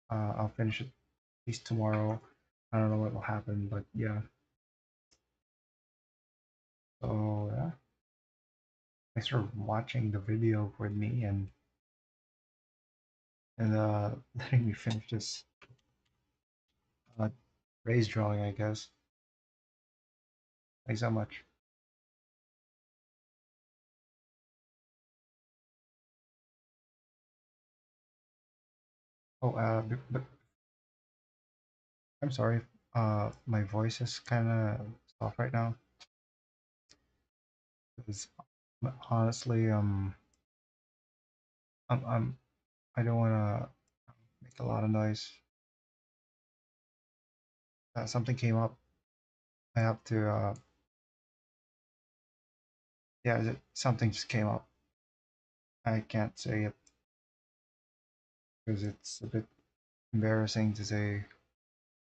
I'll finish it at least tomorrow. I don't know what will happen, but yeah. So yeah. Thanks for watching the video with me and letting me finish this raise drawing, I guess. Thanks so much. Oh, but I'm sorry. My voice is kind of soft right now. Because honestly, I don't want to make a lot of noise. Something came up. I have to. Yeah, something just came up. I can't say it because it's a bit embarrassing to say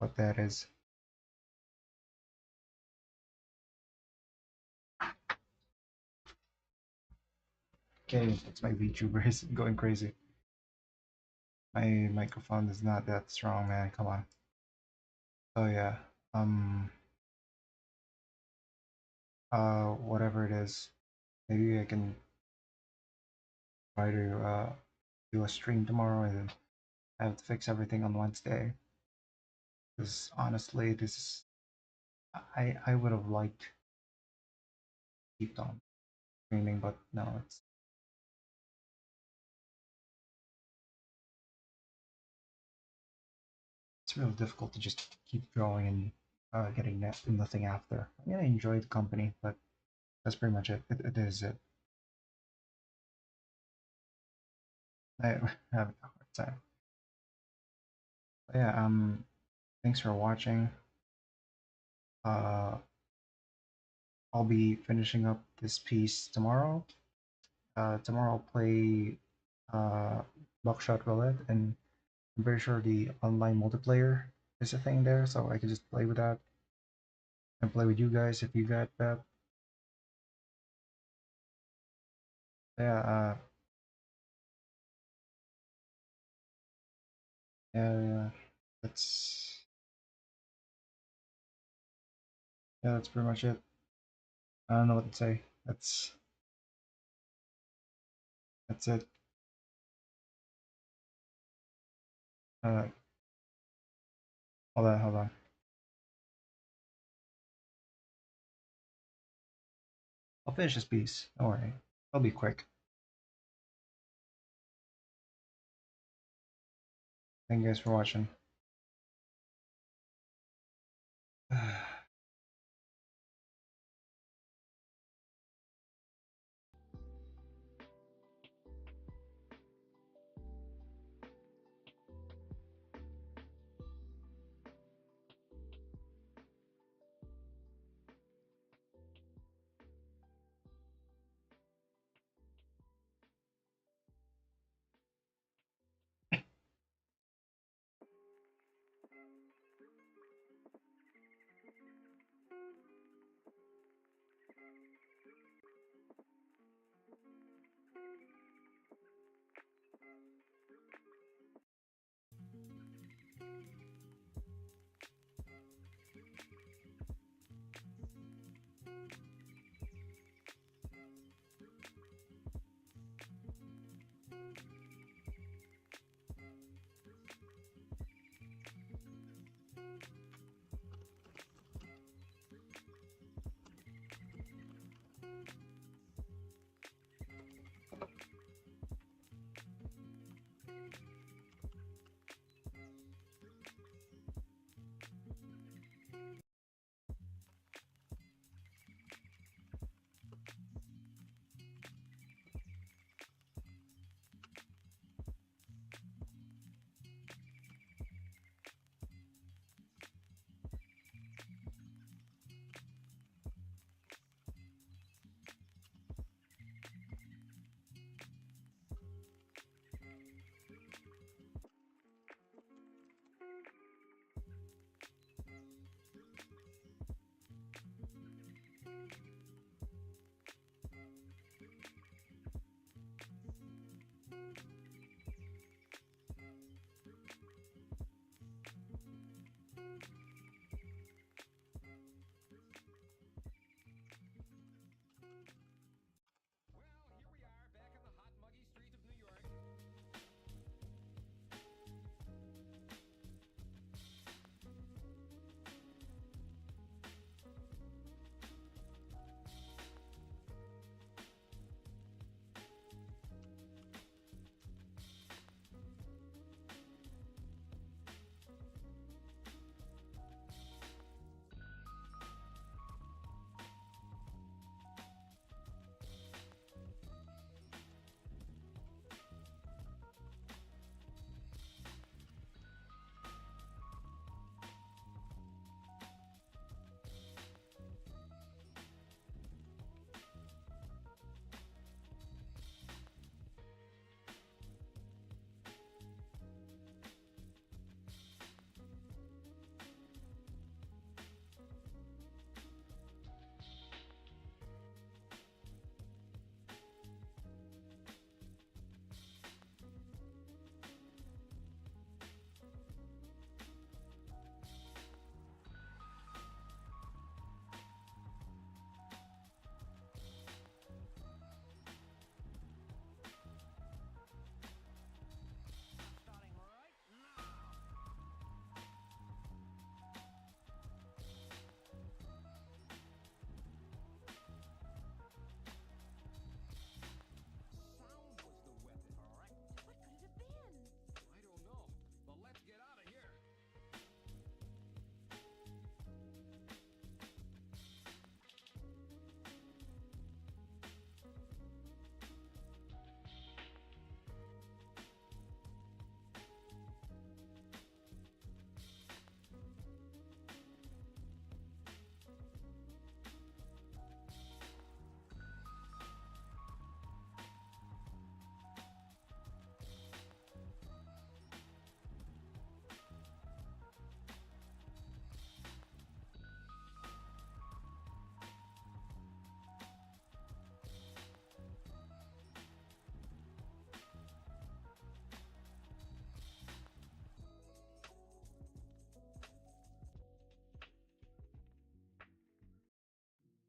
what that is. Okay, it's my VTuber is going crazy. My microphone is not that strong, man. Come on. So yeah, whatever it is, maybe I can try to do a stream tomorrow and I have to fix everything on Wednesday. Because honestly, this is I would have liked to keep on streaming, but no, it's really difficult to just keep going and getting nothing after. I mean, I enjoy the company, but that's pretty much it. It is it. I have a hard time. But yeah, thanks for watching. I'll be finishing up this piece tomorrow. Tomorrow I'll play Buckshot Roulette, and I'm pretty sure the online multiplayer is a thing there, so I can just play with that and play with you guys if you got that. Yeah, yeah. That's that's pretty much it. I don't know what to say. That's it. Uh, hold on. I'll finish this piece. Don't worry. I'll be quick. Thank you guys for watching.